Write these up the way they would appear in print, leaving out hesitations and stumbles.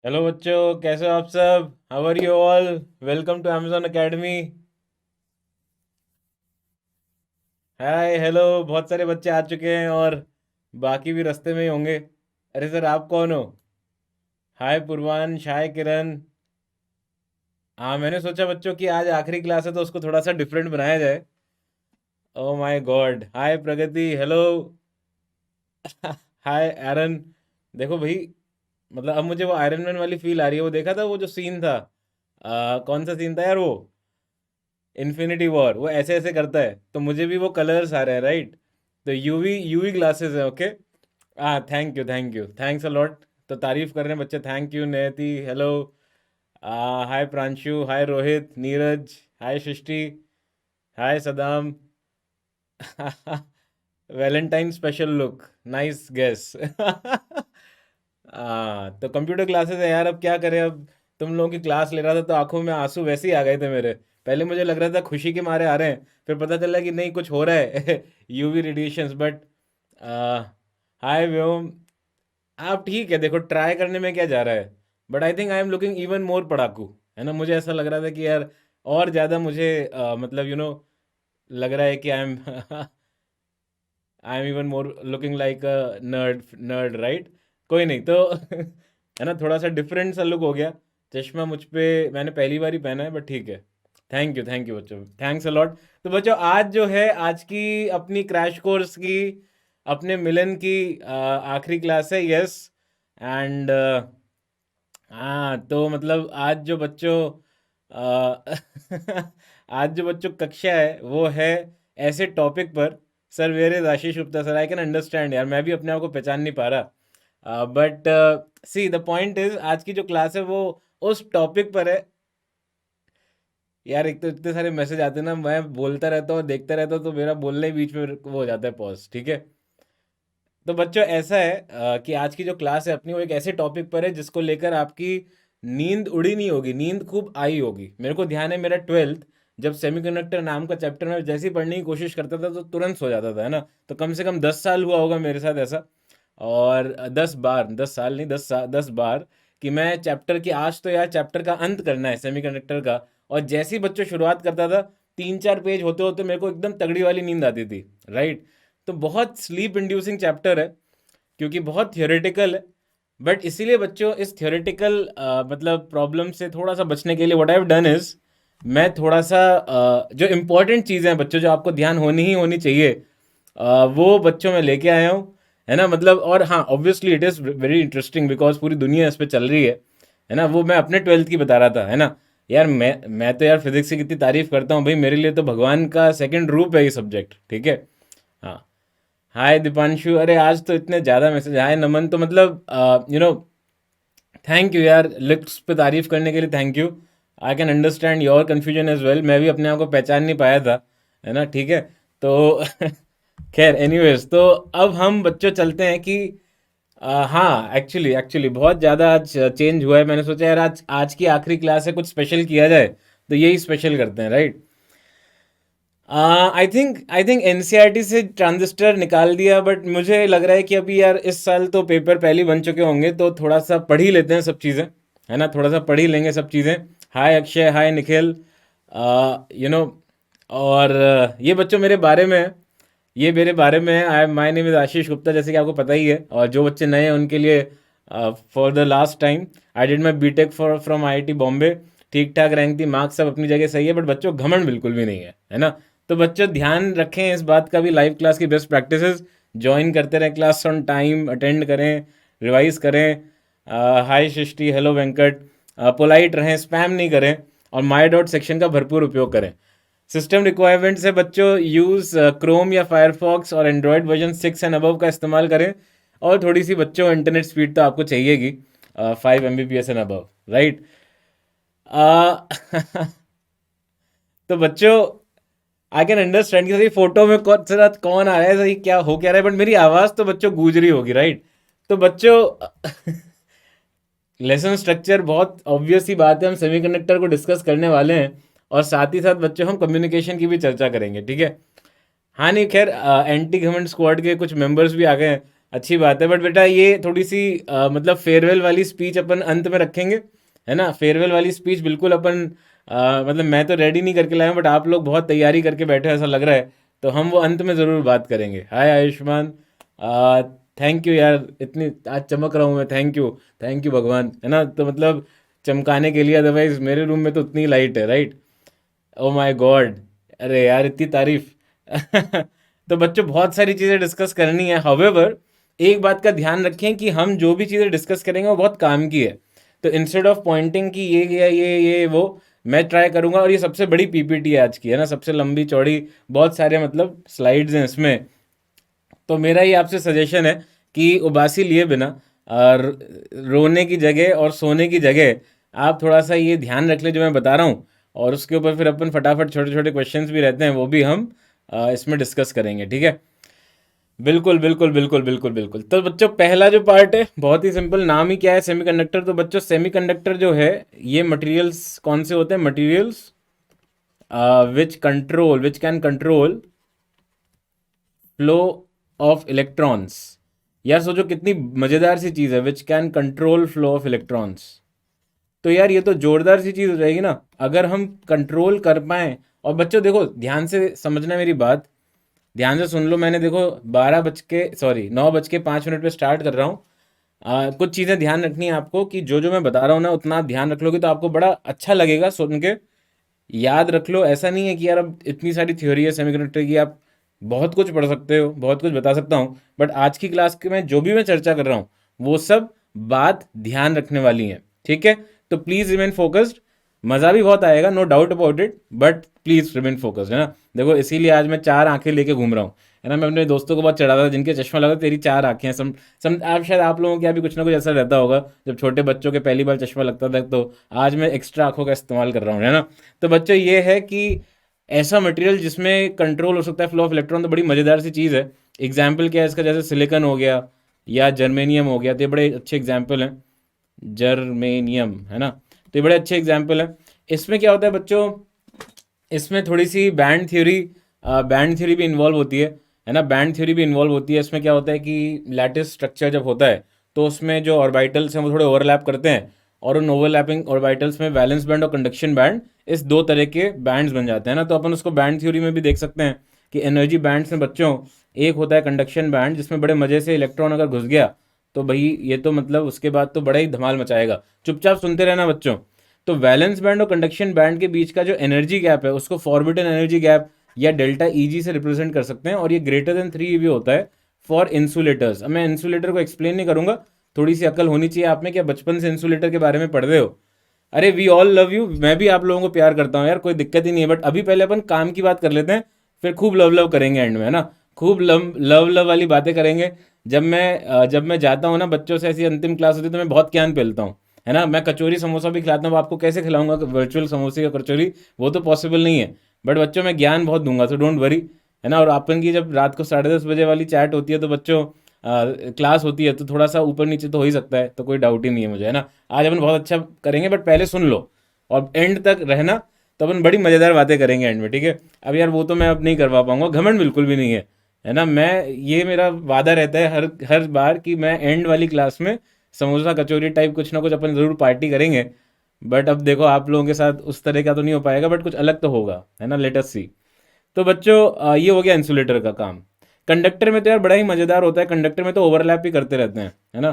Hello बच्चों, कैसे हो आप सब? How are you all? Welcome to Amazon Academy। Hi hello, बहुत सारे बच्चे आ चुके हैं और बाकी भी रास्ते में ही होंगे। अरे सर, आप कौन हो? हाय पूर्वांश, हाय किरण। हाँ, मैंने सोचा बच्चों कि आज आखिरी क्लास है तो उसको थोड़ा सा डिफरेंट बनाया जाए। Oh my god, hi Pragati, hello. Hi Aaron. देखो भाई, मतलब अब मुझे वो आयरन मैन वाली फील आ रही है। वो देखा था, वो जो सीन था, कौन सा सीन था यार वो? Infinity war. वो ऐसे ऐसे करता है तो मुझे भी वो कलर्स आ रहे हैं, राइट? तो यूवी यूवी ग्लासेस है, ओके। हाँ, thank you thank you, thanks a lot. तो तारीफ कर रहे हैं बच्चे, thank you. Nayati, hello. Hi Pranshu, hi Rohit, Neeraj, hi Srishti, hi Saddam. Valentine special look, nice guess. तो कंप्यूटर क्लासेस है यार, अब क्या करें। अब तुम लोगों की क्लास ले रहा था तो आंखों में आंसू वैसे ही आ गए थे मेरे। पहले मुझे लग रहा था खुशी के मारे आ रहे हैं, फिर पता चला कि नहीं, कुछ हो रहा है। यूवी रेडिएशंस, बट हाय व्योम। आप ठीक है, देखो ट्राई करने में क्या जा रहा है। But I think I am looking even more पढ़ाकू, है ना? मुझे ऐसा लग रहा था कि यार और ज़्यादा मुझे मतलब लग रहा है कि I am even more looking like a nerd nerd, right? कोई नहीं तो। है ना, थोड़ा सा डिफरेंट सा लुक हो गया। चश्मा मुझ पे मैंने पहली बार ही पहना है, बट ठीक है। थैंक यू बच्चों, थैंक्स अ लॉट। तो बच्चों, आज जो है, आज की अपनी क्रैश कोर्स की, अपने मिलन की आखिरी क्लास है, यस। एंड हाँ, तो मतलब आज जो बच्चों आज जो बच्चों कक्षा है वो है ऐसे टॉपिक पर। Sir, where is Ashish Gupta sir? I can understand यार, मैं भी अपने आप को पहचान नहीं पा रहा। But see the point is, आज की जो क्लास है वो उस टॉपिक पर है। यार, एक तो इतने सारे मैसेज आते हैं ना, मैं बोलता रहता हूँ, देखता रहता हूँ, तो मेरा बोलने ही बीच में वो हो जाता है पॉज, ठीक है? तो बच्चों, ऐसा है कि आज की जो क्लास है अपनी, वो एक ऐसे टॉपिक पर है जिसको लेकर आपकी नींद उड़ी नहीं होगी, नींद खूब आई होगी। मेरे को ध्यान है, मेरा 12th जब सेमीकंडक्टर नाम का चैप्टर में जैसे ही पढ़ने की कोशिश करता था तो तुरंत सो जाता था, है ना? तो कम से कम 10 साल हुआ होगा मेरे साथ ऐसा। और 10 बार, 10 साल नहीं, 10 बार कि मैं चैप्टर की, आज तो यार चैप्टर का अंत करना है सेमीकंडक्टर का, और जैसे ही बच्चों शुरुआत करता था, 3-4 पेज होते होते मेरे को एकदम तगड़ी वाली नींद आती थी, राइट? तो बहुत स्लीप इंड्यूसिंग चैप्टर है, क्योंकि बहुत थियोरेटिकल है। बट इसीलिए बच्चों, इस थियोरेटिकल मतलब प्रॉब्लम से थोड़ा सा बचने के लिए what I have done is, मैं थोड़ा सा जो इम्पोर्टेंट चीज़ें हैं बच्चों, जो आपको ध्यान होनी ही होनी चाहिए, वो बच्चों में लेके आया हूँ, है ना? मतलब, और हाँ, obviously it is very interesting because पूरी दुनिया इस पे चल रही है ना? वो मैं अपने 12th की बता रहा था, है ना? यार, मैं तो यार फिजिक्स की कितनी तारीफ करता हूँ भाई, मेरे लिए तो भगवान का सेकंड रूप है ये सब्जेक्ट, ठीक है? हाँ। हाय दीपांशु, अरे आज तो इतने ज़्यादा मैसेज। हाय नमन, तो मतलब थैंक यू यार, लिप्स पे तारीफ करने के लिए thank you. I can understand your confusion as well, मैं भी अपने आप को पहचान नहीं पाया था, है ना? ठीक है, तो खैर एनीवेज, तो अब हम बच्चों चलते हैं कि हाँ, एक्चुअली एक्चुअली बहुत ज़्यादा आज चेंज हुआ है। मैंने सोचा यार, आज आज की आखिरी क्लास है, कुछ स्पेशल किया जाए, तो यही स्पेशल करते हैं, राइट? आई थिंक एनसीईआरटी से ट्रांजिस्टर निकाल दिया, बट मुझे लग रहा है कि अभी यार इस साल तो पेपर पहले ही बन चुके होंगे, तो थोड़ा सा पढ़ ही लेते हैं सब चीज़ें, है ना? थोड़ा सा पढ़ ही लेंगे सब चीज़ें। हाय अक्षय, हाय निखिल, यू नो। और ये बच्चों मेरे बारे में है, ये मेरे बारे में है। I my name is Ashish Gupta, जैसे कि आपको पता ही है, और जो बच्चे नए हैं उनके लिए, for the last time, I did my BTech for from IIT Bombay. ठीक ठाक रैंक थी, मार्क्स सब अपनी जगह सही है, बट बच्चों घमंड बिल्कुल भी नहीं है ना? तो बच्चों ध्यान रखें इस बात का भी, लाइव क्लास की बेस्ट प्रैक्टिसेस ज्वाइन करते रहें, क्लास ऑन टाइम अटेंड करें, रिवाइज करें। हाय सृष्टि, हेलो वेंकट। पोलाइट रहें, स्पैम नहीं करें, और माई डॉट सेक्शन का भरपूर उपयोग करें। सिस्टम रिक्वायरमेंट्स है बच्चों, यूज़ क्रोम या फायरफॉक्स और एंड्रॉयड वर्जन 6 एंड अबव का इस्तेमाल करें। और थोड़ी सी बच्चों इंटरनेट स्पीड तो आपको चाहिएगी, 5 Mbps एंड अबव, राइट? तो बच्चों, आई कैन अंडरस्टैंड कि सही फोटो में कौन सा कौन आ रहा है, सही क्या हो क्या रहा है, बट मेरी आवाज़ तो बच्चों गूंज रही होगी, राइट? तो बच्चों, लेसन स्ट्रक्चर बहुत ऑब्वियस ही बात है, हम सेमीकंडक्टर को डिस्कस करने वाले हैं, और साथ ही साथ बच्चों हम कम्युनिकेशन की भी चर्चा करेंगे, ठीक है? हाँ नहीं, खैर एंटी गवर्नमेंट स्क्वाड के कुछ मेंबर्स भी आ गए हैं, अच्छी बात है, बट बेटा ये थोड़ी सी मतलब फेयरवेल वाली स्पीच अपन अंत में रखेंगे, है ना? फेयरवेल वाली स्पीच बिल्कुल अपन मतलब मैं तो रेडी नहीं करके लाया हूँ, बट आप लोग बहुत तैयारी करके बैठे हो ऐसा लग रहा है, तो हम वो अंत में ज़रूर बात करेंगे। हाय आयुष्मान, थैंक यू यार, इतनी आज चमक रहा हूँ मैं, थैंक यू भगवान, है ना? तो मतलब चमकाने के लिए, अदरवाइज मेरे रूम में तो उतनी लाइट है, राइट? ओ माय गॉड, अरे यार इतनी तारीफ। तो बच्चों बहुत सारी चीज़ें डिस्कस करनी है, हाउएवर एक बात का ध्यान रखें कि हम जो भी चीज़ें डिस्कस करेंगे वो बहुत काम की है। तो इंस्टेड ऑफ पॉइंटिंग कि ये गया ये वो, मैं ट्राई करूंगा, और ये सबसे बड़ी पीपीटी है आज की, है ना? सबसे लंबी चौड़ी, बहुत सारे मतलब स्लाइड्स हैं इसमें। तो मेरा ये आपसे सजेशन है कि उबासी लिए बिना और रोने की जगह और सोने की जगह आप थोड़ा सा ये ध्यान रख ले जो मैं बता रहा हूँ, और उसके ऊपर फिर अपन फटाफट छोटे छोटे क्वेश्चंस भी रहते हैं वो भी हम इसमें डिस्कस करेंगे, ठीक है? बिल्कुल बिल्कुल बिल्कुल बिल्कुल बिल्कुल। तो बच्चों पहला जो पार्ट है बहुत ही सिंपल, नाम ही क्या है, सेमीकंडक्टर। तो बच्चों सेमीकंडक्टर जो है, ये मटेरियल्स कौन से होते हैं? Materials which can control flow of electrons. यार सोचो कितनी मजेदार सी चीज है, which can control flow of electrons. तो यार ये तो जोरदार सी चीज हो जाएगी ना अगर हम कंट्रोल कर पाए। और बच्चों देखो ध्यान से समझना मेरी बात, ध्यान से सुन लो, मैंने देखो 9:05 पे स्टार्ट कर रहा हूँ। कुछ चीज़ें ध्यान रखनी है आपको कि जो जो मैं बता रहा हूँ ना उतना आप ध्यान रख लोगे तो आपको बड़ा अच्छा लगेगा सुन के। याद रख लो, ऐसा नहीं है कि यार अब इतनी सारी थ्योरी है सेमीकंडक्टर की, आप बहुत कुछ पढ़ सकते हो, बहुत कुछ बता सकता हूँ, बट आज की क्लास के में जो भी मैं चर्चा कर रहा हूँ वो सब बात ध्यान रखने वाली है, ठीक है? तो प्लीज़ रिमेन फोकस्ड, मज़ा भी बहुत आएगा, no doubt about it, but please remain focused, है ना? देखो इसीलिए आज मैं 4 आंखें लेके घूम रहा हूँ, है ना? मैं अपने दोस्तों को बहुत चढ़ाता था जिनके चश्मा लगा, तेरी 4 आंखें हैं, सम आप शायद आप लोगों के यहाँ भी कुछ ना कुछ ऐसा रहता होगा, जब छोटे बच्चों के पहली बार चश्मा लगता था, तो आज मैं एक्स्ट्रा आंखों का इस्तेमाल कर रहा हूँ, है ना? तो बच्चों ये है कि ऐसा मटेरियल जिसमें कंट्रोल हो सकता है फ्लो ऑफ इलेक्ट्रॉन, तो बड़ी मज़ेदार सी चीज़ है। एग्जाम्पल क्या है इसका? जैसे सिलिकन हो गया या जर्मेनियम हो गया, तो ये बड़े अच्छे एग्जाम्पल हैं। जर्मेनियम, है ना? तो ये बड़े अच्छे एग्जाम्पल हैं। इसमें क्या होता है बच्चों, इसमें थोड़ी सी बैंड थ्योरी भी इन्वॉल्व होती है ना? बैंड थ्योरी भी इन्वॉल्व होती है। इसमें क्या होता है कि लैटिस स्ट्रक्चर जब होता है तो उसमें जो ऑर्बिटल्स हैं वो थोड़े ओवरलैप करते हैं, और उन ओवरलैपिंग ऑर्बिटल्स में वैलेंस बैंड और कंडक्शन बैंड, इस दो तरह के बैंड्स बन जाते हैं ना। तो अपन उसको बैंड थ्योरी में भी देख सकते हैं कि एनर्जी बैंड्स में बच्चों एक होता है कंडक्शन बैंड, जिसमें बड़े मज़े से इलेक्ट्रॉन अगर घुस गया तो भाई ये तो मतलब उसके बाद तो बड़ा ही धमाल मचाएगा। चुपचाप सुनते रहना बच्चों। तो वैलेंस बैंड और कंडक्शन बैंड के बीच का जो एनर्जी गैप है उसको फॉरबिडन एनर्जी गैप या डेल्टा ईजी से रिप्रेजेंट कर सकते हैं, और ये ग्रेटर देन 3 भी होता है फॉर इंसुलेटर्स। अब मैं इंसुलेटर को एक्सप्लेन नहीं करूंगा, थोड़ी सी अकल होनी चाहिए आप में, क्या बचपन से इंसुलेटर के बारे में पढ़ रहे हो? अरे वी ऑल लव यू, मैं भी आप लोगों को प्यार करता हूँ यार, कोई दिक्कत ही नहीं है, बट अभी पहले अपन काम की बात कर लेते हैं, फिर खूब लव लव करेंगे एंड में, है ना? खूब लव लव लव वाली बातें करेंगे। जब मैं जाता हूँ ना बच्चों से, ऐसी अंतिम क्लास होती है तो मैं बहुत ज्ञान फैलता हूँ, है ना? मैं कचौरी समोसा भी खिलाता हूँ, आपको कैसे खिलाऊंगा वर्चुअल समोसे या कचौरी, वो तो पॉसिबल नहीं है, बट बच्चों मैं ज्ञान बहुत दूंगा, तो डोंट वरी, है ना? और अपन की जब रात को 10:30 बजे वाली चैट होती है तो बच्चों क्लास होती है तो थोड़ा सा ऊपर नीचे तो हो ही सकता है, तो कोई डाउट ही नहीं है मुझे, है ना? आज अपन बहुत अच्छा करेंगे, बट पहले सुन लो और एंड तक रहना, तो अपन बड़ी मज़ेदार बातें करेंगे एंड में, ठीक है? अब यार वो तो मैं अब नहीं करवा पाऊंगा, घमंड बिल्कुल भी नहीं है ना? ये मेरा वादा रहता है हर हर बार कि मैं एंड वाली क्लास में समोसा कचौरी टाइप कुछ ना कुछ अपन ज़रूर पार्टी करेंगे। बट अब देखो आप लोगों के साथ उस तरह का तो नहीं हो पाएगा, बट कुछ अलग तो होगा, है ना? लेट अस सी। तो बच्चों ये हो गया इंसुलेटर का काम। कंडक्टर में तो यार बड़ा ही मज़ेदार होता है, कंडक्टर में तो ओवरलैप ही करते रहते हैं, है ना?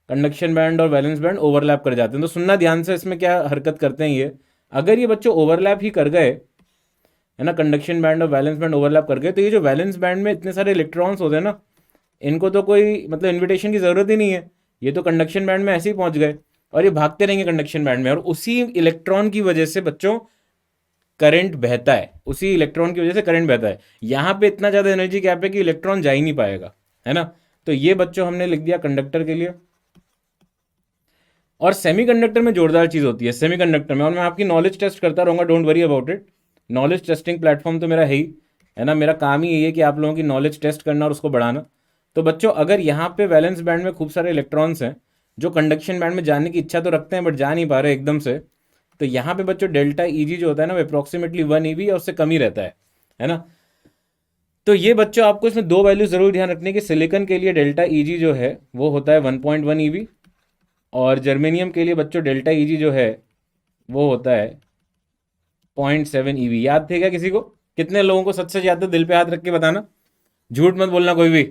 कंडक्शन बैंड और वैलेंस बैंड ओवरलैप कर जाते हैं। तो सुनना ध्यान से, इसमें क्या हरकत करते हैं ये, अगर ये बच्चों ओवरलैप ही कर गए, है ना, कंडक्शन बैंड और वैलेंस बैंड ओवरलैप कर गए, तो ये जो वैलेंस बैंड में इतने सारे इलेक्ट्रॉन्स होते हैं ना, इनको तो कोई मतलब इन्विटेशन की ज़रूरत ही नहीं है, ये तो कंडक्शन बैंड में ऐसे ही पहुंच गए, और ये भागते रहेंगे कंडक्शन बैंड में, और उसी इलेक्ट्रॉन की वजह से बच्चों करंट बहता है, उसी इलेक्ट्रॉन की वजह से करंट बहता है। यहाँ पे इतना ज़्यादा एनर्जी गैप है कि इलेक्ट्रॉन जा ही नहीं पाएगा, है ना? तो ये बच्चों हमने लिख दिया कंडक्टर के लिए। और सेमीकंडक्टर में जोरदार चीज़ होती है सेमीकंडक्टर में, और मैं आपकी नॉलेज टेस्ट करता रहूँगा, don't worry about it. Knowledge testing platform तो मेरा है ना? मेरा काम ही यही है कि आप लोगों की नॉलेज टेस्ट करना और उसको बढ़ाना। तो बच्चों अगर यहाँ पे वैलेंस बैंड में खूब सारे इलेक्ट्रॉन्स हैं जो कंडक्शन बैंड में जाने की इच्छा तो रखते हैं बट जा नहीं पा रहे एकदम से, तो यहाँ पे बच्चों डेल्टा ईजी जो होता है ना वो अप्रोक्सीमेटली 1 ईवी या उससे कम ही रहता है ना? तो ये बच्चों आपको इसमें दो वैल्यू जरूर ध्यान रखने की, सिलिकॉन के लिए डेल्टा ईजी जो है वो होता है 1.1 ईवी, और जर्मेनियम के लिए बच्चों डेल्टा ईजी जो है वो होता है 0.7 ईवी। याद थे क्या किसी को? कितने लोगों को सच से याद था? दिल पे हाथ रख के बताना, झूठ मत बोलना कोई भी।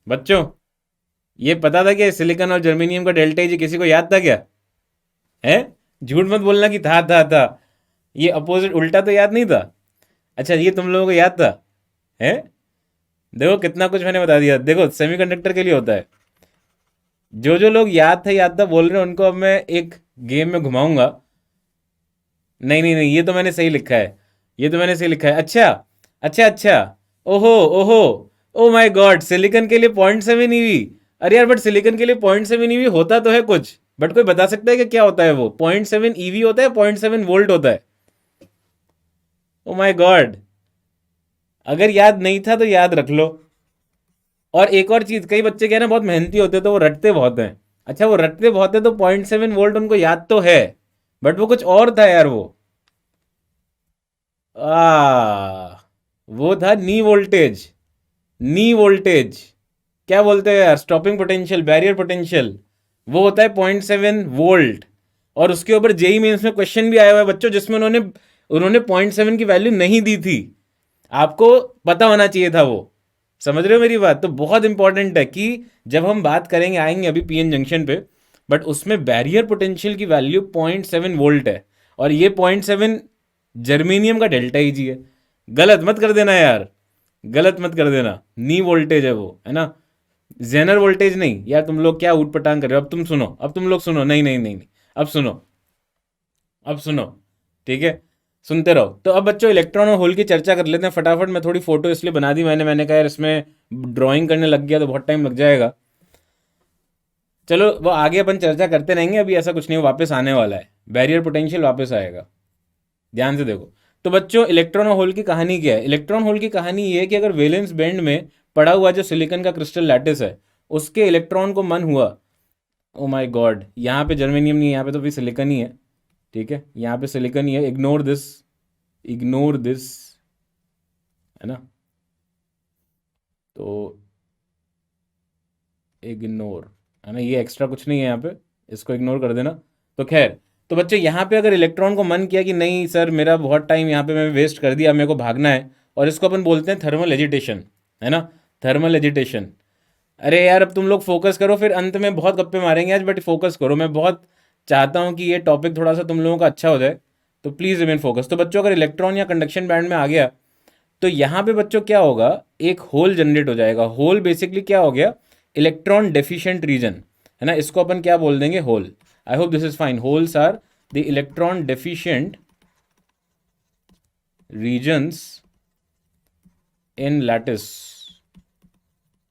बच्चों ये पता था कि सिलिकॉन और जर्मेनियम का डेल्टा ईजी किसी को याद था क्या? है? झूठ मत बोलना कि था। ये अपोजिट उल्टा तो याद नहीं था? अच्छा ये तुम लोगों को याद था? है? देखो कितना कुछ मैंने बता दिया। देखो सेमीकंडक्टर के लिए होता है। जो लोग याद था बोल रहे हैं उनको अब मैं एक गेम में घुमाऊंगा। नहीं, ये तो मैंने सही लिखा है, ये तो मैंने सही लिखा है। अच्छा। ओहो ओहो, ओ माय गॉड, सिलिकॉन के लिए 0.7 ईवी। अरे यार बट सिलिकॉन के लिए 0.7 ईवी होता तो है कुछ, बट कोई बता सकता है कि क्या होता है वो? 0.7 ईवी होता है, 0.7 वोल्ट होता है। ओ माय गॉड, अगर याद नहीं था तो याद रख लो। और एक और चीज, कई बच्चे क्या है ना बहुत मेहनती होते हैं तो वो रटते बहुत हैं। अच्छा वो रटते बहुत है तो 0.7 वोल्ट उनको याद तो है, बट वो कुछ और था यार वो। आ वो था नी वोल्टेज। नी वोल्टेज क्या बोलते हैं यार? स्टॉपिंग पोटेंशियल, बैरियर पोटेंशियल, वो होता है 0.7 वोल्ट। और उसके ऊपर जेई मेंस में क्वेश्चन भी आया हुआ है बच्चों जिसमें उन्होंने उन्होंने 0.7 की वैल्यू नहीं दी थी। आपको पता होना चाहिए था वो। समझ रहे हो मेरी बात? तो बहुत इंपॉर्टेंट है कि जब हम बात करेंगे, आएंगे अभी पीएन जंक्शन पे, बट उसमें बैरियर पोटेंशियल की वैल्यू 0.7 वोल्ट है, और ये 0.7 जर्मेनियम का डेल्टा ईजी है। गलत मत कर देना यार, गलत मत कर देना। नी वोल्टेज है वो, है ना, जेनर वोल्टेज नहीं। यार तुम लोग क्या ऊट पटांग कर रहे हो? अब तुम सुनो, अब तुम लोग सुनो। नहीं, अब सुनो, अब सुनो, ठीक है, सुनते रहो। तो अब बच्चों इलेक्ट्रॉन और होल की चर्चा कर लेते हैं फटाफट। मैं थोड़ी फोटो इसलिए बना दी मैंने कहा यार इसमें ड्राइंग करने लग गया तो बहुत टाइम लग जाएगा। चलो वो आगे अपन चर्चा करते रहेंगे, अभी ऐसा कुछ नहीं, वो वापस आने वाला है, बैरियर पोटेंशियल वापस आएगा। ध्यान से देखो। तो बच्चों इलेक्ट्रॉन और होल की कहानी क्या है? इलेक्ट्रॉन होल की कहानी ये है कि अगर वैलेंस बैंड में पड़ा हुआ जो सिलिकॉन का क्रिस्टल लैटिस है उसके इलेक्ट्रॉन को मन हुआ, ओ माय गॉड, यहाँ पे जर्मेनियम नहीं है, यहाँ पे तो भी सिलिकॉन ही है, ठीक है, यहाँ पे सिलिकॉन ही है, इग्नोर दिस, इग्नोर दिस, है ना, तो इग्नोर, है ना, ये एक्स्ट्रा कुछ नहीं है यहाँ पे, इसको इग्नोर कर देना। तो खैर, तो बच्चे यहाँ पे अगर इलेक्ट्रॉन को मन किया कि नहीं सर मेरा बहुत टाइम यहाँ पे मैं वेस्ट कर दिया, मेरे को भागना है, और इसको अपन बोलते हैं थर्मल एजिटेशन, है ना, थर्मल एजिटेशन। अरे यार अब तुम लोग फोकस करो, फिर अंत में बहुत गप्पे मारेंगे आज, बट फोकस करो। मैं बहुत चाहता हूँ कि ये टॉपिक थोड़ा सा तुम लोगों का अच्छा हो जाए, तो प्लीज़ रिमेन फोकस। तो बच्चों अगर इलेक्ट्रॉन या कंडक्शन बैंड में आ गया तो यहाँ पे बच्चों क्या होगा, एक होल जनरेट हो जाएगा। होल बेसिकली क्या हो गया, इलेक्ट्रॉन डेफिशिएंट रीजन, है ना, इसको अपन क्या बोल देंगे, hole. I hope this is fine. Holes are the electron deficient regions in lattice,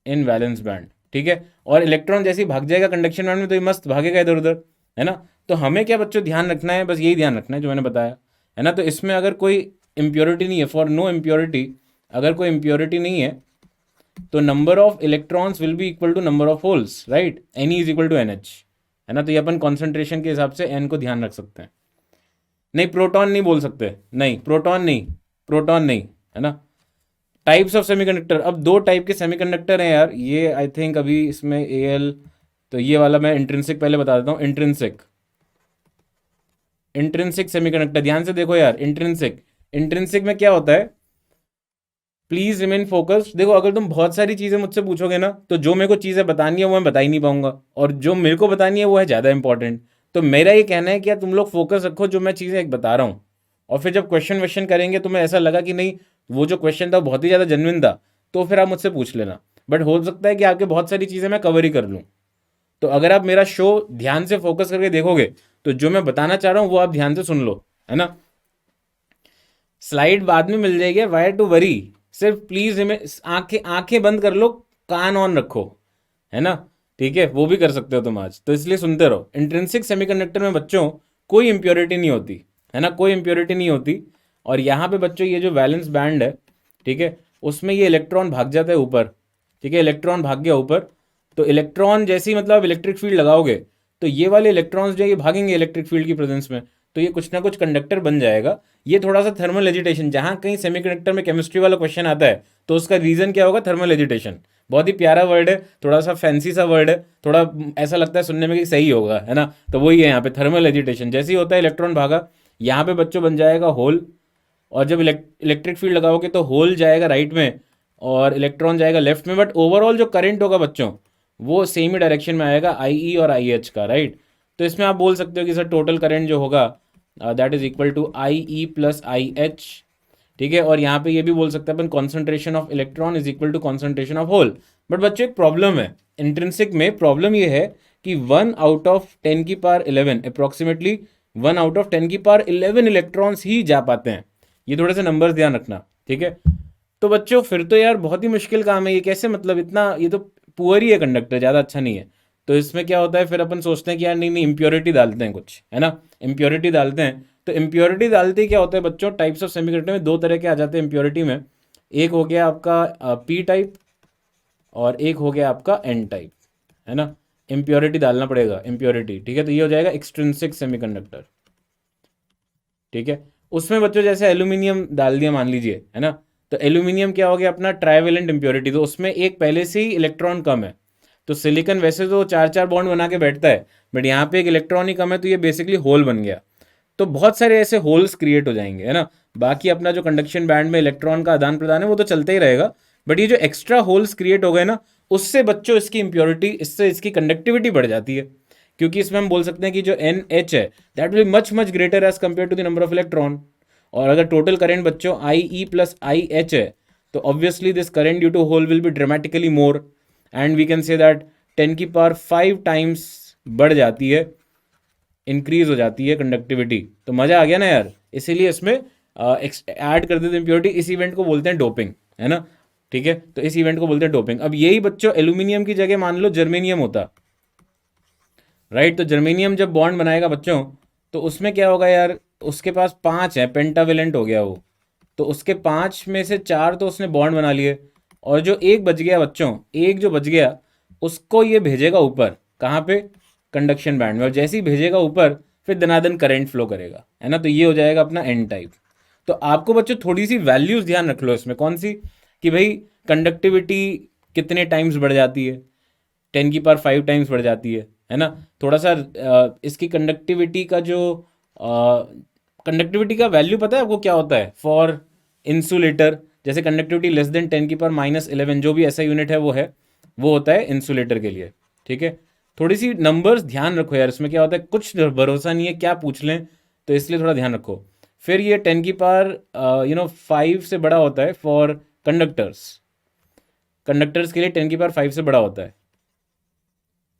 in valence band, ठीक है। और इलेक्ट्रॉन जैसे ही भाग जाएगा कंडक्शन बैंड में तो ये मस्त भागेगा इधर उधर, है ना। तो हमें क्या बच्चों ध्यान रखना है, बस यही ध्यान रखना है जो मैंने बताया, है ना। तो इसमें अगर कोई इम्प्योरिटी नहीं है, फॉर नो इम्प्योरिटी, अगर कोई इम्प्योरिटी नहीं है तो number of electrons will be equal to number of holes, right, N is equal to N H, है ना। तो ये अपन कॉन्सेंट्रेशन के हिसाब से एन को ध्यान रख सकते हैं। नहीं प्रोटॉन नहीं बोल सकते, नहीं प्रोटॉन नहीं, प्रोटॉन नहीं, है ना। टाइप्स ऑफ सेमीकंडक्टर, अब दो टाइप के सेमीकंडक्टर हैं यार, ये आई थिंक अभी इसमें एल, तो ये वाला मैं इंट्रिंसिक पहले बता देता हूँ। इंट्रिंसिक, इंट्रिंसिक सेमीकंडक्टर, ध्यान से देखो यार, इंट्रिंसिक, इंट्रिंसिक में क्या होता है, प्लीज रिमेन फोकस्ड। देखो अगर तुम बहुत सारी चीज़ें मुझसे पूछोगे ना तो जो मेरे को चीज़ें बतानी है वो मैं बता ही नहीं पाऊंगा, और जो मेरे को बतानी है वो है ज़्यादा इंपॉर्टेंट। तो मेरा ये कहना है कि यार तुम लोग फोकस रखो जो मैं चीज़ें एक बता रहा हूँ, और फिर जब क्वेश्चन वेश्चन करेंगे तुम्हें ऐसा लगा कि नहीं वो जो क्वेश्चन था बहुत ही ज़्यादा जेन्युइन था, तो फिर आप मुझसे पूछ लेना। बट हो सकता है कि आपके बहुत सारी चीज़ें मैं कवर ही कर लूँ। तो अगर आप मेरा शो ध्यान से फोकस करके देखोगे तो जो मैं बताना चाह रहा हूँ वो आप ध्यान से सुन लो, है ना। स्लाइड बाद में मिल जाएगी, वायर टू वरी, सिर्फ प्लीज हमें आंखें आंखें बंद कर लो, कान ऑन रखो, है ना, ठीक है, वो भी कर सकते हो तुम आज, तो इसलिए सुनते रहो। इंट्रिंसिक सेमीकंडक्टर में बच्चों कोई इंप्योरिटी नहीं होती, है ना, कोई इंप्योरिटी नहीं होती। और यहाँ पे बच्चों ये जो वैलेंस बैंड है, ठीक है, उसमें ये इलेक्ट्रॉन भाग जाता है ऊपर, ठीक है, इलेक्ट्रॉन भाग गया ऊपर। तो इलेक्ट्रॉन जैसे ही मतलब इलेक्ट्रिक फील्ड लगाओगे तो ये वाले इलेक्ट्रॉन्स जो है ये भागेंगे इलेक्ट्रिक फील्ड की प्रेजेंस में, तो ये कुछ ना कुछ कंडक्टर बन जाएगा। ये थोड़ा सा थर्मल एजिटेशन, जहाँ कहीं सेमीकंडक्टर में केमिस्ट्री वाला क्वेश्चन आता है तो उसका रीजन क्या होगा, थर्मल एजिटेशन। बहुत ही प्यारा वर्ड है, थोड़ा सा फैंसी सा वर्ड है, थोड़ा ऐसा लगता है सुनने में कि सही होगा, है ना। तो वही है यहाँ पे थर्मल एजिटेशन। जैसे ही होता है इलेक्ट्रॉन भागा, यहाँ पे बच्चों बन जाएगा होल, और जब इलेक्ट्रिक फील्ड लगाओगे तो होल जाएगा राइट में और इलेक्ट्रॉन जाएगा लेफ्ट में, बट ओवरऑल जो करंट होगा बच्चों वो सेम ही डायरेक्शन में आएगा, आई ई और आई एच का, राइट। तो इसमें आप बोल सकते हो कि सर टोटल करंट जो होगा that is equal to I E plus I H, ठीक है। और यहाँ पे ये भी बोल सकते हैं अपन concentration of electron is equal to concentration of hole. But बच्चों एक प्रॉब्लम है इंट्रिंसिक में, प्रॉब्लम ये है कि 1/10 की पावर 11 अप्रोक्सीमेटली 1/10 की पावर 11 इलेक्ट्रॉन्स ही जा पाते हैं। ये थोड़े से नंबर्स ध्यान रखना, ठीक है। तो बच्चों फिर तो यार बहुत ही मुश्किल काम है ये, कैसे मतलब इतना, ये तो पुअर ही है कंडक्टर, ज़्यादा अच्छा नहीं है। तो इसमें क्या होता है, फिर अपन सोचते हैं कि यार नहीं नहीं इम्प्योरिटी डालते हैं कुछ, है ना, इम्प्योरिटी डालते हैं। तो इम्प्योरिटी डालते ही क्या होता है बच्चों, टाइप्स ऑफ सेमीकंडक्टर में दो तरह के आ जाते हैं इम्प्योरिटी में। एक हो गया आपका पी टाइप और एक हो गया आपका एन टाइप, है ना। इम्प्योरिटी डालना पड़ेगा, इम्प्योरिटी, ठीक है। तो ये हो जाएगा एक्सट्रिंसिक सेमीकंडक्टर, ठीक है। उसमें बच्चों जैसे एल्यूमिनियम डाल दिया मान लीजिए, है ना। तो एल्यूमिनियम क्या हो गया अपना ट्राइवेलेंट इम्प्योरिटी, तो उसमें एक पहले से ही इलेक्ट्रॉन कम है। तो सिलिकॉन वैसे तो चार चार बॉन्ड बना के बैठता है, बट यहाँ पे एक इलेक्ट्रॉन ही कम है, तो ये बेसिकली होल बन गया। तो बहुत सारे ऐसे होल्स क्रिएट हो जाएंगे, है ना। बाकी अपना जो कंडक्शन बैंड में इलेक्ट्रॉन का आदान प्रदान है वो तो चलता ही रहेगा, बट ये जो एक्स्ट्रा होल्स क्रिएट हो गए ना, उससे बच्चों इसकी इम्प्योरिटी, इससे इसकी कंडक्टिविटी बढ़ जाती है। क्योंकि इसमें हम बोल सकते हैं कि जो एन एच है that will much much greater as compare to the number of electron. और अगर टोटल करंट बच्चों आई ई प्लस आई एच है, तो obviously this current due to hole will be dramatically more, and we can say that 10 की power 5 times बढ़ जाती है, increase हो जाती है कंडक्टिविटी। तो मज़ा आ गया ना यार, इसीलिए इसमें ऐड कर देते इम्प्योरिटी। इस इवेंट को बोलते हैं डोपिंग, है ना, ठीक है। तो इस इवेंट को बोलते हैं डोपिंग। अब यही बच्चों एल्यूमिनियम की जगह मान लो जर्मेनियम होता, राइट। तो जर्मेनियम जब बॉन्ड बनाएगा बच्चों, तो उसमें क्या होगा यार, उसके पास 5 है, पेंटावेलेंट हो गया वो। तो उसके 5 में से 4 तो उसने बॉन्ड बना लिए, और जो एक बच गया बच्चों, एक जो बच गया उसको ये भेजेगा ऊपर, कहाँ पे, कंडक्शन बैंड में। और जैसे ही भेजेगा ऊपर फिर दनादन करंट फ्लो करेगा, है ना। तो ये हो जाएगा अपना एन टाइप। तो आपको बच्चों थोड़ी सी वैल्यूज ध्यान रख लो इसमें, कौन सी, कि भाई कंडक्टिविटी कितने टाइम्स बढ़ जाती है, 10 की पावर 5 टाइम्स बढ़ जाती है ना। थोड़ा सा इसकी कंडक्टिविटी का जो कंडक्टिविटी का वैल्यू पता है आपको क्या होता है फॉर इंसुलेटर। जैसे कंडक्टिविटी लेस देन 10 की पावर -11 जो भी ऐसा यूनिट है वो होता है इंसुलेटर के लिए, ठीक है। थोड़ी सी नंबर्स ध्यान रखो यार, इसमें क्या होता है कुछ भरोसा नहीं है क्या पूछ लें, तो इसलिए थोड़ा ध्यान रखो। फिर ये 10 की पावर 5 से बड़ा होता है फॉर कंडक्टर्स, कंडक्टर्स के लिए 10 की पावर 5 से बड़ा होता है।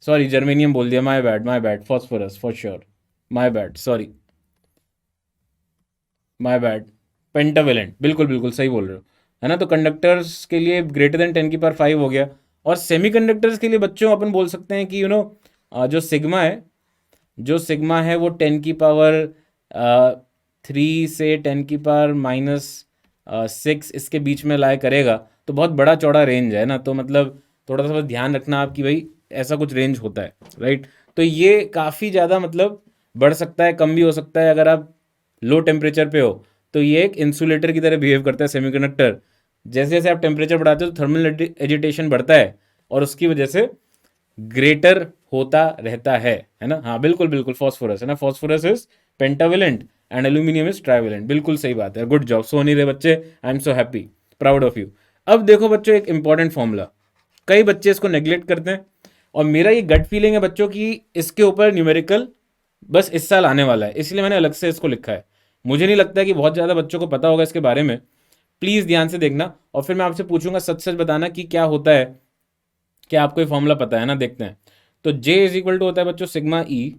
सॉरी जर्मेनियम बोल दिया, my bad, phosphorus for sure, my bad, sorry, my bad, pentavalent, बिल्कुल बिल्कुल सही बोल रहे हो, है ना। तो कंडक्टर्स के लिए ग्रेटर देन 10 की पावर 5 हो गया। और सेमीकंडक्टर्स के लिए बच्चों अपन बोल सकते हैं कि जो सिग्मा है, जो सिग्मा है वो 10 की पावर 3 से 10 की पावर -6 इसके बीच में लाया करेगा। तो बहुत बड़ा चौड़ा रेंज है ना, तो मतलब थोड़ा सा बस ध्यान रखना आप कि भाई ऐसा कुछ रेंज होता है, राइट। तो ये काफ़ी ज़्यादा मतलब बढ़ सकता है, कम भी हो सकता है। अगर आप लो टेम्परेचर पे हो तो ये एक इंसुलेटर की तरह बिहेव करता है सेमीकंडक्टर। जैसे जैसे आप टेम्परेचर बढ़ाते हो तो थर्मल एजिटेशन बढ़ता है, और उसकी वजह से ग्रेटर होता रहता है ना। हाँ बिल्कुल बिल्कुल, फॉस्फोरस है ना, phosphorus is pentavalent and aluminium is trivalent, बिल्कुल सही बात है, गुड जॉब, सो नहीं रहे बच्चे, I am so happy, proud of you. अब देखो बच्चों एक इंपॉर्टेंट फॉर्मूला, कई बच्चे इसको नेग्लेक्ट करते हैं, और मेरा ये गट फीलिंग है बच्चों की इसके ऊपर न्यूमेरिकल बस इस साल आने वाला है, इसलिए मैंने अलग से इसको लिखा है। मुझे नहीं लगता है कि बहुत ज़्यादा बच्चों को पता होगा इसके बारे में। प्लीज़ ध्यान से देखना, और फिर मैं आपसे पूछूंगा सच सच बताना कि क्या होता है, क्या आपको ये फॉर्मूला पता है ना, देखते हैं। तो J इज इक्वल टू होता है बच्चों सिग्मा E,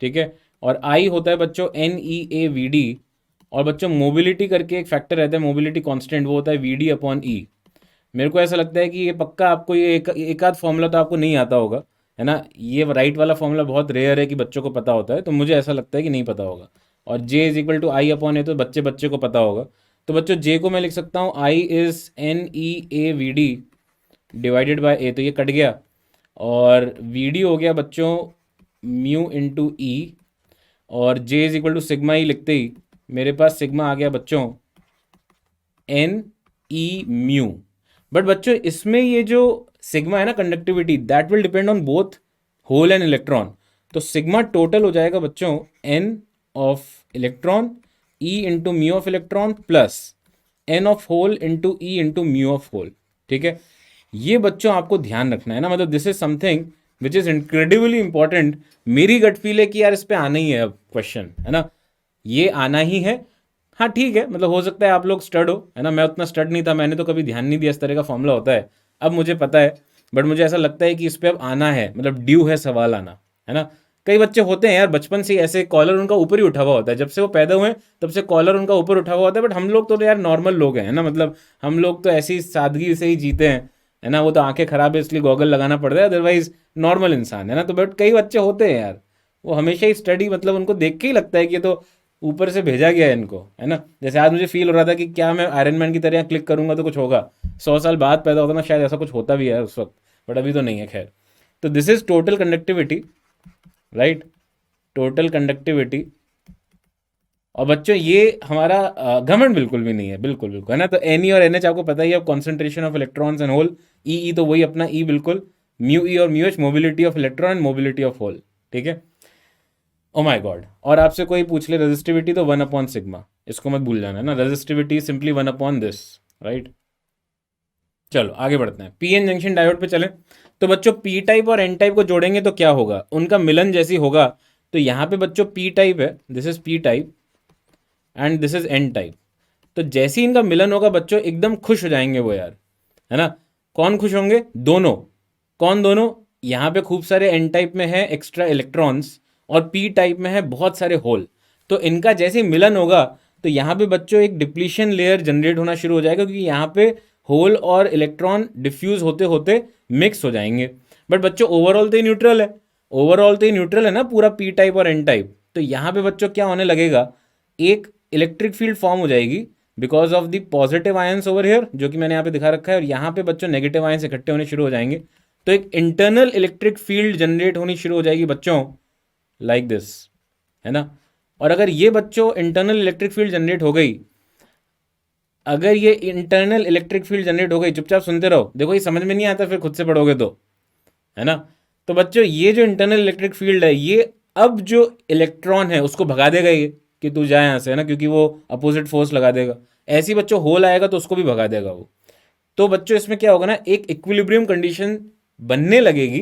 ठीक है। और I होता है बच्चों NeAVD, और बच्चों मोबिलिटी करके एक फैक्टर रहता है, मोबिलिटी कांस्टेंट, वो होता है VD/E। मेरे को ऐसा लगता है कि ये पक्का आपको ये एक आध फॉर्मूला तो आपको नहीं आता होगा, है ना। ये राइट वाला फॉर्मूला बहुत रेयर है कि बच्चों को पता होता है, तो मुझे ऐसा लगता है कि नहीं पता होगा। और J is equal to I/A, तो बच्चे बच्चे को पता होगा। तो बच्चों J को मैं लिख सकता हूँ I is NeAVD divided by A, तो ये कट गया, और VD हो गया बच्चों म्यू इंटू E, और J is equal to sigma E लिखते ही मेरे पास सिग्मा आ गया बच्चों एन ई म्यू। बट बच्चों इसमें ये जो सिग्मा है ना conductivity, that will depend on both hole and electron. तो सिग्मा टोटल हो जाएगा बच्चों N of electron E into mu of electron plus N of hole into E into mu of hole. ठीक है, ये बच्चों आपको ध्यान रखना है ना, मतलब this is something which is incredibly important. मेरी गट फील है कि यार इस पे आना ही है अब क्वेश्चन, है ना, ये आना ही है। हाँ ठीक है, मतलब हो सकता है आप लोग स्टड हो, है ना, मैं उतना स्टड नहीं था, मैंने तो कभी ध्यान नहीं दिया इस तरह का फॉर्मूला होता है, अब मुझे पता है। बट मुझे ऐसा लगता है कि इस पे अब आना है, मतलब ड्यू है सवाल आना, है ना। कई बच्चे होते हैं यार बचपन से ही ऐसे, कॉलर उनका ऊपर ही उठा हुआ होता है, जब से वो पैदा हुए तब से कॉलर उनका ऊपर उठा हुआ होता है। बट हम लोग तो यार नॉर्मल लोग हैं, है ना, मतलब हम लोग तो ऐसी सादगी से ही जीते हैं, है ना। वो तो आंखें खराब है इसलिए गॉगल लगाना पड़ता है, अदरवाइज नॉर्मल इंसान है ना। तो बट कई बच्चे होते हैं यार, वो हमेशा ही स्टडी, मतलब उनको देख के ही लगता है कि ये तो ऊपर से भेजा गया है इनको, है ना। जैसे आज मुझे फील हो रहा था कि क्या मैं आयरन मैन की तरह क्लिक करूंगा तो कुछ होगा, 100 साल बाद पैदा होता ना शायद ऐसा कुछ होता भी है उस वक्त, बट अभी तो नहीं है खैर। तो this is total conductivity, right, total conductivity. और बच्चों ये हमारा घमंड बिल्कुल भी नहीं है, बिल्कुल बिल्कुल, है ना। तो एन ई और एन एच आपको पता ही है, concentration of electrons and hole. E तो वही अपना ई बिल्कुल, म्यू ई और mu H mobility of electron and mobility of hole. ठीक है, ओ माय गॉड। और आपसे कोई पूछ ले रेजिस्टिविटी तो 1/सिग्मा, इसको मत भूल जाना, है ना, रेजिस्टिविटी सिंपली 1/दिस, राइट। चलो आगे बढ़ते हैं, पी एन जंक्शन डायोड पे चलें। तो बच्चों पी टाइप और एन टाइप को जोड़ेंगे तो क्या होगा, उनका मिलन जैसी होगा। तो यहाँ पे बच्चों पी टाइप है, this is P type and this is an type. तो जैसे ही इनका मिलन होगा बच्चों एकदम खुश हो जाएंगे वो यार, है ना। कौन खुश होंगे, दोनों। कौन दोनों, यहाँ पे खूब सारे एन टाइप में है एक्स्ट्रा इलेक्ट्रॉन्स और पी टाइप में है बहुत सारे होल। तो इनका जैसे ही मिलन होगा तो यहाँ पे बच्चों एक डिप्लीशन लेयर जनरेट होना शुरू हो जाएगा, क्योंकि यहाँ पे होल और इलेक्ट्रॉन डिफ्यूज होते होते मिक्स हो जाएंगे। बट बच्चों ओवरऑल तो ये न्यूट्रल है, ओवरऑल तो ये न्यूट्रल है ना पूरा पी टाइप और एन टाइप। तो यहाँ पे बच्चों क्या होने लगेगा, एक इलेक्ट्रिक फील्ड फॉर्म हो जाएगी because of the positive ions over here, जो कि मैंने यहाँ पे दिखा रखा है, और यहाँ पे बच्चों नेगेटिव आयंस इकट्ठे होने शुरू हो जाएंगे। तो एक इंटरनल इलेक्ट्रिक फील्ड जनरेट होनी शुरू हो जाएगी बच्चों, लाइक दिस, है ना। और अगर ये बच्चों इंटरनल इलेक्ट्रिक फील्ड जनरेट हो गई, अगर ये इंटरनल इलेक्ट्रिक फील्ड जनरेट हो गई, चुपचाप सुनते रहो, देखो ये समझ में नहीं आता फिर खुद से पढ़ोगे तो, है ना। तो बच्चों ये जो इंटरनल इलेक्ट्रिक फील्ड है, ये अब जो इलेक्ट्रॉन है उसको भगा देगा ये कि तू जाए यहाँ से, है ना, क्योंकि वो अपोजिट फोर्स लगा देगा। ऐसे ही बच्चों होल आएगा तो उसको भी भगा देगा वो। तो बच्चों इसमें क्या होगा ना, एक इक्विलिब्रियम कंडीशन बनने लगेगी।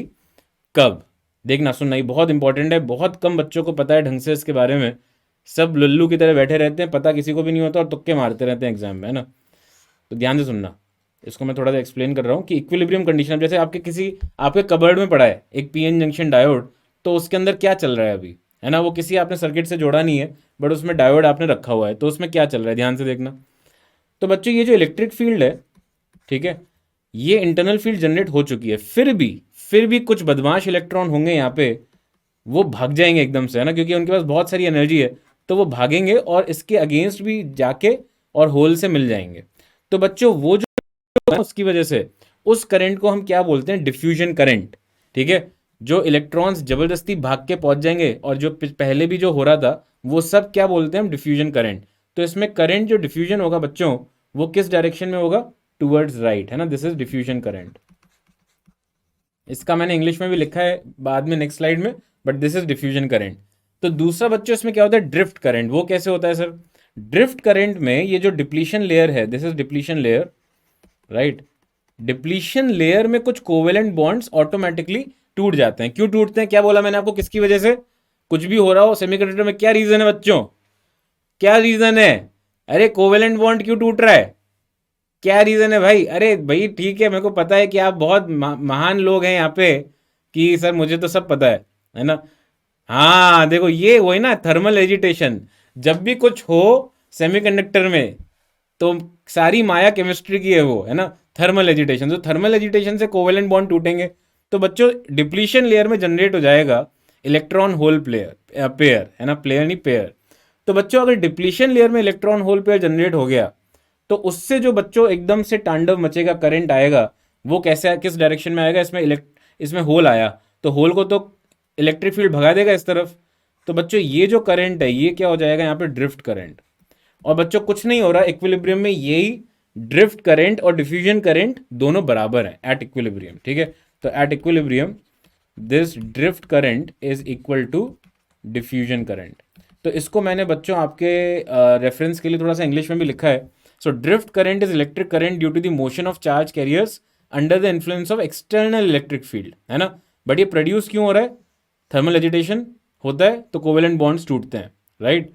कब, देखना सुनना, ये बहुत इंपॉर्टेंट है, बहुत कम बच्चों को पता है ढंग से इसके बारे में। सब लुल्लू की तरह बैठे रहते हैं, पता किसी को भी नहीं होता और तुक्के मारते रहते हैं एग्जाम में, है ना। तो ध्यान से सुनना, इसको मैं थोड़ा सा एक्सप्लेन कर रहा हूँ कि इक्विलिब्रियम कंडीशन, जैसे आपके किसी आपके कबर्ड में पड़ा है एक पीएन जंक्शन डायोड, तो उसके अंदर क्या चल रहा है अभी, है ना, वो किसी आपने सर्किट से जोड़ा नहीं है बट उसमें डायोड आपने रखा हुआ है, तो उसमें क्या चल रहा है ध्यान से देखना। तो बच्चों ये जो इलेक्ट्रिक फील्ड है, ठीक है, ये इंटरनल फील्ड जनरेट हो चुकी है, फिर भी कुछ बदमाश इलेक्ट्रॉन होंगे यहाँ पे, वो भाग जाएंगे एकदम से, है ना, क्योंकि उनके पास बहुत सारी एनर्जी है। तो वो भागेंगे और इसके अगेंस्ट भी जाके और होल से मिल जाएंगे। तो बच्चों वो जो उसकी वजह से उस करंट को हम क्या बोलते हैं, डिफ्यूजन करंट। ठीक है, जो इलेक्ट्रॉन्स जबरदस्ती भाग के पहुंच जाएंगे और जो पहले भी जो हो रहा था वो सब क्या बोलते हैं हम, डिफ्यूजन करंट। तो इसमें करंट जो डिफ्यूजन होगा बच्चों, वो किस डायरेक्शन में होगा, टूवर्ड्स राइट, है ना, दिस इज डिफ्यूजन करंट। इसका मैंने इंग्लिश में भी लिखा है बाद में नेक्स्ट स्लाइड में, but this is diffusion current. तो दूसरा बच्चों इसमें क्या होता है, ड्रिफ्ट करंट। वो कैसे होता है सर, ड्रिफ्ट करंट में ये जो डिप्लीशन लेयर है, this is depletion layer, right. Depletion layer में कुछ कोवेलेंट बॉन्ड्स ऑटोमेटिकली टूट जाते हैं। क्यों टूटते हैं, क्या बोला मैंने आपको, किसकी वजह से, कुछ भी हो रहा हो सेमीकंडक्टर में, क्या रीजन है बच्चों, क्या रीजन है, अरे कोवेलेंट बॉन्ड क्यों टूट रहा है, क्या रीजन है भाई। अरे भाई ठीक है, मेरे को पता है कि आप बहुत महान लोग हैं यहाँ पे, कि सर मुझे तो सब पता है ना। हाँ देखो ये वही ना, थर्मल एजिटेशन, जब भी कुछ हो सेमीकंडक्टर में तो सारी माया केमिस्ट्री की है वो, है ना, थर्मल एजिटेशन। तो थर्मल एजिटेशन से कोवेलेंट बॉन्ड टूटेंगे। तो बच्चों डिप्लीशन लेयर में जनरेट हो जाएगा इलेक्ट्रॉन होल पेयर, है ना, प्लेयर नहीं पेयर। तो बच्चों अगर डिप्लीशन लेयर में इलेक्ट्रॉन होल पेयर जनरेट हो गया तो उससे जो बच्चों एकदम से तांडव मचेगा, करंट आएगा, वो कैसे, किस डायरेक्शन में आएगा, इसमें होल आया तो होल को तो इलेक्ट्रिक फील्ड भगा देगा इस तरफ, तो बच्चों ये जो करंट है ये क्या हो जाएगा यहाँ पे, ड्रिफ्ट करंट। और बच्चों कुछ नहीं हो रहा, इक्विलिब्रियम में यही ड्रिफ्ट करंट और डिफ्यूजन करंट दोनों बराबर हैं एट इक्विलिब्रियम, ठीक है। तो at equilibrium this drift current is equal to diffusion current. तो इसको मैंने बच्चों आपके रेफरेंस के लिए थोड़ा सा इंग्लिश में भी लिखा है। So drift current is electric current due to the motion of charge carriers under the influence of external electric field, है ना। बट ये प्रोड्यूस क्यों हो रहा है, थर्मल एजिटेशन होता है तो कोवेलेंट बॉन्ड्स टूटते हैं, राइट।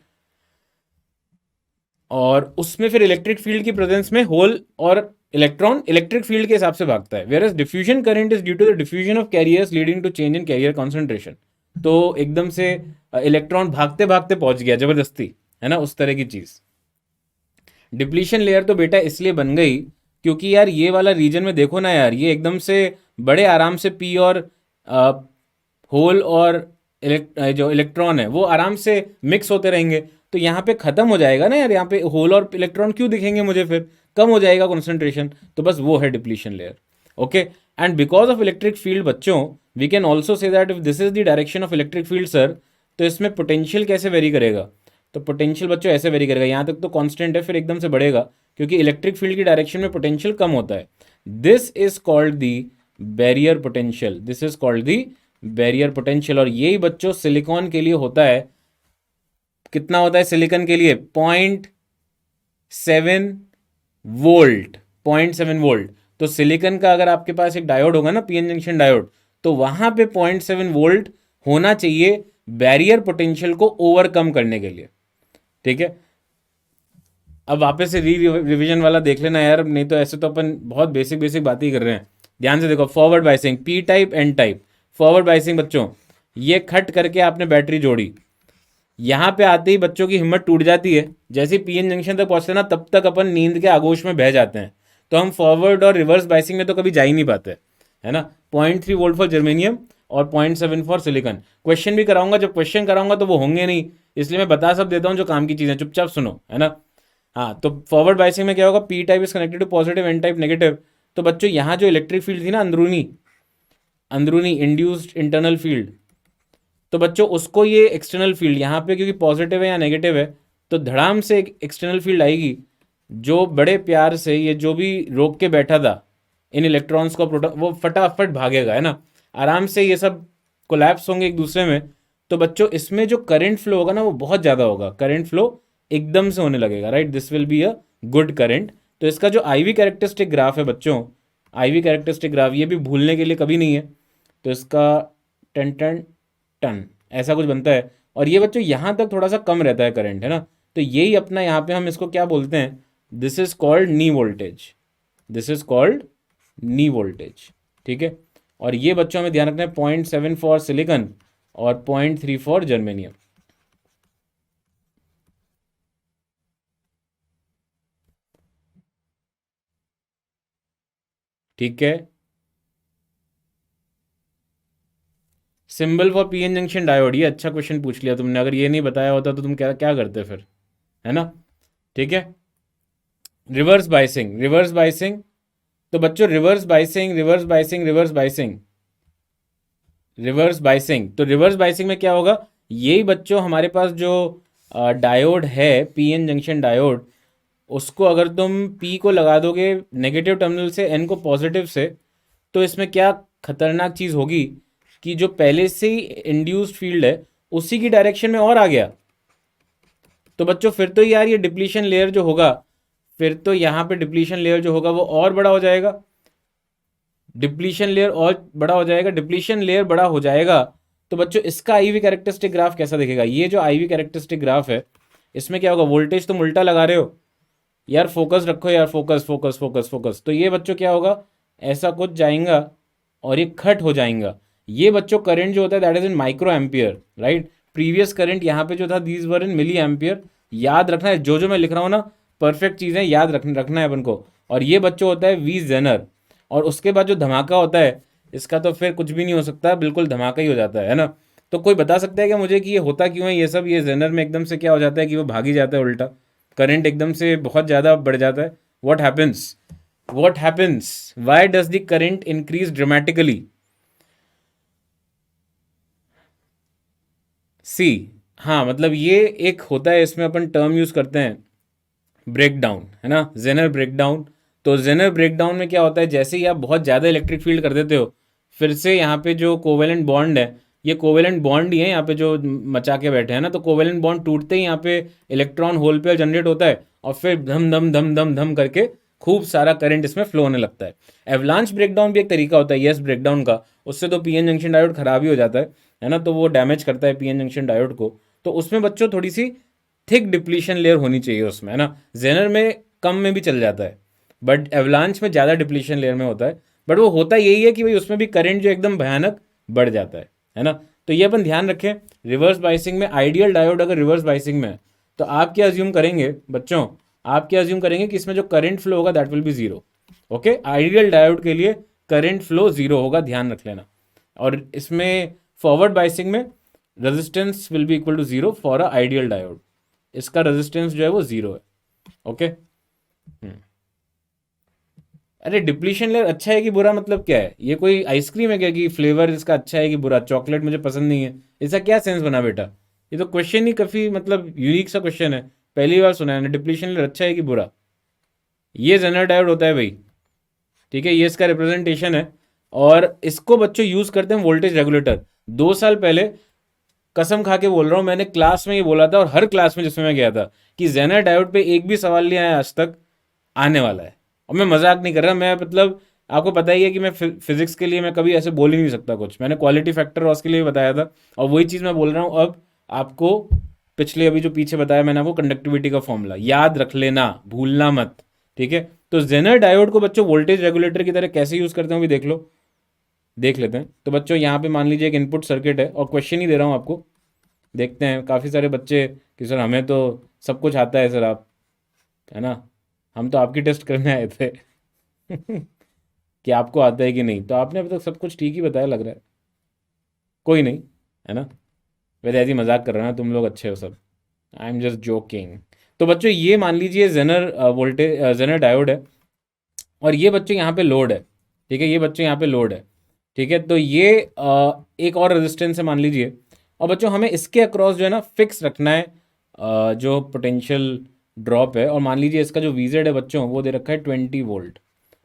और उसमें फिर इलेक्ट्रिक फील्ड की प्रेजेंस में होल और इलेक्ट्रॉन इलेक्ट्रिक फील्ड के हिसाब से भागता है, whereas diffusion current is due to the diffusion of carriers leading to change in carrier concentration. तो एकदम से इलेक्ट्रॉन भागते भागते पहुंच गया जबरदस्ती, है ना, उस तरह की चीज। डिप्लीशन लेयर तो बेटा इसलिए बन गई क्योंकि यार ये वाला रीजन में देखो ना यार, ये एकदम से बड़े आराम से पी और होल और जो इलेक्ट्रॉन है वो आराम से मिक्स होते रहेंगे। तो यहाँ पे खत्म हो जाएगा ना यार, यहाँ पे होल और इलेक्ट्रॉन क्यों दिखेंगे मुझे, फिर कम हो जाएगा कॉन्सेंट्रेशन। तो बस वो है depletion layer. Okay, and because of electric field बच्चों we can also say that if this is the direction of electric field sir, तो इसमें पोटेंशियल कैसे वेरी करेगा। तो पोटेंशियल बच्चों ऐसे वेरी करेगा, यहाँ तक तो कांस्टेंट है, फिर एकदम से बढ़ेगा क्योंकि इलेक्ट्रिक फील्ड की डायरेक्शन में पोटेंशियल कम होता है। This is called the barrier potential, this is called the barrier potential. और यही बच्चों सिलिकॉन के लिए होता है। कितना होता है सिलिकॉन के लिए, 0.7 वोल्ट, 0.7 वोल्ट। तो सिलिकॉन का अगर आपके पास एक डायोड होगा ना, पीएन जंक्शन डायोड, तो वहां पे 0.7 वोल्ट होना चाहिए बैरियर पोटेंशियल को ओवरकम करने के लिए, ठीक है। अब वापस से रिवीजन वाला देख लेना यार, नहीं तो ऐसे तो अपन बहुत बेसिक बेसिक बातें ही कर रहे हैं। ध्यान से देखो, forward biasing P type N type. Forward biasing बच्चों, ये खट करके आपने बैटरी जोड़ी, यहाँ पे आते ही बच्चों की हिम्मत टूट जाती है। जैसे पीएन जंक्शन तक पहुंचते ना, तब तक अपन नींद के आगोश में बह जाते हैं। तो हम फॉरवर्ड और रिवर्स बाइसिंग में तो कभी जा ही नहीं पाते, है ना। 0.3 वोल्ट फॉर जर्मेनियम और 0.7 फॉर सिलिकॉन। क्वेश्चन भी कराऊंगा, जब क्वेश्चन कराऊंगा तो वो होंगे नहीं, इसलिए मैं बता सब देता हूँ जो काम की चीज़ें, चुपचाप सुनो, है ना। हाँ, तो फॉरवर्ड बाइसिंग में क्या होगा, P type is connected to positive, N type negative. तो बच्चों यहाँ जो इलेक्ट्रिक फील्ड थी ना, अंदरूनी अंदरूनी इंड्यूस्ड इंटरनल फील्ड, तो बच्चों उसको ये एक्सटर्नल फील्ड यहाँ पे क्योंकि पॉजिटिव है या नेगेटिव है, तो धड़ाम से एक एक्सटर्नल फील्ड आएगी जो बड़े प्यार से ये जो भी रोक के बैठा था इन इलेक्ट्रॉन्स को वो फटाफट भागेगा, है ना। आराम से ये सब कोलैप्स होंगे एक दूसरे में। तो बच्चों इसमें जो करंट फ्लो होगा ना वो बहुत ज़्यादा होगा, करंट फ्लो एकदम से होने लगेगा, right. This will be a good current. तो इसका जो आईवी कैरेक्टरिस्टिक ग्राफ है बच्चों, आईवी कैरेक्टरिस्टिक ग्राफ, ये भी भूलने के लिए कभी नहीं है। तो इसका टन टन टन ऐसा कुछ बनता है। और ये बच्चों यहाँ तक थोड़ा सा कम रहता है करंट, है ना। तो यही अपना यहाँ पे हम इसको क्या बोलते हैं, this is called knee voltage, this is called knee voltage, ठीक है। और ये बच्चों हमें ध्यान रखना है 0.7 फॉर सिलिकॉन और 0.3 फॉर जर्मेनियम, ठीक है। Symbol for PN junction diode, ये अच्छा क्वेश्चन पूछ लिया तुमने, अगर ये नहीं बताया होता तो तुम क्या क्या करते फिर, है ना, ठीक है। रिवर्स बाइसिंग, रिवर्स बाइसिंग, तो बच्चों reverse biasing, reverse biasing, reverse biasing, reverse biasing. तो रिवर्स बाइसिंग में क्या होगा, यही बच्चों हमारे पास जो डायोड है पीएन जंक्शन डायोड, उसको अगर तुम पी को लगा दोगे नेगेटिव टर्मिनल से, एन को पॉजिटिव से, तो इसमें क्या खतरनाक चीज़ होगी कि जो पहले से ही इंड्यूस्ड फील्ड है उसी की डायरेक्शन में और आ गया। तो बच्चों फिर तो यार ये डिप्लीशन लेयर जो होगा, फिर तो यहाँ पे डिप्लीशन लेयर जो होगा वो और बड़ा हो जाएगा, डिप्लीशन लेयर और बड़ा हो जाएगा, डिप्लीशन लेयर बड़ा हो जाएगा। तो बच्चों इसका आईवी कैरेक्टरिस्टिक ग्राफ कैसा दिखेगा, ये जो आईवी कैरेक्टरिस्टिक ग्राफ है इसमें क्या होगा, वोल्टेज तुम उल्टा लगा रहे हो यार, फोकस रखो यार, फोकस फोकस फोकस फोकस। तो ये बच्चों क्या होगा, ऐसा कुछ जाएगा और ये खट हो जाएगा। ये बच्चों करंट जो होता है that is in micro ampere, right. Previous current यहाँ पे जो था these were in milli ampere. याद रखना है जो जो मैं लिख रहा हूँ ना, परफेक्ट चीज़ें याद रखना है अपन को। और ये बच्चों होता है वी जेनर। और उसके बाद जो धमाका होता है इसका तो फिर कुछ भी नहीं हो सकता, बिल्कुल धमाका ही हो जाता है ना। तो कोई बता सकता है क्या मुझे कि ये होता क्यों है ये सब, ये जेनर में एकदम से क्या हो जाता है कि वो भागी जाता है उल्टा, करंट एकदम से बहुत ज़्यादा बढ़ जाता है। What happens, what happens, why does the current increase dramatically. See हाँ मतलब ये एक होता है, इसमें अपन टर्म यूज़ करते हैं ब्रेक डाउन, है ना, जेनर ब्रेक डाउन। तो जेनर ब्रेक डाउन में क्या होता है, जैसे ही आप बहुत ज़्यादा इलेक्ट्रिक फील्ड कर देते हो, फिर से यहाँ पे जो कोवेलेंट बॉन्ड है, ये कोवेलेंट बॉन्ड ही है यहाँ पे जो मचा के बैठे हैं ना, तो कोवेलेंट बॉन्ड टूटते ही यहाँ पे इलेक्ट्रॉन होल पेयर जनरेट होता है, और फिर धम धम धम धम धम करके खूब सारा करंट इसमें फ्लो होने लगता है। एवलांच ब्रेकडाउन भी एक तरीका होता है यस ब्रेकडाउन का, उससे तो पीएन जंक्शन डायोड खराब ही हो जाता है ना, तो वो डैमेज करता है पीएन जंक्शन डायोड को। तो उसमें बच्चों थोड़ी सी थिक डिप्लीशन लेयर होनी चाहिए उसमें, है ना। जेनर में कम में भी चल जाता है, बट एवलांच में ज़्यादा डिप्लीशन लेयर में होता है। बट वो होता यही है कि भाई उसमें भी करंट जो एकदम भयानक बढ़ जाता है ना। तो ये अपन ध्यान रखें, रिवर्स बाइसिंग में आइडियल डायोड अगर रिवर्स बाइसिंग में है, तो आप क्या अज्यूम करेंगे बच्चों, आप क्या अज्यूम करेंगे कि इसमें जो करंट फ्लो होगा that will be zero. Okay, ideal diode के लिए करंट फ्लो जीरो होगा, ध्यान रख लेना। और इसमें फॉरवर्ड बाइसिंग में resistance will be equal to zero for a ideal diode, इसका रेजिस्टेंस जो है वो जीरो है। ओके, अरे डिप्लीशन लेयर अच्छा है कि बुरा, मतलब क्या है, ये कोई आइसक्रीम है क्या कि फ्लेवर इसका अच्छा है कि बुरा, चॉकलेट मुझे पसंद नहीं है, इसका क्या सेंस बना बेटा। ये तो क्वेश्चन ही काफ़ी मतलब यूनिक सा क्वेश्चन है, पहली बार सुना है ना, डिप्लीशन लेयर अच्छा है कि बुरा। ये जेनर डायोड होता है भाई, ठीक है, ये इसका रिप्रेजेंटेशन है। और इसको बच्चों यूज़ करते हैं वोल्टेज रेगुलेटर। 2 साल पहले कसम खा के बोल रहा हूँ, मैंने क्लास में ये बोला था, और हर क्लास में जिसमें मैं गया था, कि जेनर डायोड पे एक भी सवाल नहीं आया आज तक, आने वाला है। और मैं मजाक नहीं कर रहा, मैं मतलब आपको पता ही है कि मैं फिजिक्स के लिए मैं कभी ऐसे बोल ही नहीं सकता कुछ, मैंने क्वालिटी फैक्टर लॉस के लिए भी बताया था, और वही चीज़ मैं बोल रहा हूँ अब आपको। पिछले अभी जो पीछे बताया मैंने आपको कंडक्टिविटी का फॉर्मूला याद रख लेना, भूलना मत, ठीक है। तो जेनर डायोड को बच्चों वोल्टेज रेगुलेटर की तरह कैसे यूज़ करते हैं भी देख लो, देख लेते हैं। तो बच्चों यहाँ पे मान लीजिए एक इनपुट सर्किट है, और क्वेश्चन ही दे रहा हूँ आपको, देखते हैं। काफ़ी सारे बच्चे कि सर हमें तो सब कुछ आता है सर, आप, है ना, हम तो आपकी टेस्ट करने आए थे कि आपको आता है कि नहीं, तो आपने अभी तक सब कुछ ठीक ही बताया लग रहा है। कोई नहीं, है ना, वैसे ऐसी मजाक कर रहा ना, तुम लोग अच्छे हो सब, आई एम जस्ट जोकिंग। तो बच्चों ये मान लीजिए जेनर वोल्टेज जेनर डायोड है, और ये बच्चों यहाँ पे लोड है, ठीक है, ये बच्चों यहाँ पे लोड है, ठीक है। तो ये एक और रेजिस्टेंस है मान लीजिए, और बच्चों हमें इसके अक्रॉस जो है ना फिक्स रखना है जो पोटेंशियल ड्रॉप है। और मान लीजिए इसका जो वीजेड है बच्चों वो दे रखा है 20 वोल्ट,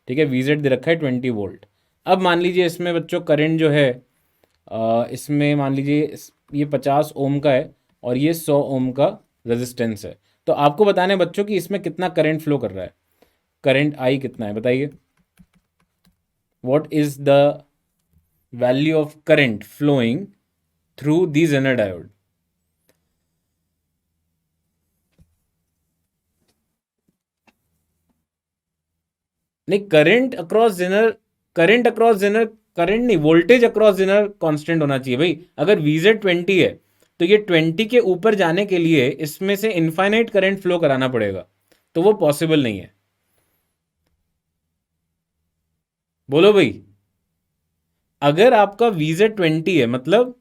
ठीक है, वीजेड दे रखा है 20 वोल्ट। अब मान लीजिए इसमें बच्चों करंट जो है इसमें मान लीजिए ये 50 ओम का है, और ये 100 ओम का रेजिस्टेंस है। तो आपको बताना है बच्चों कि इसमें कितना करंट फ्लो कर रहा है, करंट आई कितना है बताइए, what is the value of current flowing through the Zener diode. नहीं, current across Zener, current across Zener, current नहीं, वोल्टेज अक्रॉस जेनर कांस्टेंट होना चाहिए भाई। अगर वीजेड 20 है तो ये 20 के ऊपर जाने के लिए इसमें से इनफाइनाइट करंट फ्लो कराना पड़ेगा, तो वो पॉसिबल नहीं है। बोलो भाई, अगर आपका वीजेड 20 है मतलब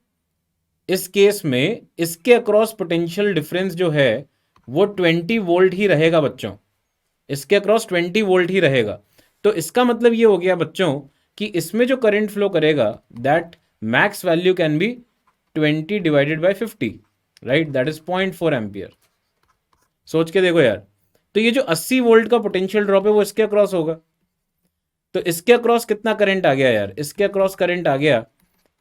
इस केस में इसके अक्रॉस पोटेंशियल डिफरेंस जो है वो 20 वोल्ट ही रहेगा बच्चों, इसके अक्रॉस 20 वोल्ट ही रहेगा। तो इसका मतलब ये हो गया बच्चों कि इसमें जो करंट फ्लो करेगा that max value can be 20 divided by 50, right, that is 0.4 ampere. सोच के देखो यार, तो ये जो 80 वोल्ट का पोटेंशियल ड्रॉप है वो इसके अक्रॉस होगा, तो इसके अक्रॉस कितना करंट आ गया यार, इसके अक्रॉस करंट आ गया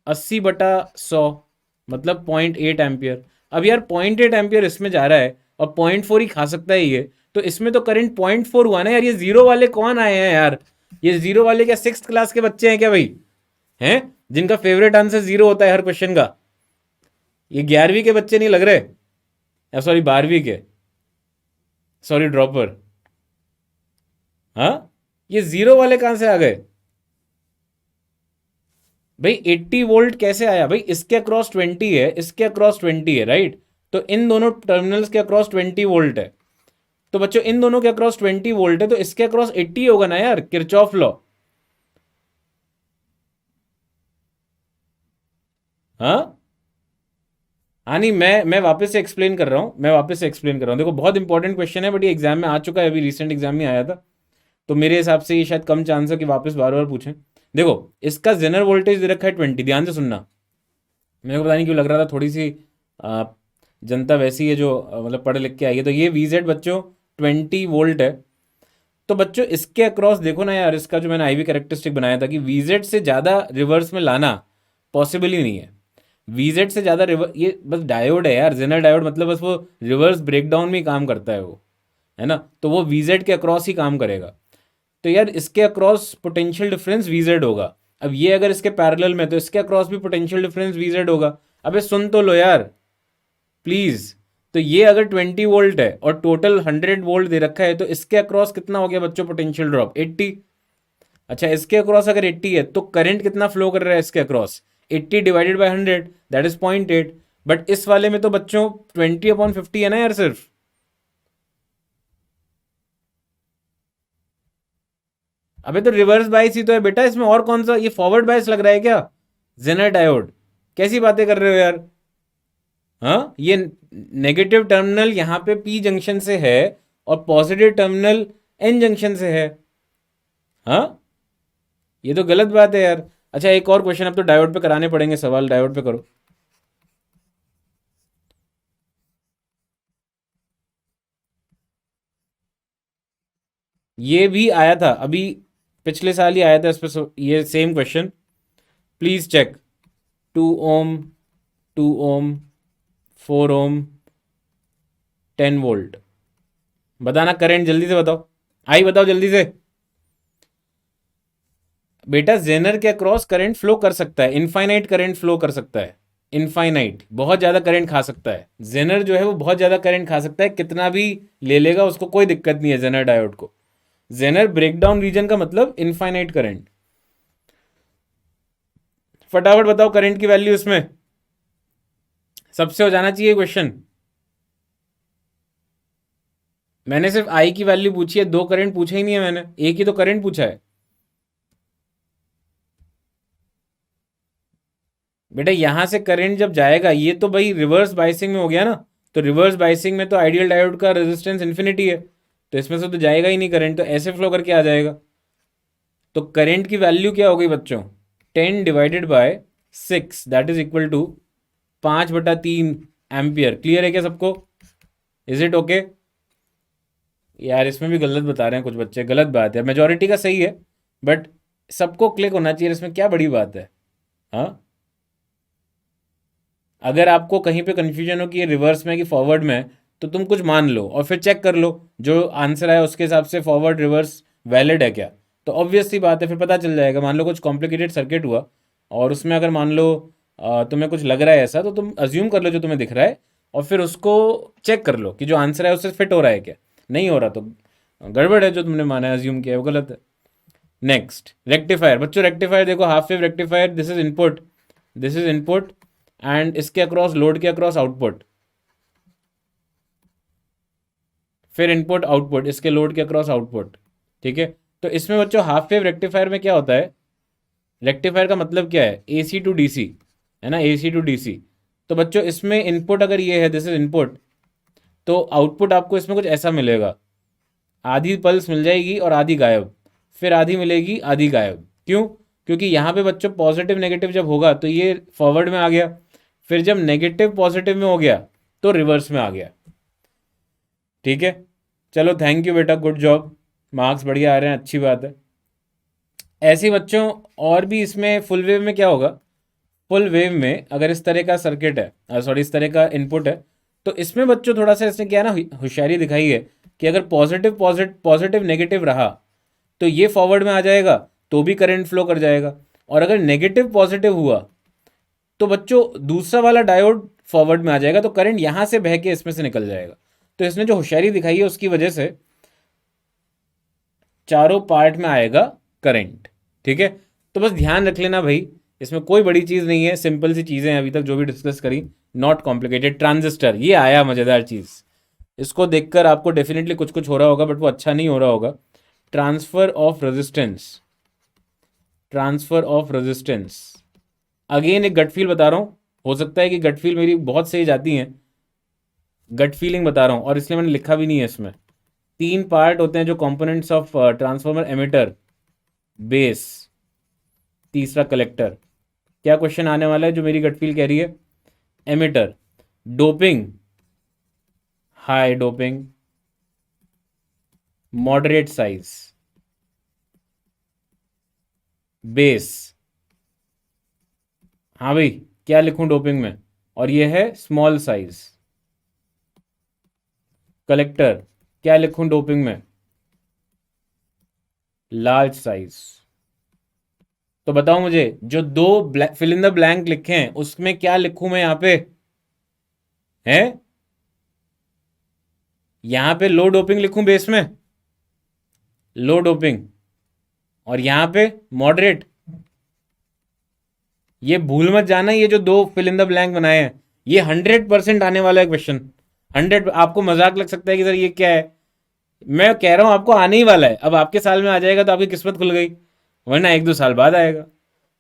80/100, मतलब 0.8 एम्पियर। अब यार 0.8 एम्पियर इसमें जा रहा है, और 0.4 ही खा सकता है ये, तो इसमें तो करंट 0.4 हुआ ना यार। ये जीरो वाले कौन आए हैं यार, ये जीरो वाले क्या 6th क्लास के बच्चे हैं क्या भाई, हैं जिनका फेवरेट आंसर जीरो होता है हर क्वेश्चन का। ये 11वीं के बच्चे नहीं लग रहे, या सॉरी 12वीं के, सॉरी ड्रॉपर। हाँ, ये जीरो वाले कहां से आ गए भाई। 80 वोल्ट कैसे आया भाई, इसके अक्रॉस 20 है, इसके अक्रॉस 20 है, राइट। तो इन दोनों टर्मिनल्स के अक्रॉस 20 वोल्ट है, तो बच्चों इन दोनों के अक्रॉस 20 वोल्ट है, तो इसके अक्रॉस 80 होगा ना यार, किरचॉफ लॉ। हाँ हाँ, नहीं मैं वापस से एक्सप्लेन कर रहा हूँ, मैं वापस से एक्सप्लेन कर रहा हूँ। देखो बहुत इंपॉर्टेंट क्वेश्चन है, बट ये एग्जाम में आ चुका है, अभी रिसेंट एग्जाम में आया था, तो मेरे हिसाब से ये शायद कम चांस है कि वापस बार बार पूछें। देखो इसका जेनर वोल्टेज दे रखा है 20, ध्यान से सुनना, मेरे को पता नहीं क्यों लग रहा था थोड़ी सी जनता वैसी है जो मतलब पढ़ लिख के आई है। तो ये वीजेड बच्चों 20 वोल्ट है। तो बच्चों इसके अक्रॉस देखो ना यार, इसका जो मैंने आईवी कैरेक्टरिस्टिक बनाया था कि वीजेड से ज़्यादा रिवर्स में लाना पॉसिबल ही नहीं है। वीजेड से ज़्यादा रिवर्स, ये बस डायोड है यार, जेनर डायोड, मतलब बस वो रिवर्स ब्रेकडाउन में ही काम करता है वो, है ना। तो वो वीजेड के अक्रॉस ही काम करेगा। तो यार इसके अक्रॉस पोटेंशियल डिफरेंस वीजेड होगा। अब ये अगर इसके पैरेलल में, तो इसके अक्रॉस भी पोटेंशियल डिफरेंस वीजेड होगा। अबे सुन तो लो यार प्लीज। तो ये अगर 20 वोल्ट है और टोटल 100 वोल्ट दे रखा है, तो इसके अक्रॉस कितना हो गया बच्चों पोटेंशियल ड्रॉप? 80। अच्छा, इसके अक्रॉस अगर 80 है तो करंट कितना फ्लो कर रहा है इसके across? 80 divided by 100, that is 0.8। But इस वाले में तो बच्चों 20/50 है ना यार सिर्फ। अबे तो रिवर्स बायस ही तो है बेटा इसमें, और कौन सा ये फॉरवर्ड बायस लग रहा है क्या? जेनर डायोड, कैसी बातें कर रहे हो यार। हाँ, ये नेगेटिव टर्मिनल यहाँ पे पी जंक्शन से है और पॉजिटिव टर्मिनल एन जंक्शन से है। हाँ, ये तो गलत बात है यार। अच्छा, एक और क्वेश्चन अब तो डायोड पे कराने पड़ेंगे सवाल, डायोड पे करो। ये भी आया था अभी, पिछले साल ही आया था इस पे ये same question. Please check. 2 ohm, 2 ohm, 4 ohm, 10 volt. बताना करंट, जल्दी से बताओ। आई बताओ जल्दी से। बेटा जेनर के अक्रॉस करंट फ्लो कर सकता है, इनफाइनाइट करंट फ्लो कर सकता है। इनफाइनाइट, बहुत ज़्यादा करंट खा सकता है जेनर जो है, वो बहुत ज़्यादा करंट खा सकता है, कितना भी ले लेगा उसको कोई दिक्कत नहीं है जेनर डायोड को। जेनर ब्रेकडाउन रीजन का मतलब इनफाइनाइट करंट। फटाफट बताओ करंट की वैल्यू इसमें, सबसे हो जाना चाहिए क्वेश्चन। मैंने सिर्फ आई की वैल्यू पूछी है, दो करंट पूछा ही नहीं है मैंने, एक ही तो करंट पूछा है। बेटा यहां से करंट जब जाएगा, ये तो भाई रिवर्स बाइसिंग में हो गया ना। तो रिवर्स बाइसिंग में तो आइडियल डायोड का रेजिस्टेंस इन्फिनिटी है, तो इसमें से तो जाएगा ही नहीं करंट, तो ऐसे फ्लो करके आ जाएगा। तो करंट की वैल्यू क्या हो गई बच्चों? 10/6, दैट इज इक्वल टू 5/3 एम्पियर। क्लियर है क्या सबको? Is it okay? यार इसमें भी गलत बता रहे हैं कुछ बच्चे, गलत बात है, मेजोरिटी का सही है, बट सबको क्लिक होना चाहिए, इसमें क्या बड़ी बात है। हाँ, अगर आपको कहीं पे कंफ्यूजन हो कि ये रिवर्स में है कि फॉरवर्ड में है, तो तुम कुछ मान लो और फिर चेक कर लो जो आंसर आया उसके हिसाब से फॉरवर्ड रिवर्स वैलिड है क्या। तो ऑब्वियस सी बात है, फिर पता चल जाएगा। मान लो कुछ कॉम्प्लिकेटेड सर्किट हुआ और उसमें अगर मान लो तुम्हें कुछ लग रहा है ऐसा, तो तुम अज्यूम कर लो जो तुम्हें दिख रहा है और फिर उसको चेक कर लो कि जो आंसर है उससे फिट हो रहा है क्या। नहीं हो रहा तो गड़बड़ है, जो तुमने माना है अज्यूम किया है वो गलत है। नेक्स्ट रेक्टिफायर बच्चों, रेक्टिफायर देखो, half wave rectifier, this is input, this is input, and इसके अक्रॉस, लोड के अक्रॉस आउटपुट, फिर इनपुट आउटपुट, इसके लोड के अक्रॉस आउटपुट। ठीक है, तो इसमें बच्चों हाफ वेव रेक्टिफायर में क्या होता है? रेक्टिफायर का मतलब क्या है? एसी टू डीसी, है ना, एसी टू डीसी। तो बच्चों इसमें इनपुट अगर ये है, दिस इज इनपुट, तो आउटपुट आपको इसमें कुछ ऐसा मिलेगा, आधी पल्स मिल जाएगी और आधी गायब, फिर आधी मिलेगी आधी गायब। क्यों? क्योंकि यहाँ पे बच्चों पॉजिटिव नेगेटिव जब होगा तो ये फॉरवर्ड में आ गया, फिर जब नेगेटिव पॉजिटिव में हो गया तो रिवर्स में आ गया। ठीक है, चलो थैंक यू बेटा, गुड जॉब, मार्क्स बढ़िया आ रहे हैं, अच्छी बात है। ऐसे ही बच्चों और भी इसमें फुल वेव में क्या होगा? फुल वेव में अगर इस तरह का सर्किट है, सॉरी इस तरह का इनपुट है, तो इसमें बच्चों थोड़ा सा इसने क्या ना होशियारी दिखाई है कि अगर पॉजिटिव पॉजिटिव पॉजिटिव नेगेटिव रहा तो ये फॉरवर्ड में आ जाएगा, तो भी करंट फ्लो कर जाएगा। और अगर नेगेटिव पॉजिटिव हुआ तो बच्चों दूसरा वाला डायोड फॉरवर्ड में आ जाएगा, तो करंट यहां से बह के इसमें से निकल जाएगा। तो इसने जो होशियारी दिखाई है उसकी वजह से चारों पार्ट में आएगा करंट। ठीक है, तो बस ध्यान रख लेना भाई, इसमें कोई बड़ी चीज़ नहीं है, सिंपल सी चीज़ें हैं अभी तक जो भी डिस्कस करी, नॉट कॉम्प्लिकेटेड। ट्रांजिस्टर, ये आया मज़ेदार चीज़, इसको देखकर आपको डेफिनेटली कुछ कुछ हो रहा होगा, बट वो अच्छा नहीं हो रहा होगा। Transfer of resistance, transfer of resistance, again एक गट फील बता रहा हूँ, हो सकता है कि गट फील मेरी बहुत सही जाती हैं, गट फीलिंग बता रहा हूँ, और इसलिए मैंने लिखा भी नहीं है इसमें। 3 पार्ट होते हैं जो components of transformer, emitter, base, तीसरा कलेक्टर। क्या क्वेश्चन आने वाला है जो मेरी गट फील कह रही है? Emitter, doping, high doping, moderate size, base. हाँ भाई, क्या लिखूं डोपिंग में? और ये है स्मॉल साइज। कलेक्टर, क्या लिखूं डोपिंग में? Large size. तो बताओ मुझे, जो दो फिल इन द ब्लैंक लिखे हैं उसमें क्या लिखूं मैं यहां पे? है, यहां पे लो डोपिंग लिखूं बेस में? लो डोपिंग। और यहां पे मॉडरेट। ये भूल मत जाना, ये जो दो फिल इन द ब्लैंक बनाए हैं, ये 100% आने वाला है क्वेश्चन। 100। आपको मजाक लग सकता है कि सर ये क्या है, मैं कह रहा हूं आपको आने ही वाला है। अब आपके साल में आ जाएगा तो आपकी किस्मत खुल गई, वरना 1-2 साल बाद आएगा।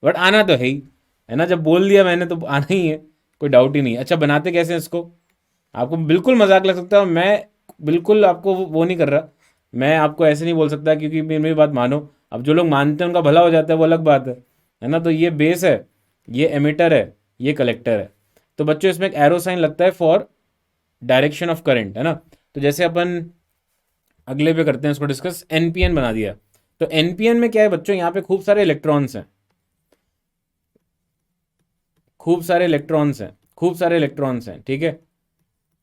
बट आना तो है ही, है ना? जब बोल दिया मैंने तो आना ही है, कोई डाउट ही नहीं है। अच्छा, बनाते कैसे हैं इसको? आपको बिल्कुल मजाक लग सकता है, मैं बिल्कुल आपको वो नहीं कर रहा। मैं आपको ऐसे नहीं बोल सकता, क्योंकि मेरी बात मानो। अब जो लोग मानते हैं उनका भला हो जाता है, वो अलग बात है ना? तो ये बेस है, ये एमिटर है, ये कलेक्टर है। तो बच्चों इसमें एक एरो साइन लगता है फॉर डायरेक्शन ऑफ करंट, है ना? तो जैसे अपन अगले पे करते हैं इसको डिस्कस। एनपीएन बना दिया, तो एनपीएन में क्या है बच्चों, यहाँ पे खूब सारे इलेक्ट्रॉन्स हैं, खूब सारे इलेक्ट्रॉन्स हैं, खूब सारे इलेक्ट्रॉन्स हैं, ठीक है?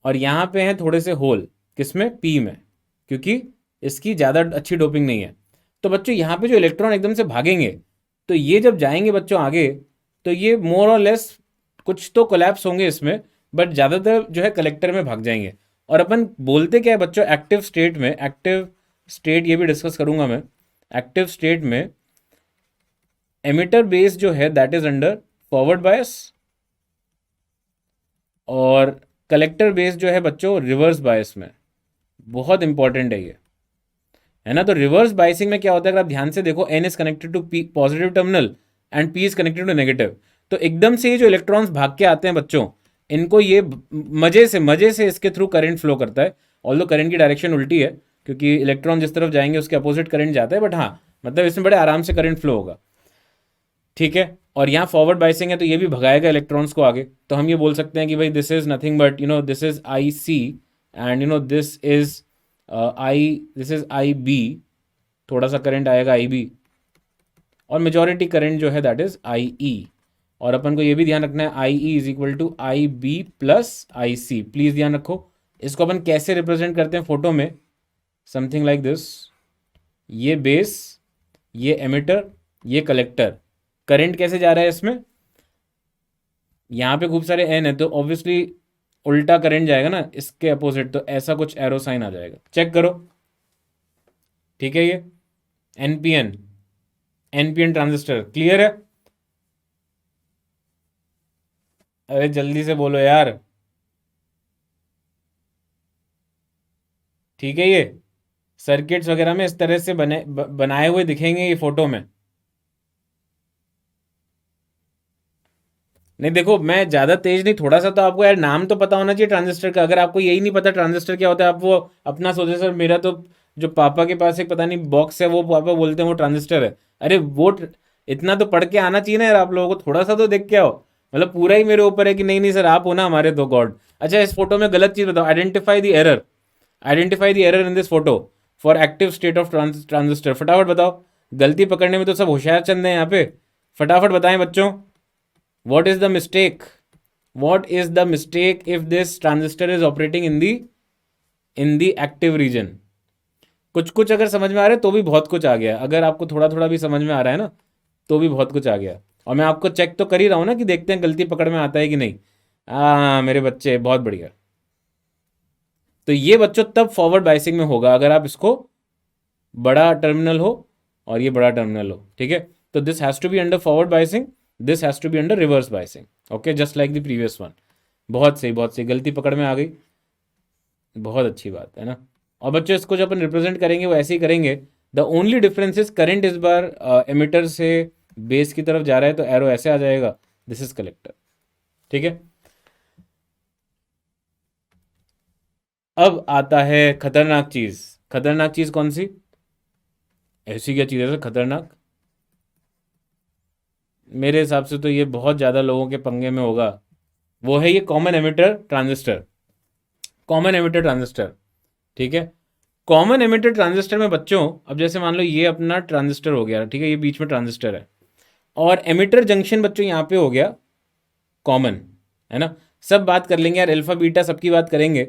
और यहाँ पे हैं थोड़े से होल, किसमें? पी में, क्योंकि इसकी ज़्यादा अच्छी डोपिंग नहीं है। तो बच्चों यहाँ पे जो इलेक्ट्रॉन एकदम से भागेंगे, तो ये जब जाएंगे बच्चों आगे, तो ये मोर और लेस कुछ तो कोलैप्स होंगे इसमें, बट ज़्यादातर जो है कलेक्टर में भाग जाएंगे। और अपन बोलते क्या है बच्चों एक्टिव स्टेट में? एक्टिव स्टेट ये भी डिस्कस करूंगा मैं। एक्टिव स्टेट में एमिटर बेस जो है that is under forward bias, और कलेक्टर बेस जो है बच्चों रिवर्स बायस में। बहुत इंपॉर्टेंट है ये, है ना? तो रिवर्स बायसिंग में क्या होता है, अगर आप ध्यान से देखो, N is connected to P positive terminal and P is connected to negative. तो एकदम से ये जो इलेक्ट्रॉन्स भाग के आते हैं बच्चों, इनको ये मजे से इसके थ्रू करंट फ्लो करता है। ऑल्दो करंट की डायरेक्शन उल्टी है, क्योंकि इलेक्ट्रॉन जिस तरफ जाएंगे उसके अपोजिट करंट जाता है, बट हाँ, मतलब इसमें बड़े आराम से करंट फ्लो होगा, ठीक है? और यहाँ फॉरवर्ड बाइसिंग है, तो ये भी भगाएगा इलेक्ट्रॉन्स को आगे। तो हम ये बोल सकते हैं कि भाई this is nothing but this is I C, and this is I B. थोड़ा सा करंट आएगा आई बी, और मेजॉरिटी करंट जो है दैट इज आई ई। और अपन को ये भी ध्यान रखना है, I E is equal to I B plus I C. Please ध्यान रखो। इसको अपन कैसे रिप्रेजेंट करते हैं फोटो में? Something like this. ये बेस, ये एमिटर, ये कलेक्टर। करंट कैसे जा रहा है इसमें? यहाँ पे खूब सारे एन है, तो ऑब्वियसली उल्टा करंट जाएगा ना इसके अपोजिट, तो ऐसा कुछ एरो साइन आ जाएगा। चेक करो, ठीक है? ये एनपीएन, एनपीएन ट्रांजिस्टर क्लियर है? अरे जल्दी से बोलो यार, ठीक है? ये सर्किट्स वगैरह में इस तरह से बनाए हुए दिखेंगे ये फोटो में। नहीं देखो, मैं ज़्यादा तेज नहीं, थोड़ा सा तो आपको यार नाम तो पता होना चाहिए ट्रांजिस्टर का। अगर आपको यही नहीं पता ट्रांजिस्टर क्या होता है, आप वो अपना सोचे सर मेरा तो जो पापा के पास एक पता नहीं बॉक्स है, वो पापा बोलते हैं वो ट्रांजिस्टर है। अरे वो इतना तो पढ़ के आना चाहिए ना यार आप लोगों को, थोड़ा सा तो देख के आओ। मतलब पूरा ही मेरे ऊपर है कि नहीं नहीं सर आप हो ना हमारे दो गॉड। अच्छा, इस फोटो में गलत चीज़ बताओ, identify the error. Identify the error in this photo for active state of transistor. फटाफट बताओ, गलती पकड़ने में तो सब होशियार चंद हैं यहाँ पे। फटाफट बताएं बच्चों, what is the mistake? What is the mistake if this transistor is operating in the active region? कुछ कुछ अगर समझ में आ रहा है तो भी बहुत कुछ आ गया, अगर आपको थोड़ा थोड़ा भी समझ में आ रहा है ना तो भी बहुत कुछ आ गया। और मैं आपको चेक तो कर ही रहा हूँ ना कि देखते हैं गलती पकड़ में आता है कि नहीं। मेरे बच्चे बहुत बढ़िया। तो ये बच्चों तब फॉरवर्ड बाइसिंग में होगा अगर आप इसको बड़ा टर्मिनल हो और ये बड़ा टर्मिनल हो, ठीक है? तो this has to be under forward biasing, this has to be under reverse biasing. Okay, just like the previous one. बहुत सही, बहुत सही, गलती पकड़ में आ गई, बहुत अच्छी बात है ना? और बच्चों इसको जब अपन रिप्रेजेंट करेंगे वो ऐसे ही करेंगे। The only difference is current इस बार एमिटर से बेस की तरफ जा रहा है, तो एरो ऐसे आ जाएगा, दिस इज कलेक्टर, ठीक है? अब आता है खतरनाक चीज। खतरनाक चीज कौन सी? ऐसी क्या चीज है सर खतरनाक? मेरे हिसाब से तो ये बहुत ज़्यादा लोगों के पंगे में होगा। वो है ये common emitter transistor. Common emitter transistor, ठीक है। कॉमन एमिटर ट्रांजिस्टर में बच्चों, अब जैसे मान लो ये अपना ट्रांजिस्टर हो गया, ठीक है, ये बीच में ट्रांजिस्टर है, और एमिटर जंक्शन बच्चों यहाँ पे हो गया कॉमन, है ना। सब बात कर लेंगे यार, अल्फा बीटा सबकी बात करेंगे,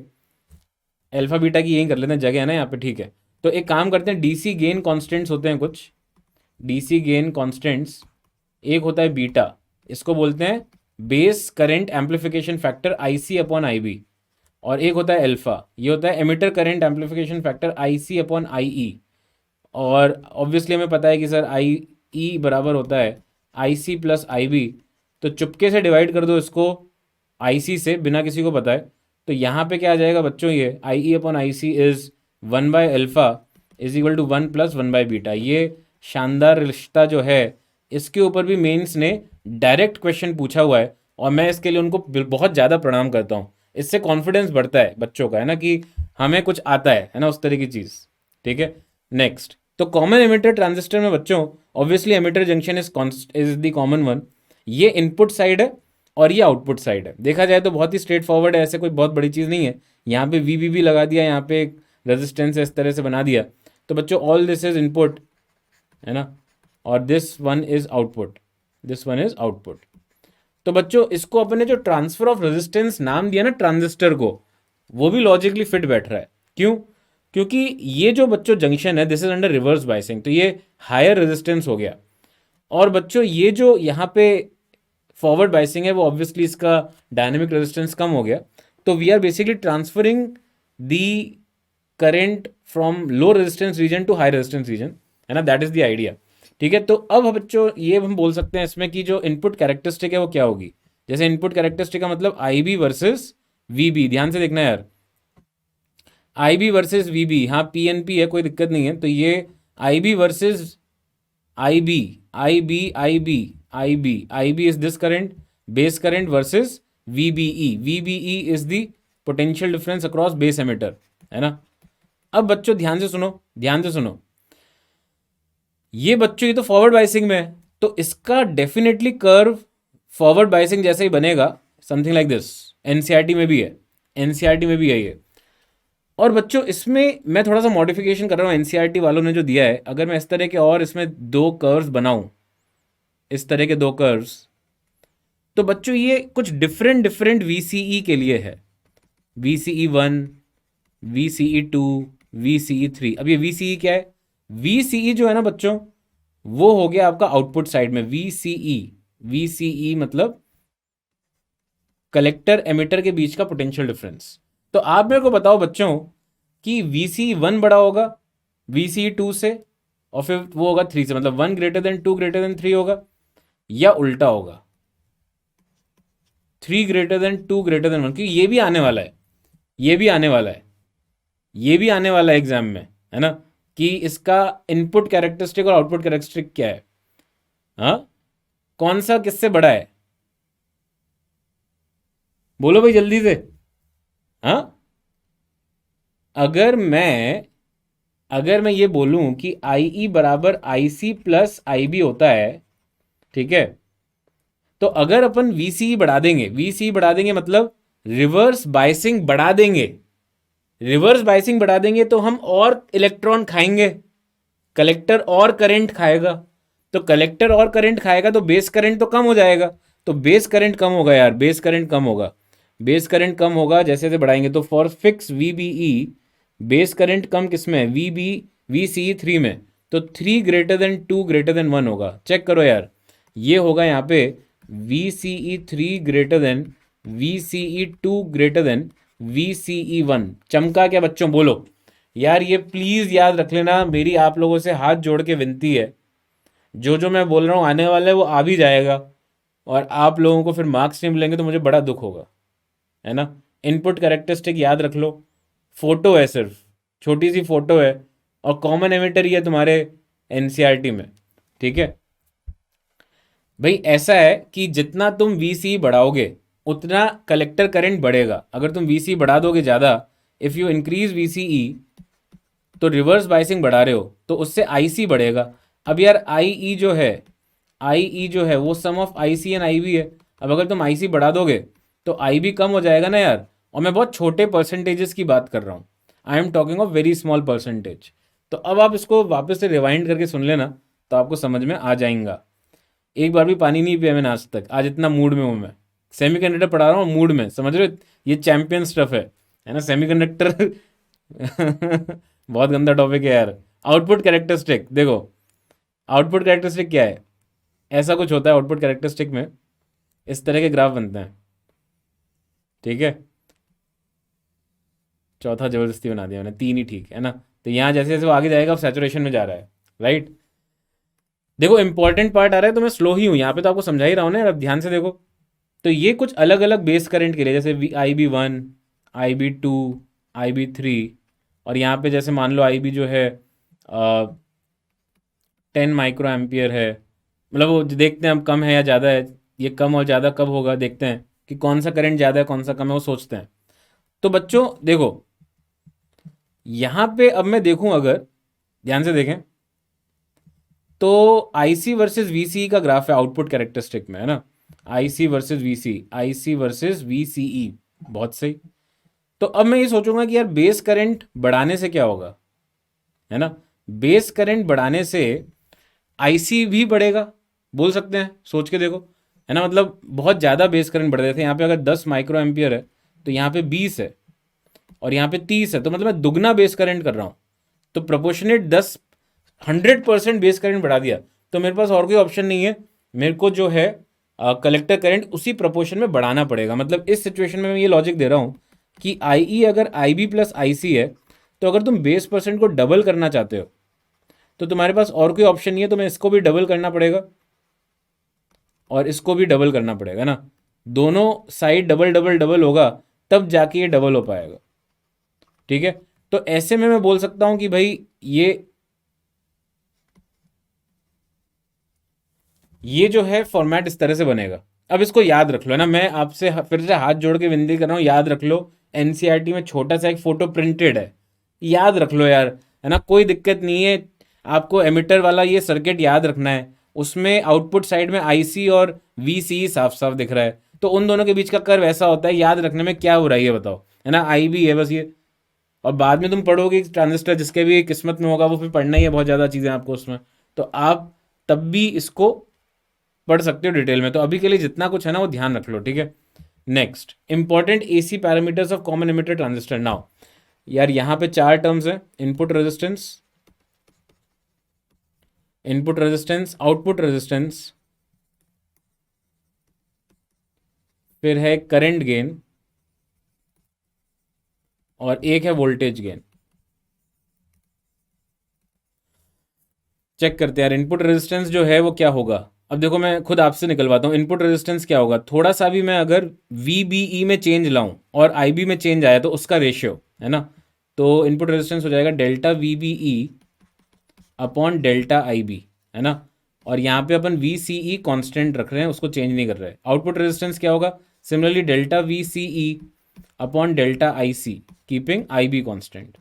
अल्फा बीटा की यही कर लेते हैं, जगह है ना यहाँ पे, ठीक है। तो एक काम करते हैं, डीसी गेन कॉन्स्टेंट्स होते हैं कुछ, डीसी गेन कॉन्स्टेंट्स, एक होता है बीटा, इसको बोलते हैं base current amplification factor IC upon IB, और एक होता है अल्फा, ये होता है emitter current amplification factor IC upon IE. और ऑब्वियसली हमें पता है कि सर आई ई बराबर होता है आईसी प्लस आईबी, तो चुपके से डिवाइड कर दो इसको आईसी से, बिना किसी को बताए। तो यहाँ पे क्या आ जाएगा बच्चों, ये I E upon I C is one by alpha is equal to 1 + one by beta. ये शानदार रिश्ता जो है, इसके ऊपर भी मेंस ने डायरेक्ट क्वेश्चन पूछा हुआ है, और मैं इसके लिए उनको बहुत ज़्यादा प्रणाम करता हूँ। इससे कॉन्फिडेंस बढ़ता है बच्चों का, है ना, कि हमें कुछ आता है ना, उस तरह की चीज़, ठीक है। नेक्स्ट, तो कॉमन एमिटर ट्रांजिस्टर में बच्चों obviously emitter junction is the common one, ये इनपुट साइड है और ये आउटपुट साइड है। देखा जाए तो बहुत ही स्ट्रेट फॉरवर्ड है, ऐसे कोई बहुत बड़ी चीज़ नहीं है। यहाँ पे वी भी लगा दिया, यहाँ पे एक रेजिस्टेंस इस तरह से बना दिया, तो बच्चों ऑल दिस इज इनपुट, है ना, और this one is output, this one is output. तो बच्चों इसको अपने जो ट्रांसफर ऑफ रेजिस्टेंस नाम दिया ना ट्रांजिस्टर को, वो भी लॉजिकली फिट बैठ रहा है। क्यों? क्योंकि ये जो बच्चों जंक्शन है, this is under reverse biasing, तो ये हायर रेजिस्टेंस हो गया। और बच्चों ये जो यहाँ पे फॉरवर्ड बाइसिंग है, वो ऑब्वियसली इसका डायनेमिक रेजिस्टेंस कम हो गया। तो we are basically transferring the current from low resistance region to high resistance region, है ना, दैट इज द आइडिया, ठीक है। तो अब बच्चों ये हम बोल सकते हैं इसमें कि जो इनपुट कैरेक्टरिस्टिक है वो क्या होगी। जैसे इनपुट कैरेक्टरिस्टिक का मतलब I B versus V B, ध्यान से देखना यार, I B versus V B, हाँ पी एन पी है, कोई दिक्कत नहीं है। तो ये I B versus I B, I B I B I B, I B is this current, base current versus V B E, V B E is the potential difference across base emitter, है ना। अब बच्चों ध्यान से सुनो, ध्यान से सुनो, ये बच्चों ये तो फॉरवर्ड बाइसिंग में है, तो इसका डेफिनेटली कर्व फॉरवर्ड बाइसिंग जैसे ही बनेगा, समथिंग लाइक दिस। एनसीईआरटी में भी है, एनसीईआरटी में भी है ये। और बच्चों इसमें मैं थोड़ा सा मॉडिफिकेशन कर रहा हूँ, एनसीईआरटी वालों ने जो दिया है, अगर मैं इस तरह के और इसमें दो कर्व्स बनाऊं, इस तरह के दो कर्व्स, तो बच्चों ये कुछ डिफरेंट डिफरेंट वीसीई के लिए है, VCE1, VCE2, VCE3। अब ये VCE क्या है? VCE जो है ना बच्चों, वो हो गया आपका आउटपुट साइड में VCE, VCE मतलब कलेक्टर एमिटर के बीच का पोटेंशियल डिफरेंस। तो आप मेरे को बताओ बच्चों कि VCE1 बड़ा होगा VCE2 से, और फिर वो होगा 3 से, मतलब 1 > 2 > 3 होगा, या उल्टा होगा 3 > 2 > 1, क्योंकि ये भी आने वाला है, ये भी आने वाला है, ये भी आने वाला है एग्जाम में, है ना, कि इसका इनपुट कैरेक्टरिस्टिक और आउटपुट कैरेक्टरिस्टिक क्या है, हाँ, कौन सा किससे बड़ा है, बोलो भाई जल्दी से, हाँ। अगर मैं ये बोलूं कि आई ई बराबर आई सी प्लस आई बी होता है, ठीक है, तो अगर अपन वीसीई बढ़ा देंगे, वीसीई बढ़ा देंगे मतलब रिवर्स बाइसिंग बढ़ा देंगे, रिवर्स बाइसिंग बढ़ा देंगे तो हम और इलेक्ट्रॉन खाएंगे, कलेक्टर और करंट खाएगा, तो कलेक्टर और करंट खाएगा तो बेस करंट तो कम हो जाएगा, तो बेस करंट कम होगा यार, बेस करंट कम होगा, बेस करंट कम होगा जैसे जैसे बढ़ाएंगे। तो for fix VBE base current कम किस में है, VCE3 में, तो 3 > 2 > 1 होगा। चेक करो यार, ये होगा यहाँ पे VCE3 > VCE2 > VCE1। चमका क्या बच्चों, बोलो यार, ये प्लीज़ याद रख लेना, मेरी आप लोगों से हाथ जोड़ के विनती है, जो जो मैं बोल रहा हूँ आने वाला है वो आ भी जाएगा, और आप लोगों को फिर मार्क्स नहीं मिलेंगे तो मुझे बड़ा दुख होगा, है ना। इनपुट कैरेक्टरिस्टिक याद रख लो, फोटो है, सिर्फ छोटी सी फोटो है, और कॉमन एमिटर ही है तुम्हारे एनसीईआरटी में, ठीक है भाई। ऐसा है कि जितना तुम VCE बढ़ाओगे उतना कलेक्टर करंट बढ़ेगा। अगर तुम VCE बढ़ा दोगे ज़्यादा, इफ़ यू इंक्रीज VCE, तो रिवर्स बाइसिंग बढ़ा रहे हो, तो उससे IC बढ़ेगा। अब यार IE जो है, IE जो है वो सम ऑफ IC एंड IB है। अब अगर तुम IC बढ़ा दोगे तो IB कम हो जाएगा ना यार, और मैं बहुत छोटे परसेंटेजेस की बात कर रहा हूँ, I am talking of very small percentage. तो अब आप इसको वापस से रिवाइंड करके सुन लेना तो आपको समझ में आ जाएगा। एक बार भी पानी नहीं पिया मैंने आज तक, आज इतना मूड में हूँ मैं, सेमीकंडक्टर पढ़ा रहा हूँ मूड में, समझ रहे हो? ये चैंपियन स्टफ है ना सेमीकंडक्टर। बहुत गंदा टॉपिक है यार। आउटपुट कैरेक्टरिस्टिक देखो, आउटपुट कैरेक्टरिस्टिक क्या है, ऐसा कुछ होता है आउटपुट कैरेक्टरिस्टिक में, इस तरह के ग्राफ बनते हैं, ठीक है। चौथा जबरदस्ती बना दिया मैंने, तीन ही ठीक है ना। तो यहाँ जैसे जैसे वो आगे जाएगा अब सैचुरेशन में जा रहा है, राइट। देखो इंपॉर्टेंट पार्ट आ रहा है तो मैं स्लो ही हूँ यहाँ पे, तो आपको समझा ही रहा हूँ ना, अब ध्यान से देखो। तो ये कुछ अलग अलग बेस करंट के लिए, जैसे IB1, IB2, IB3, और यहाँ पे जैसे मान लो IB जो है 10 माइक्रो एम्पियर है, मतलब वो देखते हैं अब कम है या ज़्यादा है, ये कम और ज़्यादा कब होगा देखते हैं कि कौन सा करंट ज़्यादा है कौन सा कम है, वो सोचते हैं। तो बच्चों देखो यहाँ पे अब मैं देखूं, अगर ध्यान से देखें तो IC वर्सेस VCE का ग्राफ है आउटपुट कैरेक्टरिस्टिक में, है ना। IC versus VCE, IC versus VCE, बहुत सही। तो अब मैं ये सोचूंगा कि यार बेस करंट बढ़ाने से क्या होगा, है ना। बेस करंट बढ़ाने से IC भी बढ़ेगा, बोल सकते हैं, सोच के देखो, है ना। मतलब बहुत ज़्यादा बेस करंट बढ़ रहे थे, यहाँ पे अगर 10 माइक्रो एम्पियर है तो यहाँ पे 20 है और यहाँ पे 30 है, तो मतलब मैं दुगना बेस करंट कर रहा हूँ। तो प्रोपोर्शनेट 100% बेस करंट बढ़ा दिया, तो मेरे पास और कोई ऑप्शन नहीं है, मेरे को जो है कलेक्टर करंट उसी प्रोपोर्शन में बढ़ाना पड़ेगा। मतलब इस सिचुएशन में मैं ये लॉजिक दे रहा हूँ कि IE अगर IB प्लस IC है, तो अगर तुम बेस परसेंट को डबल करना चाहते हो तो तुम्हारे पास और कोई ऑप्शन नहीं है, तो मैं इसको भी डबल करना पड़ेगा और इसको भी डबल करना पड़ेगा ना। दोनों साइड डबल डबल डबल होगा तब जाके ये डबल हो पाएगा, ठीक है। तो ऐसे में मैं बोल सकता हूं कि भाई ये जो है फॉर्मेट इस तरह से बनेगा। अब इसको याद रख लो, है ना, मैं आपसे फिर से हाथ जोड़ के विनती कर रहा हूँ, याद रख लो। NCERT में छोटा सा एक फोटो प्रिंटेड है, याद रख लो यार, है ना, कोई दिक्कत नहीं है। आपको एमिटर वाला ये सर्किट याद रखना है, उसमें आउटपुट साइड में IC और VCE साफ साफ दिख रहा है, तो उन दोनों के बीच का कर्व ऐसा होता है, याद रखने में क्या बुराई है बताओ, है ना। IB है बस ये, और बाद में तुम पढ़ोगे ट्रांजिस्टर, जिसके भी किस्मत में होगा वो फिर पढ़ना ही है बहुत ज़्यादा चीज़ें आपको उसमें, तो आप तब भी इसको पढ़ सकते हो डिटेल में। तो अभी के लिए जितना कुछ है ना वो ध्यान रख लो, ठीक है। Next, important AC parameters of common emitter transistor. Now यार यहाँ पे 4 टर्म्स हैं, इनपुट रेजिस्टेंस, आउटपुट रेजिस्टेंस, फिर है करंट गेन, और एक है वोल्टेज गेन। चेक करते हैं यार, इनपुट रेजिस्टेंस जो है वो क्या होगा। अब देखो मैं खुद आपसे निकलवाता हूँ, इनपुट रेजिस्टेंस क्या होगा, थोड़ा सा भी मैं अगर VBE में चेंज लाऊं और IB में चेंज आया तो उसका रेशियो, है ना। तो इनपुट रेजिस्टेंस हो जाएगा delta VBE upon delta IB, है ना। और यहाँ पे अपन VCE कांस्टेंट रख रहे हैं, उसको चेंज नहीं कर रहे हैं। आउटपुट रेजिस्टेंस क्या होगा, similarly delta VCE upon delta IC keeping IB constant,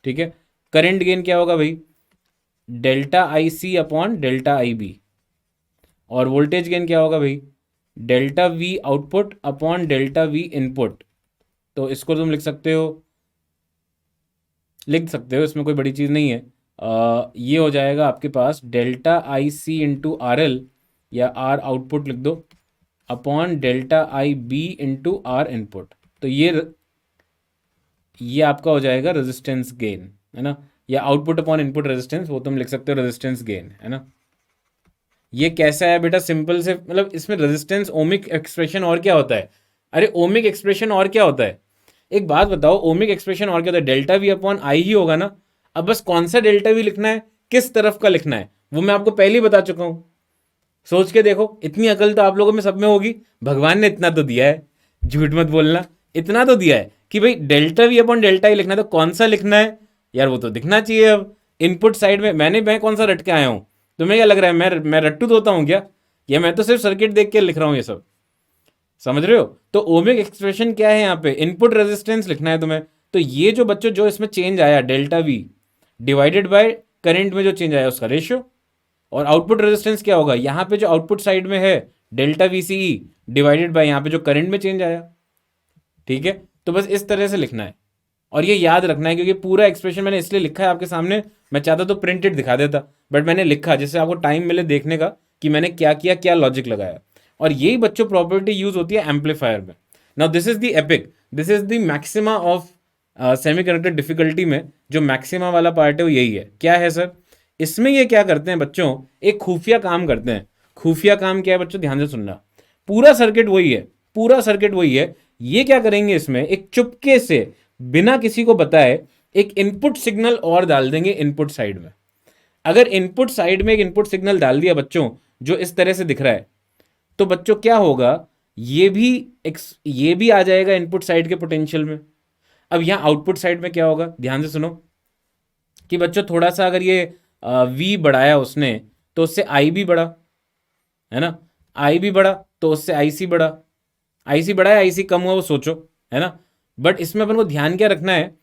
ठीक है। करंट गेन क्या होगा भाई, delta IC upon delta IB, और वोल्टेज गेन क्या होगा भाई, delta V output upon delta V input. तो इसको तुम लिख सकते हो, इसमें कोई बड़ी चीज़ नहीं है। ये हो जाएगा आपके पास डेल्टा IC इंटू RL, या R आउटपुट लिख दो, upon delta IB into R input. तो ये आपका हो जाएगा रेजिस्टेंस गेन, है ना, या आउटपुट अपॉन इनपुट रेजिस्टेंस, वो तुम लिख सकते हो रेजिस्टेंस गेन, है ना। ये कैसा है बेटा, सिंपल से, मतलब इसमें रेजिस्टेंस ओमिक एक्सप्रेशन और क्या होता है, अरे ओमिक एक्सप्रेशन और क्या होता है, एक बात बताओ, ओमिक एक्सप्रेशन और क्या होता है, डेल्टा V अपॉन आई ही होगा ना। अब बस कौन सा डेल्टा V लिखना है, किस तरफ का लिखना है, वो मैं आपको पहले ही बता चुका हूं। सोच के देखो, इतनी अकल तो आप लोगों में सब में होगी, भगवान ने इतना तो दिया है, झूठ मत बोलना, इतना तो दिया है कि भाई डेल्टा V अपॉन डेल्टा ही लिखना है, तो कौन सा लिखना है यार, वो तो दिखना चाहिए। अब इनपुट साइड में मैं कौन सा रट के आया हूं, तुम्हें क्या लग रहा है मैं रट्टू तोता हूं क्या, या मैं तो सिर्फ सर्किट देख के लिख रहा हूं ये सब, समझ रहे हो। तो ओमिक एक्सप्रेशन क्या है, यहाँ पे इनपुट रेजिस्टेंस लिखना है तुम्हें। तो ये जो बच्चों जो इसमें चेंज आया delta V divided by current में जो चेंज आया उसका रेशियो, और आउटपुट रेजिस्टेंस क्या होगा, यहाँ पे जो आउटपुट साइड में है डेल्टा VCE डिवाइडेड बाय यहाँ पे जो करंट में चेंज आया, ठीक है। तो बस इस तरह से लिखना है और ये याद रखना है, क्योंकि पूरा एक्सप्रेशन मैंने इसलिए लिखा है आपके सामने, मैं चाहता तो प्रिंटेड दिखा देता, बट मैंने लिखा जिससे आपको टाइम मिले देखने का कि मैंने क्या किया, क्या लॉजिक लगाया। और यही बच्चों प्रॉपर्टी यूज होती है एम्पलीफायर में। Now this is the epic, this is the maxima of semiconductor difficulty में जो मैक्सिमा वाला पार्ट है वो यही है। क्या है सर? इसमें ये क्या करते हैं बच्चों, एक खुफिया काम करते हैं। खुफिया काम क्या है बच्चों, ध्यान से सुनना। पूरा सर्किट वही है, पूरा सर्किट वही है। ये क्या करेंगे, इसमें एक चुपके से बिना किसी को बताए एक इनपुट सिग्नल और डाल देंगे इनपुट साइड में। अगर इनपुट साइड में एक इनपुट सिग्नल डाल दिया बच्चों जो इस तरह से दिख रहा है, तो बच्चों क्या होगा, ये भी आ जाएगा इनपुट साइड के पोटेंशियल में। अब यहां आउटपुट साइड में क्या होगा, ध्यान से सुनो कि बच्चों थोड़ा सा अगर ये वी बढ़ाया उसने तो उससे आई भी बढ़ा, है ना, आई भी बढ़ा तो उससे आई सी बढ़ा, आई सी बढ़ा है आई सी कम हुआ वो सोचो, है ना। बट इसमें अपन को ध्यान क्या रखना है,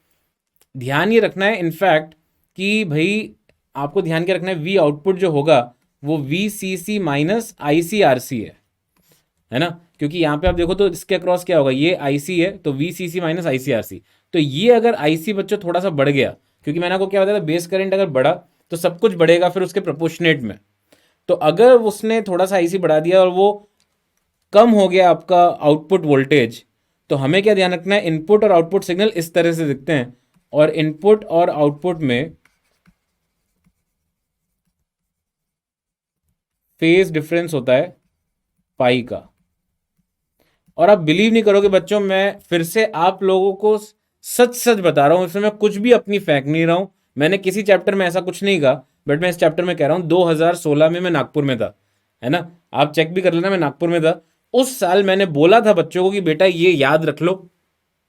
ध्यान ये रखना है इनफैक्ट कि भाई आपको ध्यान क्या रखना है, वी आउटपुट जो होगा वो V C C minus I C R C है ना। क्योंकि यहाँ पे आप देखो तो इसके अक्रॉस क्या होगा, ये आई सी है तो V C C minus I C R C. तो ये अगर आई सी बच्चों थोड़ा सा बढ़ गया, क्योंकि मैंने आपको क्या बताया था, बेस करंट अगर बढ़ा तो सब कुछ बढ़ेगा फिर उसके प्रोपोर्शनेट में। तो अगर उसने थोड़ा सा आई सी बढ़ा दिया और वो कम हो गया आपका आउटपुट वोल्टेज, तो हमें क्या ध्यान रखना है, इनपुट और आउटपुट सिग्नल इस तरह से दिखते हैं और इनपुट और आउटपुट में फेज डिफरेंस होता है पाई का। और आप बिलीव नहीं करोगे बच्चों, मैं फिर से आप लोगों को सच सच बता रहा हूं, इसमें मैं कुछ भी अपनी फेंक नहीं रहा हूं। मैंने किसी चैप्टर में ऐसा कुछ नहीं कहा, बट मैं इस चैप्टर में कह रहा हूं 2016 में मैं नागपुर में था, है ना, आप चेक भी कर लेना, मैं नागपुर में था। उस साल मैंने बोला था बच्चों को कि बेटा ये याद रख लो,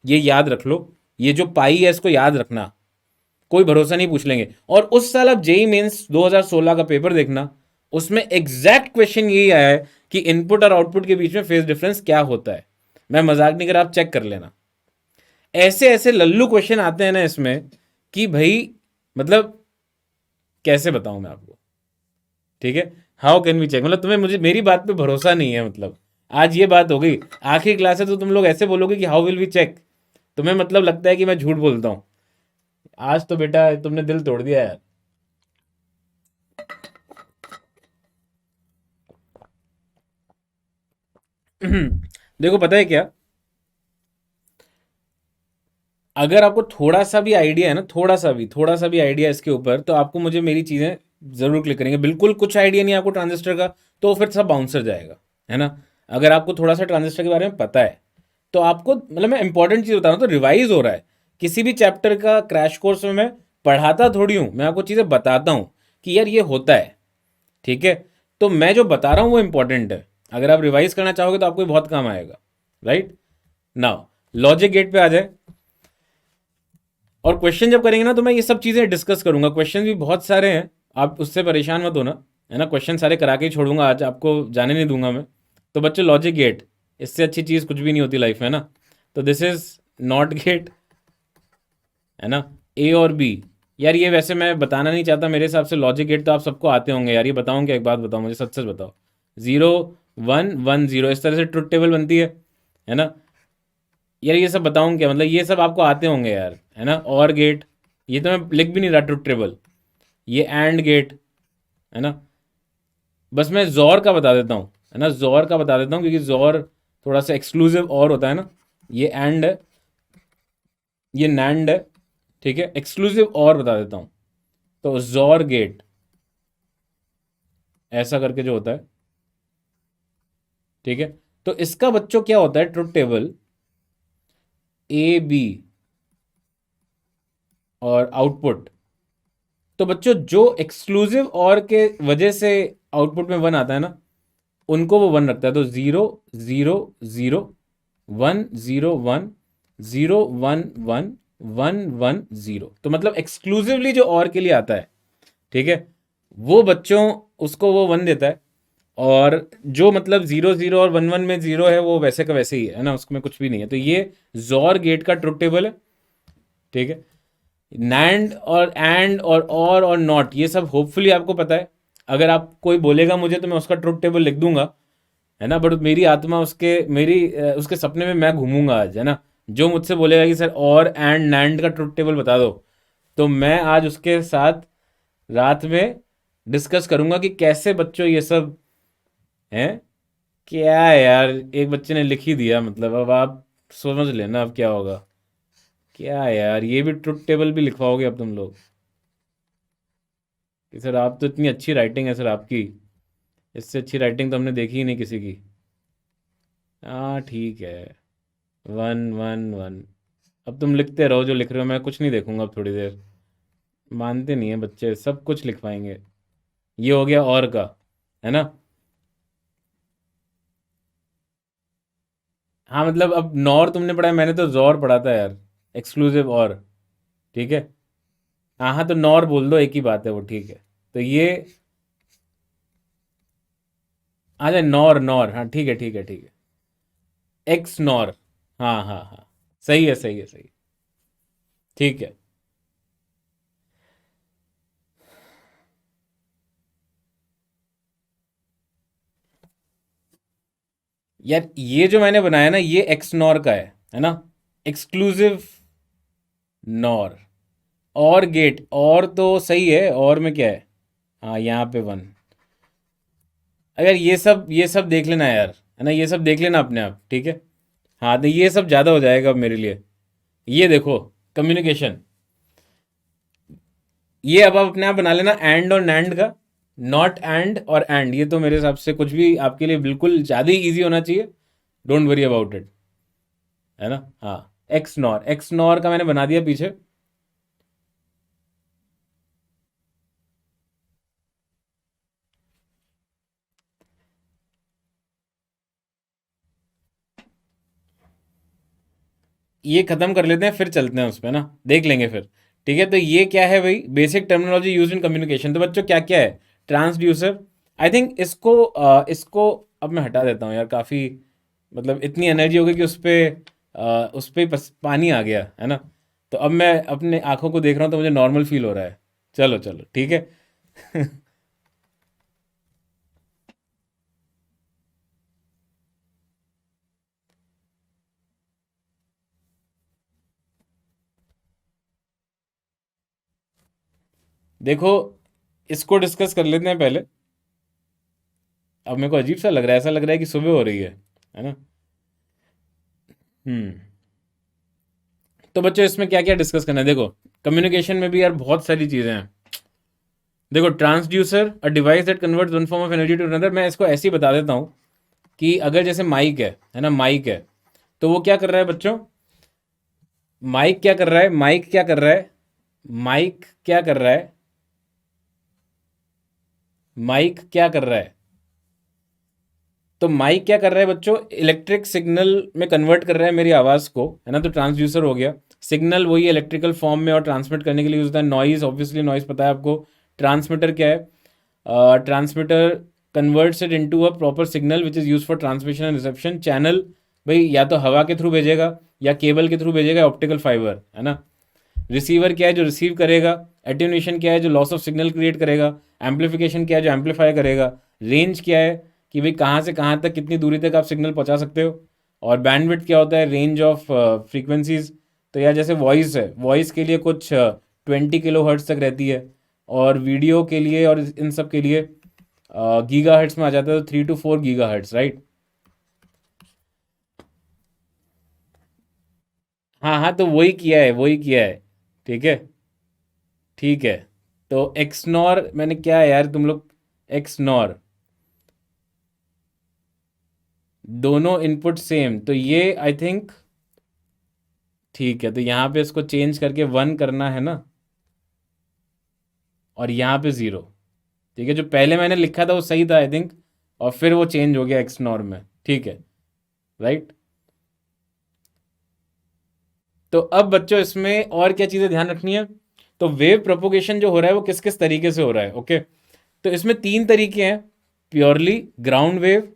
ये याद रख लो, ये जो पाई है इसको याद रखना, कोई भरोसा नहीं पूछ लेंगे। और उस साल आप जेई मेंस 2016 का पेपर देखना, उसमें एग्जैक्ट क्वेश्चन यही आया है कि इनपुट और आउटपुट के बीच में फेज डिफरेंस क्या होता है। मैं मजाक नहीं कर रहा, आप चेक कर लेना। ऐसे ऐसे लल्लू क्वेश्चन आते हैं ना इसमें कि भाई मतलब कैसे बताऊं मैं आपको, ठीक है। हाउ कैन वी चेक, मतलब तुम्हें मुझे मेरी बात पे भरोसा नहीं है, मतलब आज ये बात हो गई, आखिरी क्लास है तो तुम लोग ऐसे बोलोगे कि हाउ विल वी चेक, तुम्हें मतलब लगता है कि मैं झूठ बोलता हूं। आज तो बेटा तुमने दिल तोड़ दिया यार। देखो पता है क्या, अगर आपको थोड़ा सा भी आइडिया है ना, थोड़ा सा भी आइडिया इसके ऊपर, तो आपको मुझे मेरी चीज़ें ज़रूर क्लिक करेंगे। बिल्कुल कुछ आइडिया नहीं है आपको ट्रांजिस्टर का, तो फिर सब बाउंसर जाएगा, है ना। अगर आपको थोड़ा सा ट्रांजिस्टर के बारे में पता है तो आपको, मतलब मैं इंपॉर्टेंट चीज़ बता रहा हूँ, तो रिवाइज हो रहा है। किसी भी चैप्टर का क्रैश कोर्स में मैं पढ़ाता थोड़ी हूँ, मैं आपको चीज़ें बताता हूँ कि यार ये होता है, ठीक है। तो मैं जो बता रहा हूँ वो इंपॉर्टेंट है, अगर आप रिवाइज करना चाहोगे तो आपको ये बहुत काम आएगा, राइट। नाउ लॉजिक गेट पे आ जाए, और क्वेश्चन जब करेंगे ना तो मैं ये सब चीज़ें डिस्कस करूंगा। क्वेश्चन भी बहुत सारे हैं, आप उससे परेशान मत होना, है ना। क्वेश्चन सारे करा के ही छोड़ूंगा, आज आपको जाने नहीं दूंगा मैं। तो बच्चों लॉजिक गेट, इससे अच्छी चीज़ कुछ भी नहीं होती लाइफ में ना। तो दिस इज नॉट गेट, है ना, ए और बी। यार ये वैसे मैं बताना नहीं चाहता, मेरे हिसाब से लॉजिक गेट तो आप सबको आते होंगे यार। ये बताऊँ क्या, एक बात बताओ मुझे, सच सच बताओ। 0 1 1 0 इस तरह से ट्रुथ टेबल बनती है ना। यार ये सब बताऊँ क्या, मतलब ये सब आपको आते होंगे यार, है ना। और गेट, ये तो मैं लिख भी नहीं रहा ट्रुथ टेबल। ये एंड गेट, है ना। बस मैं जोर का बता देता हूँ, है ना, जोर का बता देता हूँ, क्योंकि जोर थोड़ा सा एक्सक्लूसिव और होता है ना। ये एंड है, ये नैंड है, ठीक है। एक्सक्लूसिव और बता देता हूँ, तो जोर गेट ऐसा करके जो होता है, ठीक है। तो इसका बच्चों क्या होता है, ट्रुथ टेबल ए बी और आउटपुट। तो बच्चों जो एक्सक्लूसिव और के वजह से आउटपुट में 1 आता है ना, उनको वो 1 रखता है। तो 0 0 0 1 0 1 0 1 1 1 0, तो मतलब एक्सक्लूसिवली जो और के लिए आता है, ठीक है, वो बच्चों उसको वो 1 देता है। और जो मतलब 0 0 और 1 1 में 0 है वो वैसे का वैसे ही है ना, उसमें कुछ भी नहीं है। तो ये जोर गेट का ट्रुथ टेबल है, ठीक है। नैंड और एंड और नॉट, ये सब होपफुली आपको पता है। अगर आप कोई बोलेगा मुझे तो मैं उसका ट्रुथ टेबल लिख दूंगा, है ना। बट मेरी आत्मा उसके उसके सपने में मैं घूमूंगा आज, है ना। जो मुझसे बोलेगा कि सर और एंड नैंड का ट्रुथ टेबल बता दो, तो मैं आज उसके साथ रात में डिस्कस करूंगा कि कैसे बच्चों ये सब हैं। क्या है यार, एक बच्चे ने लिख ही दिया, मतलब अब आप समझ लेना अब क्या होगा। क्या है यार, ये भी ट्रुथ टेबल भी लिखवाओगे अब तुम लोग? कि सर आप तो, इतनी अच्छी राइटिंग है सर आपकी, इससे अच्छी राइटिंग तो हमने देखी ही नहीं किसी की। हाँ ठीक है, वन वन वन। अब तुम लिखते रहो जो लिख रहे हो, मैं कुछ नहीं देखूंगा अब थोड़ी देर। मानते नहीं है बच्चे, सब कुछ लिखवाएंगे। ये हो गया और का, है ना? हाँ मतलब अब नॉर तुमने पढ़ा है, मैंने तो जॉर पढ़ा था यार, एक्सक्लूसिव और। ठीक है। हाँ हाँ, तो नॉर बोल दो, एक ही बात है वो, ठीक है। तो ये आ जाए, नॉर नॉर, हाँ ठीक है ठीक है ठीक है। एक्स नॉर, हाँ हाँ हाँ, सही है सही है सही है। ठीक है। यार ये जो मैंने बनाया ना, ये एक्स नॉर का है ना? Exclusive nor. और गेट, और तो सही है, और में क्या है? हाँ यहाँ पे वन। अगर ये सब देख लेना यार, है ना, ये सब देख लेना अपने आप, ठीक है। हाँ तो ये सब ज़्यादा हो जाएगा अब मेरे लिए। ये देखो, कम्युनिकेशन, ये अब आप अपने आप बना लेना एंड और नैंड का। नॉट एंड और एंड, ये तो मेरे हिसाब से कुछ भी आपके लिए बिल्कुल ज़्यादा ही ईजी होना चाहिए। डोंट वरी अबाउट इट, है ना? हाँ, एक्स नॉर, एक्स नॉर का मैंने बना दिया पीछे। ये खत्म कर लेते हैं, फिर चलते हैं उस पर ना, देख लेंगे फिर। ठीक है, तो ये क्या है भाई, basic terminology use in communication. तो बच्चों क्या क्या है? ट्रांसड्यूसर। आई थिंक इसको अब मैं हटा देता हूँ यार, काफ़ी मतलब इतनी एनर्जी हो गई कि उस पे पानी आ गया, है ना? तो अब मैं अपने आंखों को देख रहा हूँ तो मुझे नॉर्मल फील हो रहा है। चलो चलो ठीक है। देखो, इसको डिस्कस कर लेते हैं पहले। अब मेरे को अजीब सा लग रहा है, ऐसा लग रहा है कि सुबह हो रही है ना? हम्म। तो बच्चों इसमें क्या क्या डिस्कस करना है, देखो। कम्युनिकेशन में भी यार बहुत सारी चीज़ें हैं। देखो, transducer, a device that converts one form of energy to another. मैं इसको ऐसे ही बता देता हूँ कि अगर जैसे माइक है ना, माइक है, तो वो क्या कर रहा है बच्चों? माइक क्या कर रहा है? माइक क्या कर रहा है? माइक क्या कर रहा है? माइक क्या कर रहा है? तो माइक क्या कर रहा है बच्चों? इलेक्ट्रिक सिग्नल में कन्वर्ट कर रहा है मेरी आवाज़ को, है ना? तो ट्रांसड्यूसर हो गया। सिग्नल वही इलेक्ट्रिकल फॉर्म में और ट्रांसमिट करने के लिए यूज होता है। नॉइज, ऑब्वियसली नॉइज पता है आपको। ट्रांसमीटर क्या है? Transmitter converts it into a proper signal which is use for transmission and reception. Channel, भाई या तो हवा के थ्रू भेजेगा या केबल के थ्रू भेजेगा, ऑप्टिकल फाइबर, है ना? रिसीवर क्या है? जो रिसीव करेगा। एटेन्यूएशन क्या है? जो लॉस ऑफ सिग्नल क्रिएट करेगा। एम्पलीफिकेशन क्या है? जो एम्पलीफाई करेगा। रेंज क्या है? कि भाई कहाँ से कहाँ तक, कितनी दूरी तक आप सिग्नल पहुँचा सकते हो। और बैंडविड्थ क्या होता है? Range of frequencies. तो यार जैसे वॉइस है, वॉइस के लिए कुछ 20 किलो हर्ट्ज तक रहती है। और वीडियो के लिए और इन सब के लिए गीगा हर्ट्स में आ जाता है, तो 3 to 4 गीगा हर्ट्स, राइट? हाँ हाँ, तो वही किया है, वही किया है। ठीक है, ठीक है। तो एक्सनॉर मैंने क्या है यार, तुम लोग, एक्सनॉर, दोनों इनपुट सेम, तो ये आई थिंक ठीक है। तो यहाँ पे इसको चेंज करके वन करना है ना, और यहाँ पे ज़ीरो। ठीक है, जो पहले मैंने लिखा था वो सही था आई थिंक, और फिर वो चेंज हो गया एक्सनॉर में, ठीक है, राइट? तो अब बच्चों इसमें और क्या चीज़ें ध्यान रखनी है? तो वेव प्रोपोगेशन जो हो रहा है वो किस किस तरीके से हो रहा है, ओके? तो इसमें तीन तरीके हैं, purely ground wave,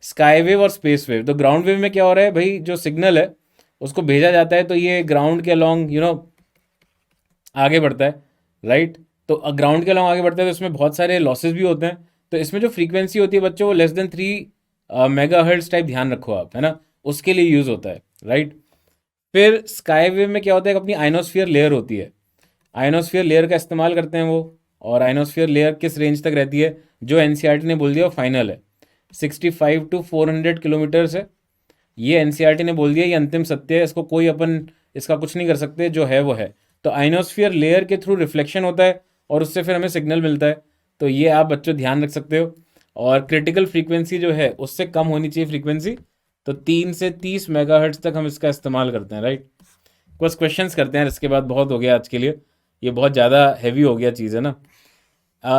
sky wave और स्पेस वेव। तो ग्राउंड वेव में क्या हो रहा है भाई, जो सिग्नल है उसको भेजा जाता है, तो ये ग्राउंड के अलोंग आगे बढ़ता है, राइट? तो ग्राउंड के अलोंग आगे बढ़ता है, तो इसमें बहुत सारे लॉसेस भी होते हैं। तो इसमें जो फ्रीक्वेंसी होती है बच्चों, वो less than 3 mega hertz type, ध्यान रखो आप, है ना? उसके लिए यूज़ होता है, राइट? फिर स्काई वेव में क्या होता है, अपनी आइनोस्फीयर लेयर होती है, आइनोस्फीयर लेयर का इस्तेमाल करते हैं वो। और आइनोस्फीयर लेयर किस रेंज तक रहती है, जो एनसीईआरटी ने बोल दिया वो फाइनल है, 65 to 400 किलोमीटर्स है। ये एनसीईआरटी ने बोल दिया, ये अंतिम सत्य है, इसको कोई अपन इसका कुछ नहीं कर सकते, जो है वो है। तो आइनोस्फीयर लेयर के थ्रू रिफ्लेक्शन होता है और उससे फिर हमें सिग्नल मिलता है। तो ये आप बच्चों ध्यान रख सकते हो। और क्रिटिकल फ्रीक्वेंसी जो है उससे कम होनी चाहिए फ्रीक्वेंसी, तो 3 से 30 मेगाहर्ट्ज तक हम इसका इस्तेमाल करते हैं, राइट। कुछ क्वेश्चंस करते हैं, इसके बाद बहुत हो गया आज के लिए, ये बहुत ज़्यादा हैवी हो गया चीज़ है ना।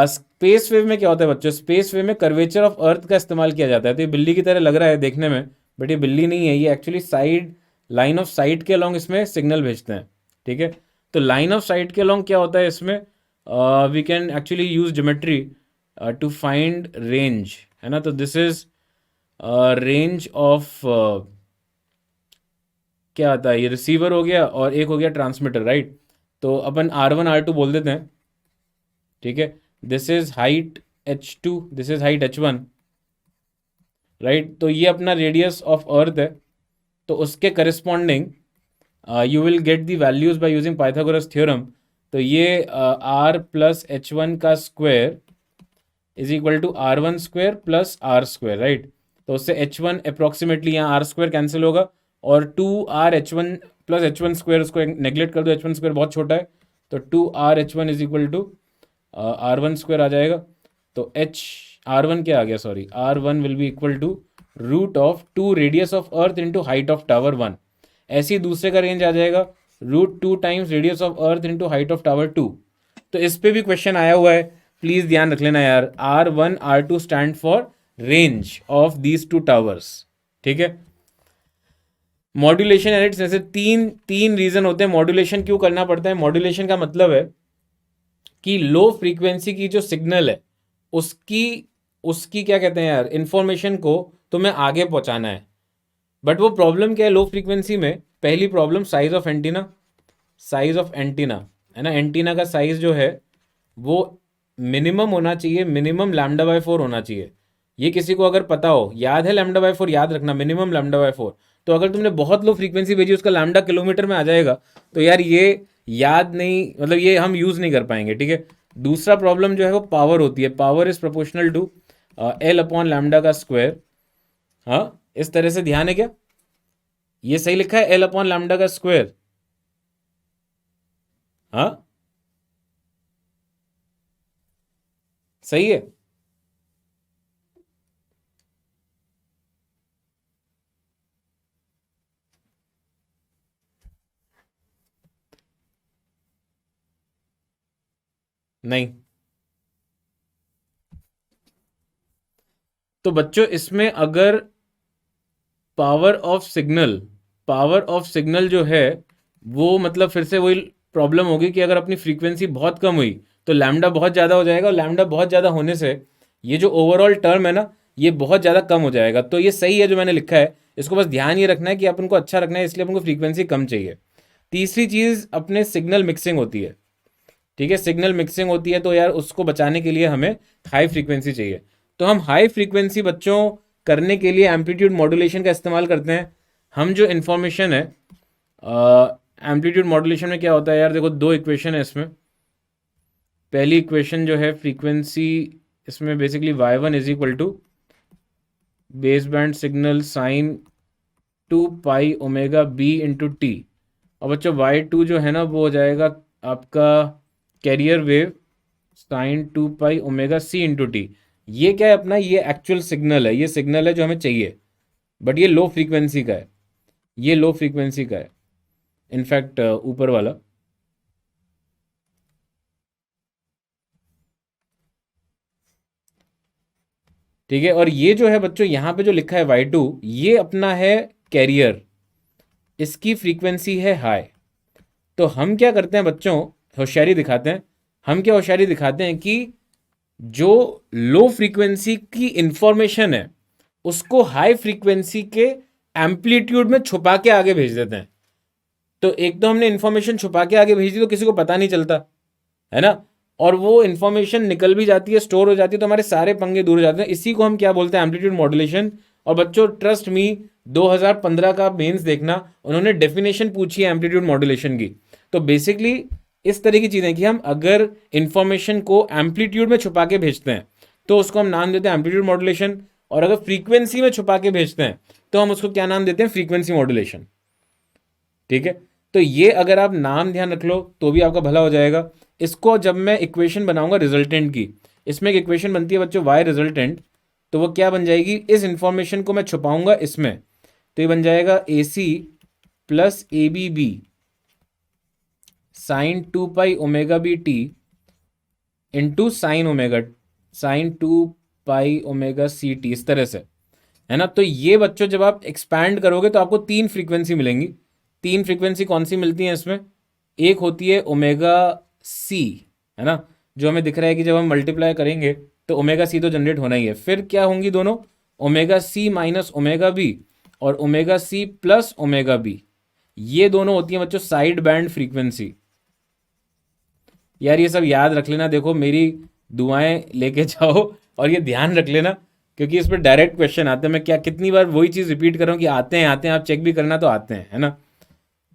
स्पेस वेव में क्या होता है बच्चों, स्पेस वेव में कर्वेचर ऑफ अर्थ का इस्तेमाल किया जाता है। तो ये बिल्ली की तरह लग रहा है देखने में, बट ये बिल्ली नहीं है, ये actually side, line of sight के अलॉन्ग इसमें सिग्नल भेजते हैं, ठीक है। तो लाइन ऑफ साइट के अलॉन्ग क्या होता है इसमें, we can actually use geometry to find range, है ना। तो दिस इज रेंज ऑफ, क्या आता है, ये रिसीवर हो गया और एक हो गया ट्रांसमीटर, राइट। तो अपन R1 R2 बोल देते हैं, ठीक है। This is height H2, this is height H1, right. तो ये अपना रेडियस ऑफ अर्थ है, तो उसके corresponding you will get the values by using Pythagoras theorem. तो ये R प्लस H1 का square is equal to R1 square plus R square, right. तो उससे H1 अप्रॉक्सीमेटली, यहाँ R स्क्वायर कैंसिल होगा और 2R H1 plus H1 square, उसको neglect कर दो, H1 स्क्वायर बहुत छोटा है, तो 2R H1 is equal to R1 square आ जाएगा। तो R1 क्या आ गया, sorry, R1 will be equal to root of 2 radius of earth into height of tower 1। ऐसे ही दूसरे का रेंज आ जाएगा √2 times radius of earth into height of tower 2। तो इस पे भी क्वेश्चन आया हुआ है, प्लीज ध्यान रख लेना यार। R1 R2 stand for range of these two towers, ठीक है। मॉड्यूलेशन एडिट्स, जैसे तीन तीन रीजन होते हैं मॉड्यूलेशन क्यों करना पड़ता है। मॉड्यूलेशन का मतलब है कि लो फ्रीक्वेंसी की जो सिग्नल है उसकी उसकी क्या कहते हैं यार, इंफॉर्मेशन को तुम्हें आगे पहुंचाना है। बट वो प्रॉब्लम क्या है लो फ्रीक्वेंसी में, पहली problem size of antenna, size of antenna, है ना। एंटीना का साइज जो है वो मिनिमम होना चाहिए, मिनिमम λ/4 होना चाहिए। ये किसी को अगर पता हो, याद है λ/4, याद रखना मिनिमम λ/4। तो अगर तुमने बहुत लो फ्रीक्वेंसी भेजी, उसका लैम्डा किलोमीटर में आ जाएगा, तो यार ये याद नहीं, मतलब ये हम यूज़ नहीं कर पाएंगे, ठीक है। दूसरा प्रॉब्लम जो है वो पावर होती है, power is proportional to L/λ का स्क्वायर। हाँ, इस तरह से ध्यान है क्या, ये सही लिखा है L/λ का स्क्वायर। हाँ सही है। नहीं, तो बच्चों इसमें अगर power of signal, power of signal जो है वो, मतलब फिर से वही प्रॉब्लम होगी कि अगर अपनी फ्रीक्वेंसी बहुत कम हुई तो लैम्डा बहुत ज़्यादा हो जाएगा, और लैम्डा बहुत ज़्यादा होने से ये जो ओवरऑल टर्म है ना, ये बहुत ज़्यादा कम हो जाएगा। तो ये सही है जो मैंने लिखा है, इसको बस ध्यान ये रखना है कि अपन को अच्छा रखना है, इसलिए अपन को फ्रीक्वेंसी कम चाहिए। तीसरी चीज़ अपने सिग्नल मिक्सिंग होती है, ठीक है। सिग्नल मिक्सिंग होती है, तो यार उसको बचाने के लिए हमें हाई फ्रीक्वेंसी चाहिए। तो हम हाई फ्रीक्वेंसी बच्चों करने के लिए एम्पलीट्यूड मॉड्यूलेशन का इस्तेमाल करते हैं। हम जो इन्फॉर्मेशन है, एम्पलीट्यूड मॉड्यूलेशन में क्या होता है यार, देखो दो इक्वेशन है इसमें। पहली इक्वेशन जो है फ्रीक्वेंसी, इसमें basically y1 is equal to base band signal sine 2π⍵b into T. और बच्चों y2 जो है ना वो हो जाएगा आपका carrier wave sine 2π⍵c into T. ये क्या है अपना, ये एक्चुअल सिग्नल है, ये सिग्नल है जो हमें चाहिए, बट ये लो फ्रीक्वेंसी का है, ये लो फ्रीक्वेंसी का है, इनफैक्ट ऊपर वाला। ठीक है, और ये जो है बच्चों यहाँ पे जो लिखा है y2, ये अपना है कैरियर, इसकी फ्रीक्वेंसी है हाई। तो हम क्या करते हैं बच्चों, होशियारी दिखाते हैं। हम क्या होशियारी दिखाते हैं कि जो लो फ्रीक्वेंसी की इंफॉर्मेशन है उसको हाई फ्रीक्वेंसी के एम्पलीट्यूड में छुपा के आगे भेज देते हैं। तो एक तो हमने इंफॉर्मेशन छुपा के आगे भेज दी तो किसी को पता नहीं चलता, है ना, और वो इंफॉर्मेशन निकल भी जाती है, स्टोर हो जाती है, तो हमारे सारे पंगे दूर हो जाते हैं। इसी को हम क्या बोलते हैं, एम्पलीट्यूड मॉड्यूलेशन। और बच्चों ट्रस्ट मी, 2015 का मेंस देखना, उन्होंने डेफिनेशन पूछी है एम्पलीट्यूड मॉड्यूलेशन की। तो बेसिकली इस तरह की चीज़ें कि हम अगर इंफॉर्मेशन को एम्पलीट्यूड में छुपा के भेजते हैं तो उसको हम नाम देते हैं एम्पलीट्यूड मॉड्यूलेशन, और अगर फ्रीक्वेंसी में छुपा के भेजते हैं तो हम उसको क्या नाम देते हैं, फ्रीक्वेंसी मॉड्यूलेशन। ठीक है, तो ये अगर आप नाम ध्यान रख लो तो भी आपका भला हो जाएगा। इसको जब मैं इक्वेशन बनाऊंगा रिजल्टेंट की, इसमें एक इक्वेशन बनती है बच्चों वाई रिजल्टेंट, तो वो क्या बन जाएगी, इस इंफॉर्मेशन को मैं छुपाऊंगा इसमें, तो ये बन जाएगा A C plus A B B sine 2 pi omega B T into sine 2 pi omega C T, इस तरह से, है ना। तो ये बच्चों जब आप एक्सपैंड करोगे तो आपको तीन फ्रीक्वेंसी मिलेंगी। तीन फ्रीक्वेंसी कौन सी मिलती हैं इसमें, एक होती है ओमेगा सी, है ना, जो हमें दिख रहा है कि जब हम मल्टीप्लाई करेंगे तो ओमेगा सी तो जनरेट होना ही है। फिर क्या होंगी दोनों, omega C minus omega B और omega C plus omega B, ये दोनों होती हैं बच्चों साइड बैंड फ्रीक्वेंसी। यार ये सब याद रख लेना, देखो मेरी दुआएं लेके जाओ और ये ध्यान रख लेना, क्योंकि इस पर डायरेक्ट क्वेश्चन आते हैं। मैं क्या कितनी बार वही चीज़ रिपीट कर रहा हूँ कि आते हैं आते हैं, आप चेक भी करना तो आते हैं, है ना।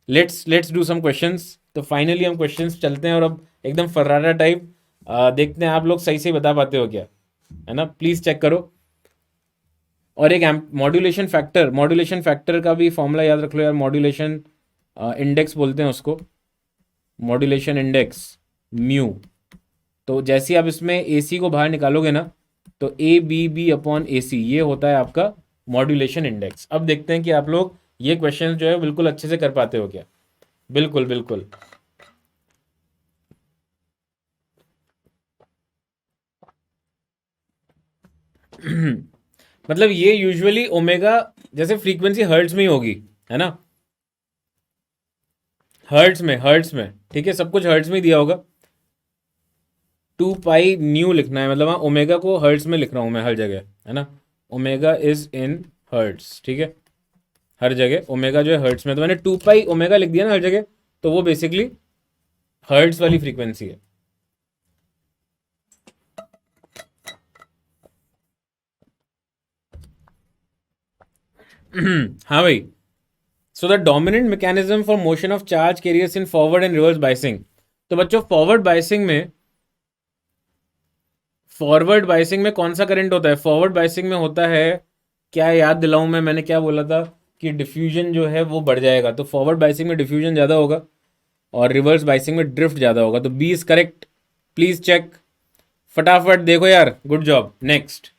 Let's do some questions. तो फाइनली हम क्वेश्चंस चलते हैं, और अब एकदम फर्रारा टाइप देखते हैं आप लोग सही से बता पाते हो क्या, है ना, प्लीज़ चेक करो। और एक मॉड्यूलेशन फैक्टर का भी फॉर्मूला याद रख लो यार, मॉड्यूलेशन इंडेक्स बोलते हैं उसको, मॉड्यूलेशन इंडेक्स म्यू। तो जैसे आप इसमें ए सी को बाहर निकालोगे ना, तो ए बी बी अपॉन ए सी, ये होता है आपका मॉड्यूलेशन इंडेक्स। अब देखते हैं कि आप लोग ये क्वेश्चन जो है बिल्कुल अच्छे से कर पाते हो क्या। बिल्कुल बिल्कुल। मतलब ये यूजुअली ओमेगा जैसे फ्रीक्वेंसी हर्ट्ज में ही होगी, है ना, हर्ट्ज में ठीक है, सब कुछ हर्ट्ज में ही दिया होगा। 2 पाई न्यू लिखना है, मतलब हाँ ओमेगा को हर्ट्ज में लिख रहा हूँ मैं हर जगह, है ना, ओमेगा इज इन हर्ट्ज, ठीक है, हर जगह ओमेगा जो है हर्ट्ज में, तो मैंने 2 पाई ओमेगा लिख दिया ना हर जगह, तो वो बेसिकली हर्ट्ज वाली फ्रीक्वेंसी है। हाँ भाई, so the dominant mechanism for motion of charge carriers in forward and reverse biasing. तो बच्चों फॉरवर्ड बाइसिंग में कौन सा करंट होता है, फॉरवर्ड बाइसिंग में होता है, क्या याद दिलाऊं मैंने क्या बोला था कि डिफ्यूजन जो है वो बढ़ जाएगा, तो फॉरवर्ड बाइसिंग में डिफ्यूजन ज़्यादा होगा और रिवर्स बाइसिंग में ड्रिफ्ट ज़्यादा होगा, तो B is correct. Please check, फटाफट देखो यार, गुड जॉब। नेक्स्ट।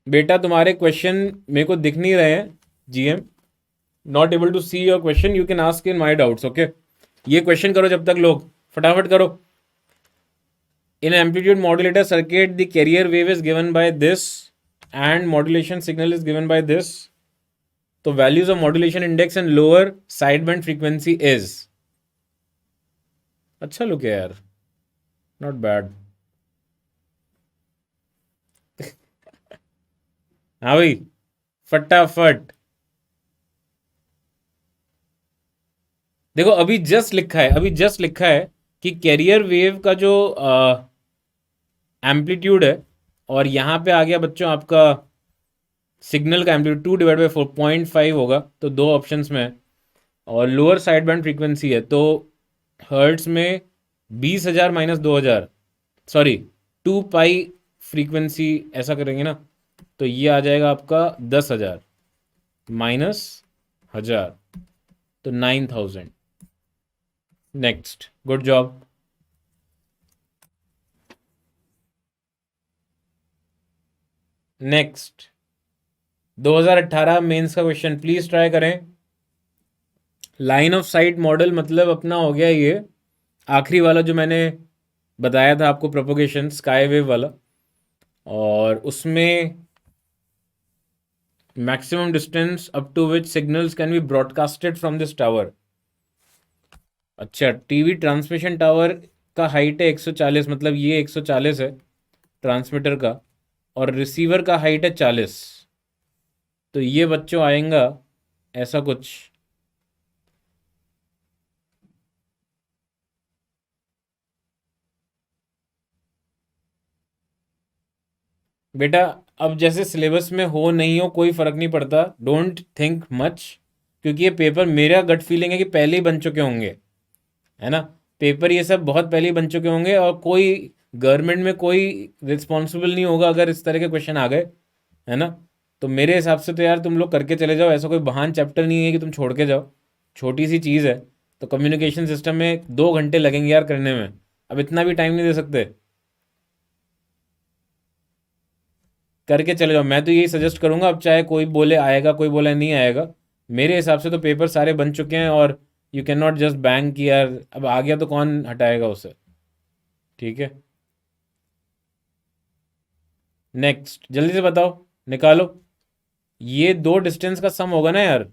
बेटा तुम्हारे क्वेश्चन मेरे को दिख नहीं रहे हैं, GM not able to see your question, you can ask in my doubts, okay. ये क्वेश्चन करो जब तक लोग, फटाफट करो। In amplitude modulator circuit the carrier wave is given by this and modulation signal is given by this, तो values of modulation index and lower side band frequency is, अच्छा look है यार, नॉट बैड। हाँ भाई, फटाफट देखो, अभी just लिखा है कि कैरियर वेव का जो एम्पलीट्यूड है, और यहाँ पे आ गया बच्चों आपका सिग्नल का एम्पलीट्यूड 2/4.5 होगा, तो दो ऑप्शंस में है, और लोअर साइड बैंड फ्रीक्वेंसी है, तो हर्ट्स में 20,000 माइनस 2,000, सॉरी 2 पाई फ्रीक्वेंसी, ऐसा करेंगे ना, तो ये आ जाएगा आपका 10,000 माइनस 1,000, तो 9,000। Next, good job. Next 2018 mains का क्वेश्चन, प्लीज ट्राई करें। लाइन ऑफ साइट मॉडल मतलब अपना हो गया ये आखिरी वाला जो मैंने बताया था आपको, प्रोपोगेशन स्काई वेव वाला, और उसमें maximum distance up to which signals can be broadcasted from this tower. अच्छा, टीवी ट्रांसमिशन टावर का हाइट है 140, मतलब ये 140 है ट्रांसमीटर का, और रिसीवर का हाइट है 40, तो ये बच्चों आएगा ऐसा कुछ, बेटा अब जैसे सिलेबस में हो नहीं हो कोई फर्क नहीं पड़ता, डोंट थिंक मच, क्योंकि ये पेपर मेरा गट फीलिंग है कि पहले ही बन चुके होंगे, है ना। पेपर ये सब बहुत पहले ही बन चुके होंगे और कोई गवर्नमेंट में कोई रिस्पॉन्सिबल नहीं होगा अगर इस तरह के क्वेश्चन आ गए, है ना। तो मेरे हिसाब से तो यार तुम लोग करके चले जाओ, ऐसा कोई महान चैप्टर नहीं है कि तुम छोड़ के जाओ, छोटी सी चीज़ है। तो कम्युनिकेशन सिस्टम में 2 घंटे लगेंगे यार करने में, अब इतना भी टाइम नहीं दे सकते, करके चले जाओ। मैं तो यही सजेस्ट करूंगा, अब चाहे कोई बोले आएगा कोई बोले नहीं आएगा, मेरे हिसाब से तो पेपर सारे बन चुके हैं और you can not just bank कि यार अब आ गया तो कौन हटाएगा उसे। ठीक है, नेक्स्ट जल्दी से बताओ, निकालो। ये दो डिस्टेंस का सम होगा ना यार।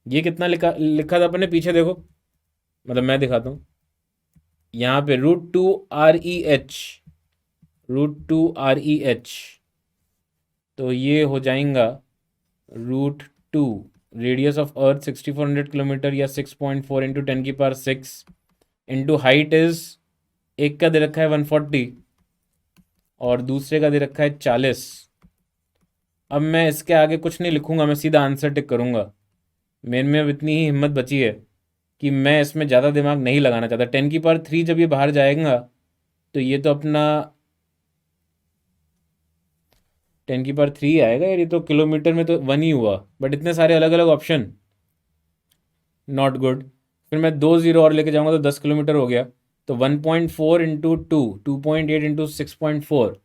ये कितना लिखा लिखा था अपने, पीछे देखो, मतलब मैं दिखाता हूँ। यहाँ पे √2 REH, √2 REH, तो ये हो जाएगा √2, रेडियस ऑफ अर्थ 6400 किलोमीटर या 6.4 इंटू 10⁶, इंटू हाइट इज, एक का दे रखा है 140 और दूसरे का दे रखा है 40। अब मैं इसके आगे कुछ नहीं लिखूंगा, मैं सीधा आंसर टिक करूंगा। मेरे में अब इतनी ही हिम्मत बची है कि मैं इसमें ज़्यादा दिमाग नहीं लगाना चाहता। 10⁻³ जब ये बाहर जाएगा तो ये तो अपना 10⁻³ आएगा यार, ये तो किलोमीटर में तो 1 ही हुआ, बट इतने सारे अलग अलग ऑप्शन, नॉट गुड। फिर मैं 2 जीरो और लेके जाऊंगा तो 10 किलोमीटर हो गया। तो 1.4 इंटू 2, 2.8 इंटू 6.4,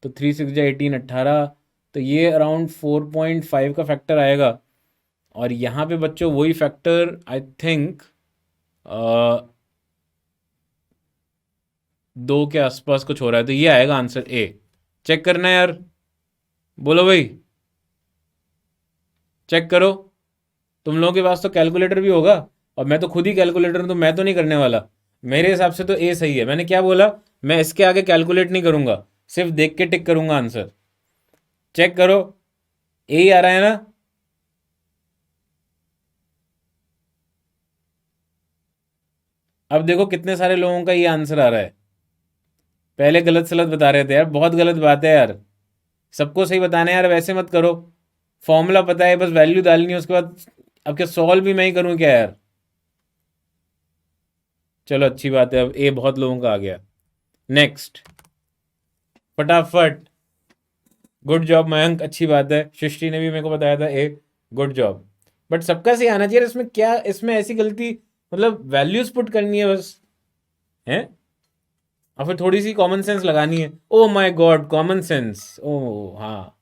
तो 3 6 18, 18। तो ये अराउंड 4.5 का फैक्टर आएगा। और यहाँ पे बच्चों वही फैक्टर आई थिंक 2 के आसपास कुछ हो रहा है, तो ये आएगा आंसर ए। चेक करना है यार, बोलो भाई, चेक करो। तुम लोगों के पास तो कैलकुलेटर भी होगा, और मैं तो खुद ही कैलकुलेटर हूं, तो मैं तो नहीं करने वाला। मेरे हिसाब से तो ए सही है। मैंने क्या बोला, मैं इसके आगे कैलकुलेट नहीं करूंगा, सिर्फ देख के टिक करूंगा आंसर। चेक करो, ए ही आ रहा है ना। अब देखो कितने सारे लोगों का ये आंसर आ रहा है। पहले गलत सलत बता रहे थे यार, बहुत गलत बात है यार, सबको सही बताना है यार, वैसे मत करो। फॉर्मूला पता है, बस वैल्यू डालनी है उसके बाद। अब क्या सॉल्व भी मैं ही करूं क्या यार। चलो अच्छी बात है, अब ए बहुत लोगों का आ गया। नेक्स्ट, फटाफट। गुड जॉब मयंक, अच्छी बात है, सृष्टि ने भी मेरे को बताया था ए। Good job. बट सबका सही आना चाहिए, इसमें क्या, इसमें ऐसी गलती, मतलब वैल्यूज पुट करनी है बस, है। और फिर थोड़ी सी कॉमन सेंस लगानी है। Oh my god, common sense, ओ हाँ।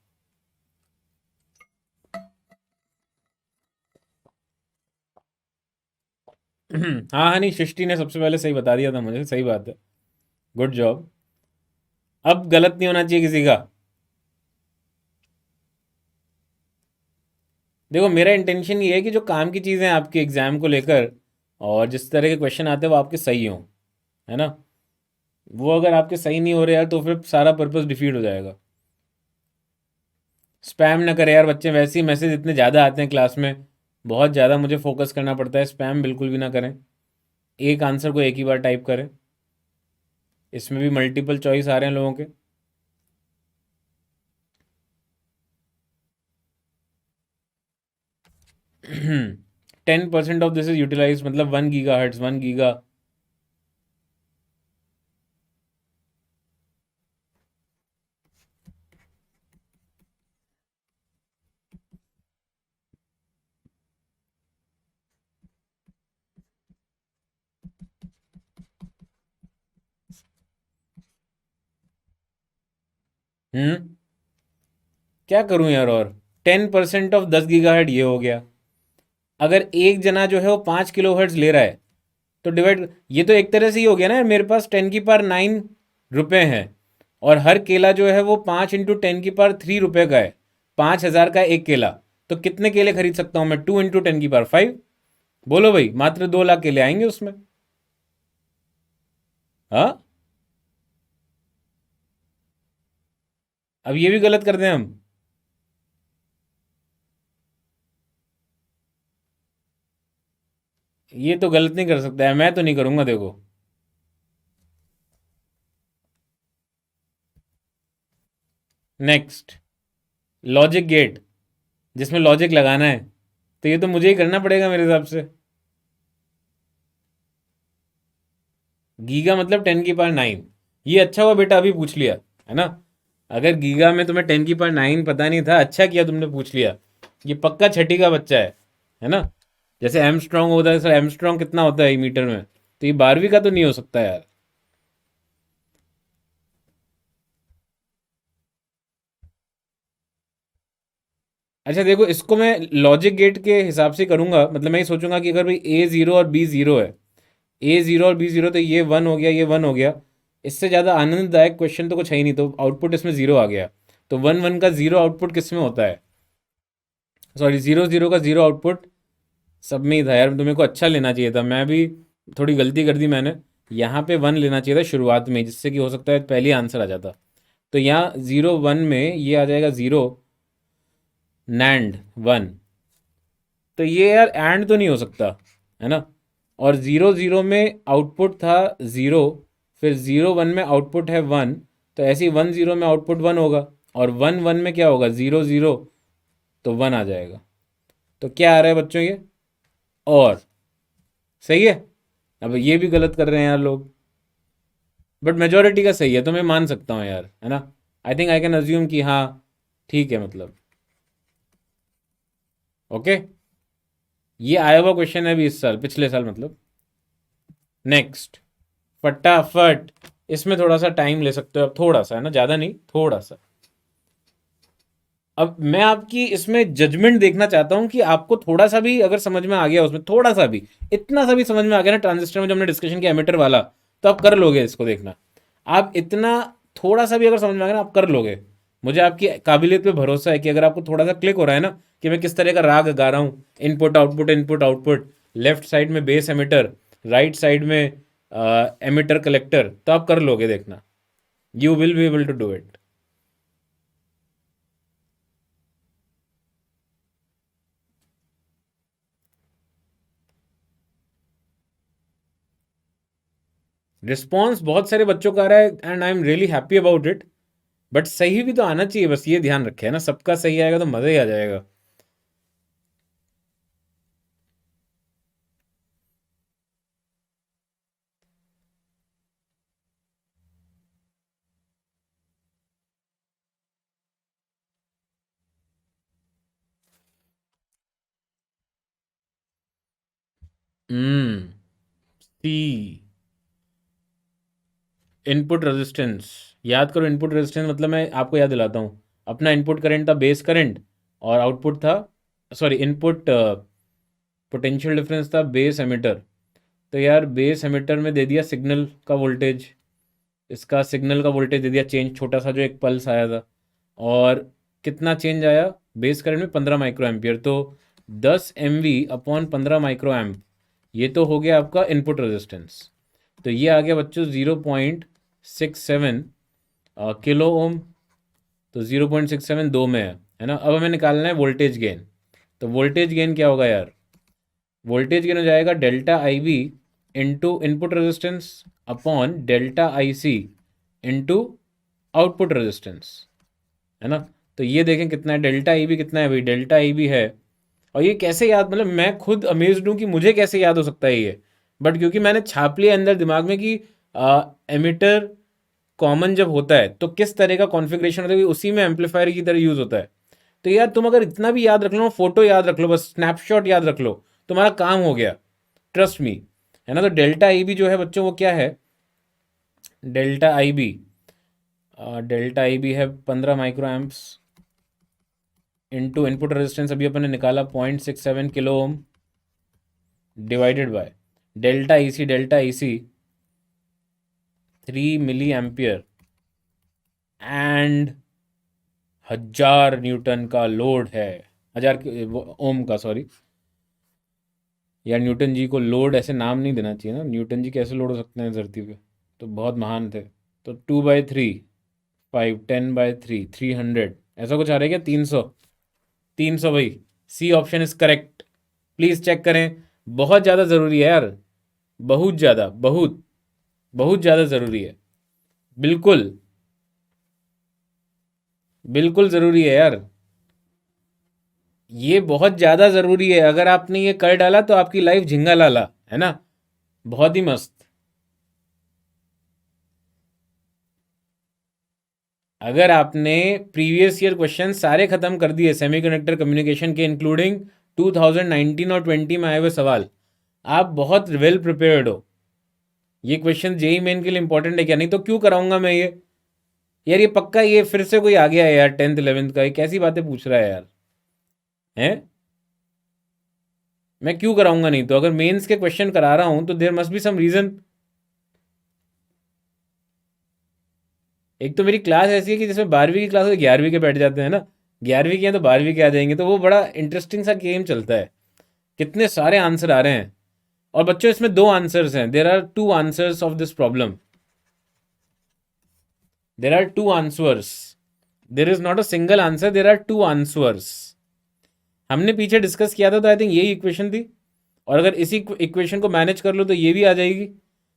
हाँ हाँ, नहीं सृष्टि ने सबसे पहले सही बता दिया था मुझे, सही बात है। Good job. अब गलत नहीं होना चाहिए किसी का। देखो मेरा इंटेंशन ये है कि जो काम की चीज़ें आपके एग्जाम को लेकर और जिस तरह के क्वेश्चन आते हैं वो आपके सही हों, है ना। वो अगर आपके सही नहीं हो रहे यार तो फिर सारा पर्पस डिफीट हो जाएगा। स्पैम ना करें यार बच्चे, वैसे ही मैसेज इतने ज़्यादा आते हैं क्लास में, बहुत ज़्यादा मुझे फोकस करना पड़ता है। स्पैम बिल्कुल भी ना करें, एक आंसर को एक ही बार टाइप करें। इसमें भी मल्टीपल चॉइस आ रहे हैं लोगों के। 10% ऑफ दिस इज यूटिलाइज, मतलब 1 GHz, 1 गीगा। हम्म, क्या करूं यार, और 10% ऑफ 10 GHz ये हो गया। अगर एक जना जो है वो 5 किलो हर्ट्ज ले रहा है तो डिवाइड, ये तो एक तरह से ही हो गया ना। मेरे पास 10⁹ रुपए हैं, और हर केला जो है वो 5 × 10⁻³ का है। 5,000 का एक केला, तो कितने केले खरीद सकता हूँ मैं, 2 × 10⁵। बोलो भाई, मात्र 2 लाख केले आएंगे उसमें। हाँ, अब ये भी गलत कर दें हम। ये तो गलत नहीं कर सकता है, मैं तो नहीं करूंगा देखो। नेक्स्ट, लॉजिक गेट, जिसमें लॉजिक लगाना है, तो ये तो मुझे ही करना पड़ेगा मेरे हिसाब से। गीगा मतलब 10 की पावर 9। ये अच्छा हुआ बेटा अभी पूछ लिया, है ना। अगर गीगा में तुम्हें 10 की पावर 9 पता नहीं था, अच्छा किया तुमने पूछ लिया। ये पक्का छठी का बच्चा है ना। जैसे एम स्ट्रॉन्ग होता है, सर एम स्ट्रॉन्ग कितना होता है मीटर में, तो ये 12वीं का तो नहीं हो सकता यार। अच्छा देखो, इसको मैं लॉजिक गेट के हिसाब से करूंगा, मतलब मैं ये सोचूंगा कि अगर भाई A 0 और B 0 है, A 0 और B 0, तो ये 1 हो गया, ये 1 हो गया। इससे ज़्यादा आनंददायक क्वेश्चन तो कुछ है ही नहीं, तो आउटपुट इसमें 0 आ गया। तो 1 1 का 0 आउटपुट किस में होता है, सॉरी 0 0 का 0 आउटपुट सब में ही था यार। तो मेरे को अच्छा लेना चाहिए था, मैं भी थोड़ी गलती कर दी मैंने। यहाँ पे 1 लेना चाहिए था शुरुआत में, जिससे कि हो सकता है पहले आंसर आ जाता। तो यहाँ 0 1 में ये आ जाएगा 0, NAND 1। तो ये यार एंड तो नहीं हो सकता, है ना। और 0 0 में आउटपुट था 0, फिर 0 1 में आउटपुट है 1, तो ऐसे ही 1 0 में आउटपुट 1 होगा, और 1 1 में क्या होगा, 0 0, तो 1 आ जाएगा। तो क्या आ रहा है बच्चों ये, और सही है। अब ये भी गलत कर रहे हैं यार लोग, बट मेजोरिटी का सही है, तो मैं मान सकता हूँ यार, है ना। आई थिंक आई कैन अज्यूम कि हाँ ठीक है, मतलब ओके। ये आया हुआ क्वेश्चन है अभी इस साल, पिछले साल मतलब। नेक्स्ट, फटाफट। इसमें थोड़ा सा टाइम ले सकते हो आप, थोड़ा सा, है ना, ज़्यादा नहीं, थोड़ा सा। अब मैं आपकी इसमें जजमेंट देखना चाहता हूँ कि आपको थोड़ा सा भी अगर समझ में आ गया, उसमें थोड़ा सा भी, इतना सा भी समझ में आ गया ना ट्रांजिस्टर में जो हमने डिस्कशन किया एमिटर वाला, तो आप कर लोगे इसको, देखना। आप इतना थोड़ा सा भी अगर समझ में आ गया ना, आप कर लोगे। मुझे आपकी काबिलियत पे भरोसा है कि अगर आपको थोड़ा सा क्लिक हो रहा है ना कि मैं किस तरह का राग गा रहा हूँ, input output input output, left side में बेस एमिटर, राइट साइड में एमिटर कलेक्टर, तो आप कर लोगे, देखना। You will be able to do it. Response बहुत सारे बच्चों का आ रहा है and I am really happy about it. But सही भी तो आना चाहिए, बस ये ध्यान रखे, है ना, सबका सही आएगा तो मज़ा ही आ जाएगा। सी, इनपुट रेजिस्टेंस। याद करो, इनपुट रेजिस्टेंस मतलब मैं आपको याद दिलाता हूँ, अपना इनपुट करंट था बेस करंट, और आउटपुट था, सॉरी इनपुट पोटेंशियल डिफरेंस था बेस एमिटर। तो यार बेस एमिटर में दे दिया सिग्नल का वोल्टेज, इसका सिग्नल का वोल्टेज दे दिया चेंज, छोटा सा जो एक पल्स आया था। और कितना चेंज आया, बेस करंट में 15 माइक्रो एम्पियर, तो 10 MV/15 माइक्रो एम्प, ये तो हो गया आपका इनपुट रेजिस्टेंस। तो ये आ गया बच्चों 0.67 किलो ओम। तो 0.67 दो में है ना। अब हमें निकालना है वोल्टेज गेन। तो वोल्टेज गेन क्या होगा यार, वोल्टेज गेन हो जाएगा delta I B into input resistance upon delta I C into output resistance, है ना। तो ये देखें कितना है, डेल्टा आई बी कितना है भाई, डेल्टा आई बी है। और ये कैसे याद, मतलब मैं खुद अमेज्ड हूँ कि मुझे कैसे याद हो सकता है ये। बट क्योंकि मैंने छाप लिया अंदर दिमाग में कि एमिटर कॉमन जब होता है तो किस तरह का कॉन्फ़िगरेशन होता है, उसी में एम्पलीफायर की तरह यूज़ होता है। तो यार तुम अगर इतना भी याद रख लो, फोटो याद रख लो, बस स्नैपशॉट याद रख लो, तुम्हारा काम हो गया, ट्रस्ट मी, है ना। तो डेल्टा आई बी जो है बच्चों वो क्या है, delta I B, delta I B है 15 micro amps into input resistance अभी अपन ने निकाला 0.67 kilo ohm, divided by delta E C 3 milli ampere and 1000 newton का लोड है। ओम का, सॉरी। यार न्यूटन जी को लोड ऐसे नाम नहीं देना चाहिए ना, न्यूटन जी कैसे लोड हो सकते हैं धरती पे, तो बहुत महान थे। तो 2/3, 5, 10/3, 300, ऐसा कुछ आ रहा है क्या, 300, 300 भाई। C option is correct, please check करें। बहुत ज़्यादा ज़रूरी है यार, बहुत ज़्यादा, बहुत बहुत ज़्यादा ज़रूरी है, बिल्कुल। बिल्कुल ज़रूरी है यार, ये बहुत ज़्यादा ज़रूरी है। अगर आपने ये कर डाला तो आपकी लाइफ झिंगा लाला है ना, बहुत ही मस्त। अगर आपने प्रीवियस ईयर क्वेश्चन सारे खत्म कर दिए सेमीकंडक्टर कम्युनिकेशन के, इंक्लूडिंग 2019 और 20 में आए हुए सवाल, आप बहुत वेल प्रिपेयर्ड हो। ये क्वेश्चन जेई मेन के लिए इंपॉर्टेंट है क्या? नहीं तो क्यों कराऊंगा मैं ये यार? ये पक्का ये फिर से कोई आ गया है यार 10th 11th का, ये कैसी बातें पूछ रहा है यार, हैं? मैं क्यों कराऊंगा? नहीं तो अगर मेंस के क्वेश्चन करा रहा हूं तो there must be some reason. एक तो मेरी क्लास ऐसी है कि जिसमें 12वीं की क्लास 11वीं के बैठ जाते हैं ना, 11वीं के हैं तो 12वीं के आ जाएंगे, तो वो बड़ा इंटरेस्टिंग सा गेम चलता है। कितने सारे आंसर आ रहे हैं, और बच्चों इसमें दो आंसर्स हैं। There are two answers of this problem, there are two answers, there is not a single answer, there are two answers. हमने पीछे डिस्कस किया था तो आई थिंक यही इक्वेशन थी, और अगर इसी इक्वेशन को मैनेज कर लो तो ये भी आ जाएगी।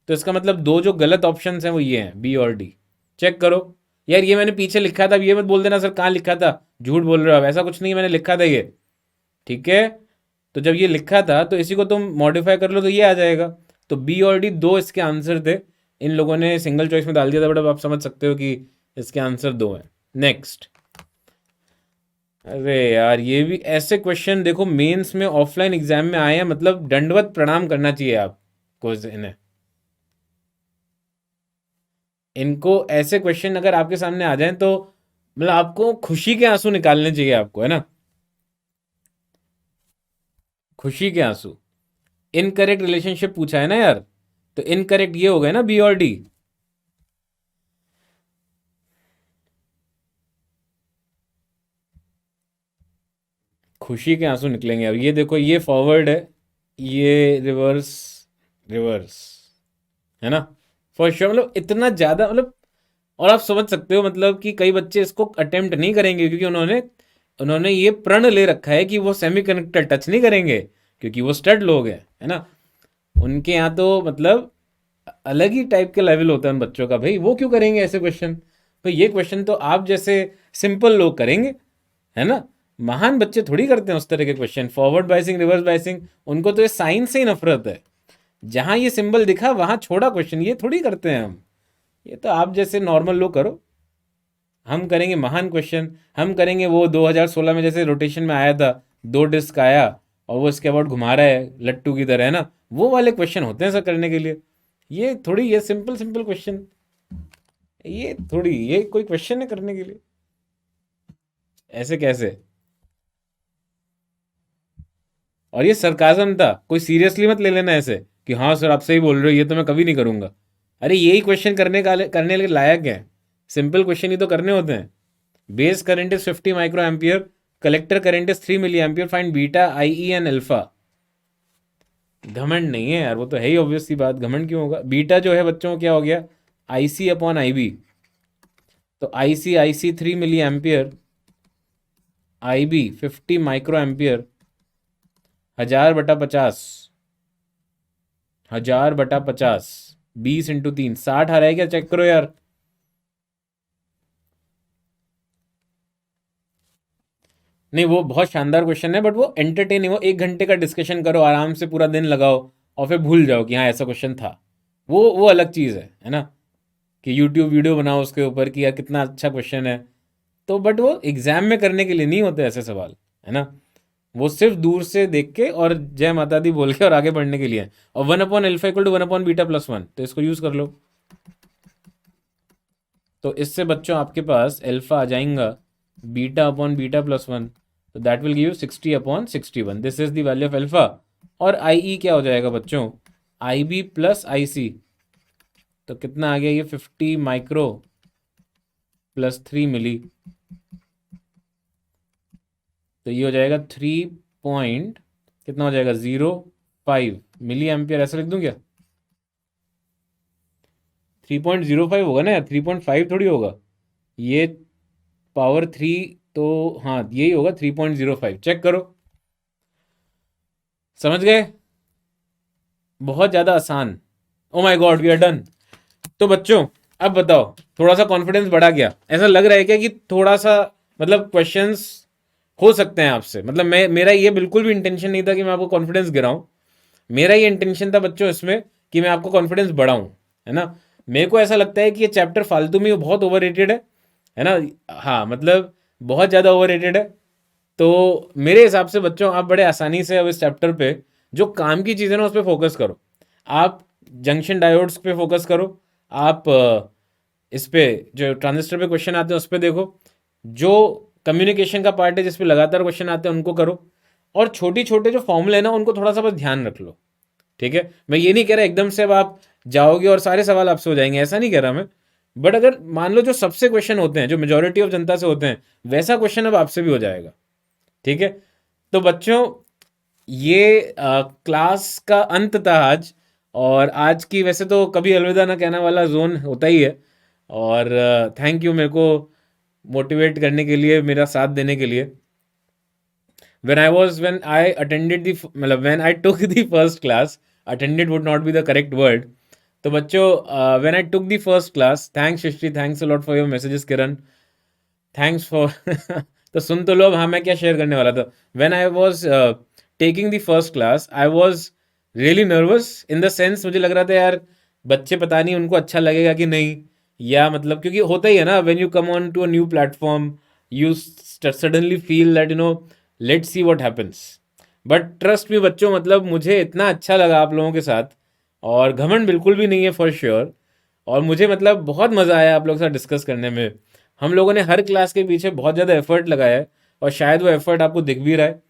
तो इसका मतलब दो जो गलत ऑप्शन हैं वो ये हैं, बी और डी। चेक करो यार, ये मैंने पीछे लिखा था, अब ये मत बोल देना सर कहाँ लिखा था, झूठ बोल रहे हो आप, ऐसा कुछ नहीं, मैंने लिखा था ये, ठीक है? तो जब ये लिखा था तो इसी को तुम मॉडिफाई कर लो तो ये आ जाएगा। तो बी और डी दो इसके आंसर थे, इन लोगों ने सिंगल चॉइस में डाल दिया था, बट अब आप समझ सकते हो कि इसके आंसर दो हैं। नेक्स्ट। अरे यार ये भी ऐसे क्वेश्चन देखो मेंस में ऑफलाइन एग्जाम में आए हैं, मतलब दंडवत प्रणाम करना चाहिए आपको इन्हें। इनको ऐसे क्वेश्चन अगर आपके सामने आ जाएं तो मतलब आपको खुशी के आंसू निकालने चाहिए आपको, है ना, खुशी के आंसू। इनकरेक्ट रिलेशनशिप पूछा है ना यार, तो इनकरेक्ट ये हो गए ना, बी और डी। खुशी के आंसू निकलेंगे। अब ये देखो, ये फॉरवर्ड है, ये रिवर्स, रिवर्स, है ना, फॉर श्योर। मतलब इतना ज़्यादा मतलब, और आप समझ सकते हो मतलब कि कई बच्चे इसको अटेम्प्ट नहीं करेंगे क्योंकि उन्होंने उन्होंने ये प्रण ले रखा है कि वो सेमी कंडक्टर टच नहीं करेंगे, क्योंकि वो स्टड लोग हैं, है ना। उनके यहाँ तो मतलब अलग ही टाइप के लेवल होता है उन बच्चों का, भाई वो क्यों करेंगे ऐसे क्वेश्चन? भाई ये क्वेश्चन तो आप जैसे सिंपल लोग करेंगे, है ना। महान बच्चे थोड़ी करते हैं उस तरह के question, forward biasing, reverse biasing, उनको तो ये साइन से ही नफरत है। जहां ये सिंबल दिखा वहां छोड़ा क्वेश्चन, ये थोड़ी करते हैं हम। ये तो आप जैसे नॉर्मल लोग करो, हम करेंगे महान क्वेश्चन। हम करेंगे वो 2016 में जैसे रोटेशन में आया था, दो डिस्क आया और वो इसके अबाउट घुमा रहा है लट्टू की तरह, है ना, वो वाले क्वेश्चन होते हैं सर करने के लिए। ये थोड़ी ये सिंपल सिंपल क्वेश्चन, ये थोड़ी ये कोई क्वेश्चन है करने के लिए, ऐसे कैसे? और ये सरकाजम था, कोई सीरियसली मत ले लेना ऐसे कि हाँ सर आप सही बोल रहे हो, ये तो मैं कभी नहीं करूंगा। अरे यही क्वेश्चन करने के लायक है, सिंपल क्वेश्चन ही तो करने होते हैं। Base current is 50 micro ampere, collector current is 3 milli ampere, find beta I E and alpha. घमंड नहीं है यार, वो तो है ही ऑब्वियस सी बात, घमंड क्यों होगा? बीटा जो है बच्चों क्या हो गया, आई सी अपॉन आई बी। तो I C 3 milli ampere, I B 50 micro ampere, 1000/50, 1000/50, 20 × 3, 60 आ रहा है क्या? चेक करो यार। नहीं वो बहुत शानदार क्वेश्चन है, बट वो एंटरटेनिंग, वो 1 घंटे का डिस्कशन करो आराम से, पूरा दिन लगाओ और फिर भूल जाओ कि हाँ ऐसा क्वेश्चन था। वो अलग चीज़ है ना, कि यूट्यूब वीडियो बनाओ उसके ऊपर कि यार कितना अच्छा क्वेश्चन है। तो बट वो एग्जाम में करने के लिए नहीं होते ऐसे सवाल, है ना। वो सिर्फ दूर से देख के और जय माता दी बोल के और आगे बढ़ने के लिए है। और 1/α = 1/β+1, तो इसको यूज कर लो। तो इससे बच्चों आपके पास अल्फा आ जाएगा β/β+1, तो that will give you 60/61, this is the value of alpha. और आई ई क्या हो जाएगा बच्चों, आई बी प्लस आई सी, तो कितना आ गया ये 50 माइक्रो प्लस 3 मिली, तो ये हो जाएगा 3 पॉइंट कितना हो जाएगा 05 मिली एम्पियर, ऐसा लिख दूं क्या? 3.05 होगा ना यार, 3.5 थोड़ी होगा ये, पावर 3, तो हाँ यही होगा 3.05। चेक करो, समझ गए? बहुत ज़्यादा आसान। Oh my god we are done. तो बच्चों अब बताओ, थोड़ा सा कॉन्फिडेंस बढ़ा गया, ऐसा लग रहा है क्या कि थोड़ा सा मतलब क्वेश्चंस हो सकते हैं आपसे, मतलब मेरा ये बिल्कुल भी इंटेंशन नहीं था कि मैं आपको कॉन्फिडेंस गिराऊं। मेरा ये इंटेंशन था बच्चों इसमें कि मैं आपको कॉन्फिडेंस बढ़ाऊं, है ना। मेरे को ऐसा लगता है कि ये चैप्टर फालतू में बहुत ओवर रेटेड है ना। हाँ मतलब बहुत ज़्यादा ओवर रेटेड है। तो मेरे हिसाब से बच्चों आप बड़े आसानी से अब इस चैप्टर पे जो काम की चीज़ें ना उस पर फोकस करो। आप जंक्शन डायोड्स पे फोकस करो। आप इस पे जो ट्रांजिस्टर पे क्वेश्चन आते हैं उस पे देखो। जो कम्युनिकेशन का पार्ट है जिस पे लगातार क्वेश्चन आते हैं उनको करो। और छोटी छोटे जो फॉर्मूले हैं ना उनको थोड़ा सा बस ध्यान रख लो। ठीक है, मैं ये नहीं कह रहा एकदम से अब आप जाओगे और सारे सवाल आपसे हो जाएंगे, ऐसा नहीं कह रहा मैं। बट अगर मान लो जो सबसे क्वेश्चन होते हैं जो मेजोरिटी ऑफ जनता से होते हैं वैसा क्वेश्चन अब आपसे भी हो जाएगा। ठीक है, तो बच्चों ये क्लास का अंत था आज। और आज की वैसे तो कभी अलविदा ना कहने वाला जोन होता ही है। और थैंक यू मेरे को मोटिवेट करने के लिए, मेरा साथ देने के लिए। when I attended the मतलब when I took the first class, attended would not be the correct word. तो बच्चों when I took the first class, thanks Shrishti, thanks a lot for your messages Kiran, thanks for तो सुन तो लो अब। हाँ मैं क्या share करने वाला था। When I was taking the first class I was really nervous in the sense मुझे लग रहा था यार बच्चे पता नहीं उनको अच्छा लगेगा कि नहीं, या मतलब क्योंकि होता ही है ना when you come on to a new platform you suddenly feel that let's see what happens. But trust me बच्चों, मतलब मुझे इतना अच्छा लगा आप लोगों के साथ, और घमंड बिल्कुल भी नहीं है फॉर श्योर। और मुझे मतलब बहुत मज़ा आया आप लोगों के साथ डिस्कस करने में। हम लोगों ने हर क्लास के पीछे बहुत ज़्यादा एफर्ट लगाया है और शायद वो एफर्ट आपको दिख भी रहा है।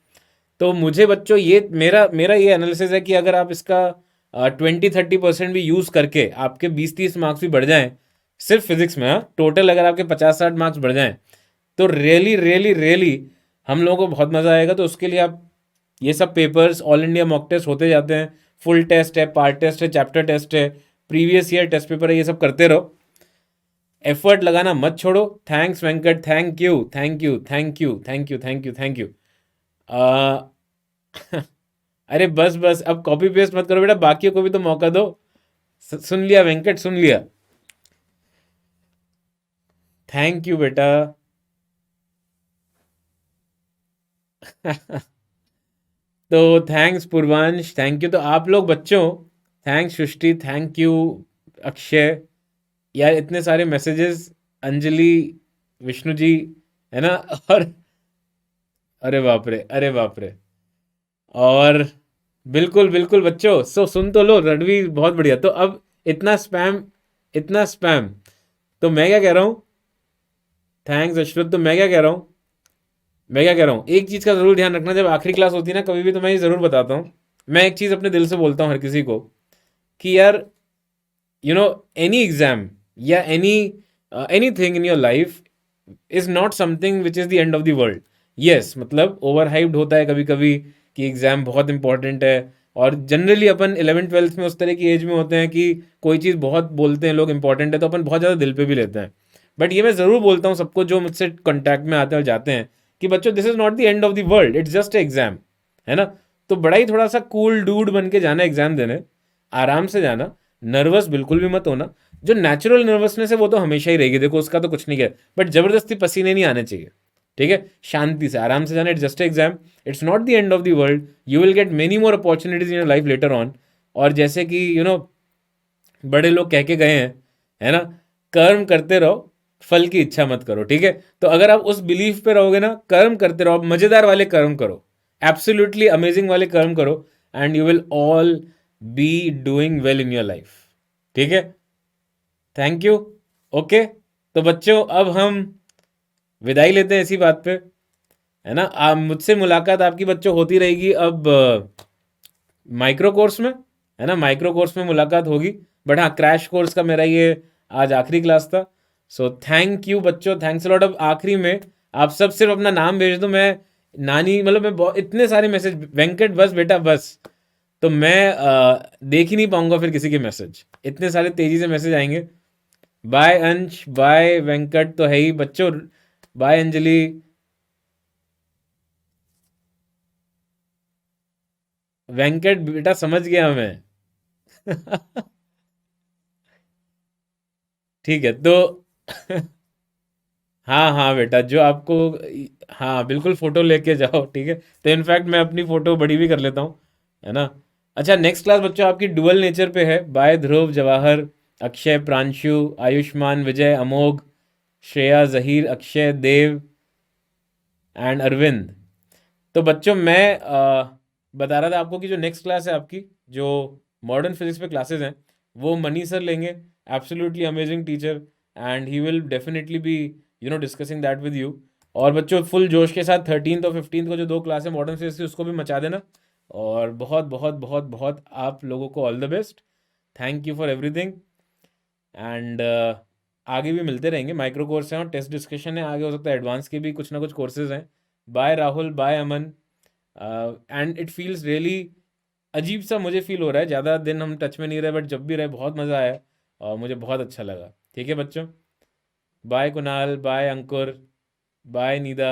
तो मुझे बच्चों ये मेरा मेरा ये एनालिसिस है कि अगर आप इसका 20-30% भी यूज़ करके आपके 20-30 मार्क्स भी बढ़ जाएं सिर्फ फिजिक्स में, हाँ टोटल अगर आपके 50-60 मार्क्स बढ़ जाएं तो रियली रियली रियली हम लोगों को बहुत मज़ा आएगा। तो उसके लिए आप ये सब papers all India mock test होते जाते हैं, फुल टेस्ट है, पार्ट टेस्ट है, चैप्टर टेस्ट है, प्रीवियस ईयर टेस्ट पेपर है, ये सब करते रहो, एफर्ट लगाना मत छोड़ो। Thanks Venkat, thank you thank you thank you thank you thank you thank you. अरे बस बस अब कॉपी पेस्ट मत करो बेटा, बाकियों को भी तो मौका दो। सुन लिया वेंकट, सुन लिया। थैंक यू बेटा। तो थैंक्स पूर्वांश, थैंक यू। तो आप लोग बच्चों, thanks Srishti, thank you Akshay, यार इतने सारे मैसेजेस, अंजलि, विष्णु जी, है ना। और अरे बाप रे, अरे बाप रे। और बिल्कुल बिल्कुल बच्चों, सुन तो लो रणवीर, बहुत बढ़िया। तो अब इतना स्पैम, इतना स्पैम, तो मैं क्या कह रहा हूँ, थैंक्स अशरत। तो मैं क्या कह रहा हूँ, मैं क्या कह रहा हूँ, एक चीज़ का ज़रूर ध्यान रखना, जब आखिरी क्लास होती है ना कभी भी, तो मैं ये ज़रूर बताता हूँ। मैं एक चीज़ अपने दिल से बोलता हूँ हर किसी को कि यार नो एनी एग्जाम या any thing in your life is not something which is the end of the world. Yes मतलब ओवर हाइप्ड होता है कभी कभी कि एग्ज़ाम बहुत इंपॉर्टेंट है। और जनरली अपन 11th-12th में उस तरह की एज में होते हैं कि कोई चीज़ बहुत बोलते हैं लोग इंपॉर्टेंट है तो अपन बहुत ज़्यादा दिल पे भी लेते हैं। बट ये मैं ज़रूर बोलता हूँ सबको जो मुझसे कॉन्टैक्ट में आते हैं और जाते हैं कि बच्चों this is not the end of the world, it's just exam, है ना। तो बड़ा ही थोड़ा सा कूल डूड बन के जाना एग्जाम देने, आराम से जाना, नर्वस बिल्कुल भी मत होना। जो नेचुरल नर्वसनेस है वो तो हमेशा ही रहेगी, देखो उसका तो कुछ नहीं है, बट जबरदस्ती पसीने नहीं आने चाहिए। ठीक है, शांति से आराम से जाना, it's just exam, it's not the end of the world, you will gate many more opportunities in your life later on. और जैसे कि बड़े लोग कह के गए हैं, है ना, कर्म करते रहो, फल की इच्छा मत करो। ठीक है, तो अगर आप उस बिलीफ पे रहोगे ना, कर्म करते रहो, आप मजेदार वाले कर्म करो, एब्सोल्युटली अमेजिंग वाले कर्म करो, and you will all be doing well in your life. ठीक है, थैंक यू। ओके, तो बच्चों अब हम विदाई लेते हैं इसी बात पे, है ना। मुझसे मुलाकात आपकी बच्चों होती रहेगी अब माइक्रो कोर्स में, है ना, माइक्रो कोर्स में मुलाकात होगी। बट हाँ क्रैश कोर्स का मेरा ये आज आखिरी क्लास था। सो थैंक यू बच्चों, थैंक्स अ लॉट। अब आखिरी में आप सब सिर्फ अपना नाम भेज दो, मैं नानी मतलब मैं इतने सारे मैसेज, वेंकट बस बेटा बस, तो मैं देख ही नहीं पाऊंगा फिर किसी के मैसेज, इतने सारे तेजी से मैसेज आएंगे। बाय अंश, बाय वेंकट तो है ही बच्चों, बाय अंजलि। वेंकट बेटा समझ गया मैं। ठीक है तो हाँ हाँ बेटा, जो आपको, हाँ बिल्कुल फोटो लेके जाओ, ठीक है। तो इनफैक्ट मैं अपनी फोटो बड़ी भी कर लेता हूँ, है ना। अच्छा, नेक्स्ट क्लास बच्चों आपकी डुअल नेचर पे है, बाय ध्रुव जवाहर, अक्षय, प्रांशु, आयुष्मान, विजय, अमोघ, श्रेया, जहीर, अक्षय, देव एंड अरविंद। तो बच्चों मैं बता रहा था आपको कि जो नेक्स्ट क्लास है आपकी, जो मॉडर्न फिजिक्स पे क्लासेस हैं, वो मनी सर लेंगे, absolutely amazing teacher, and he will definitely be discussing that with you. और बच्चों फुल जोश के साथ 13th और 15th को जो 2 क्लास है मॉडर्न फिजिक्स की, उसको भी मचा देना। और बहुत बहुत बहुत बहुत आप लोगों को all the best. Thank you for everything. And आगे भी मिलते रहेंगे, माइक्रो कोर्स हैं और टेस्ट डिस्कशन है, आगे हो सकता है एडवांस के भी कुछ ना कुछ कोर्सेज हैं। Bye Rahul, bye Aman. And it feels really अजीब सा मुझे फील हो रहा है, ज़्यादा दिन हम टच में नहीं रहे, बट जब भी रहे बहुत मज़ा आया और मुझे बहुत अच्छा लगा। ठीक है बच्चों, bye Kunal, bye Ankur, bye Nida,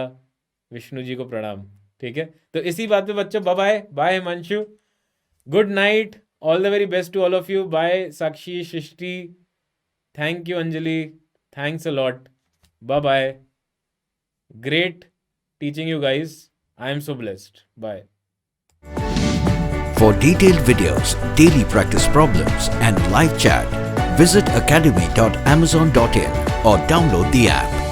Vishnu ji को प्रणाम। ठीक है, तो इसी बात पे बच्चों, bye bye, bye Himanshu, good night, all the very best to all of you, bye Sakshi, Srishti, thank you Anjali, thanks a lot, bye bye, great teaching you guys. I am so blessed. Bye. For detailed videos, daily practice problems, and live chat, visit academy.amazon.in or download the app.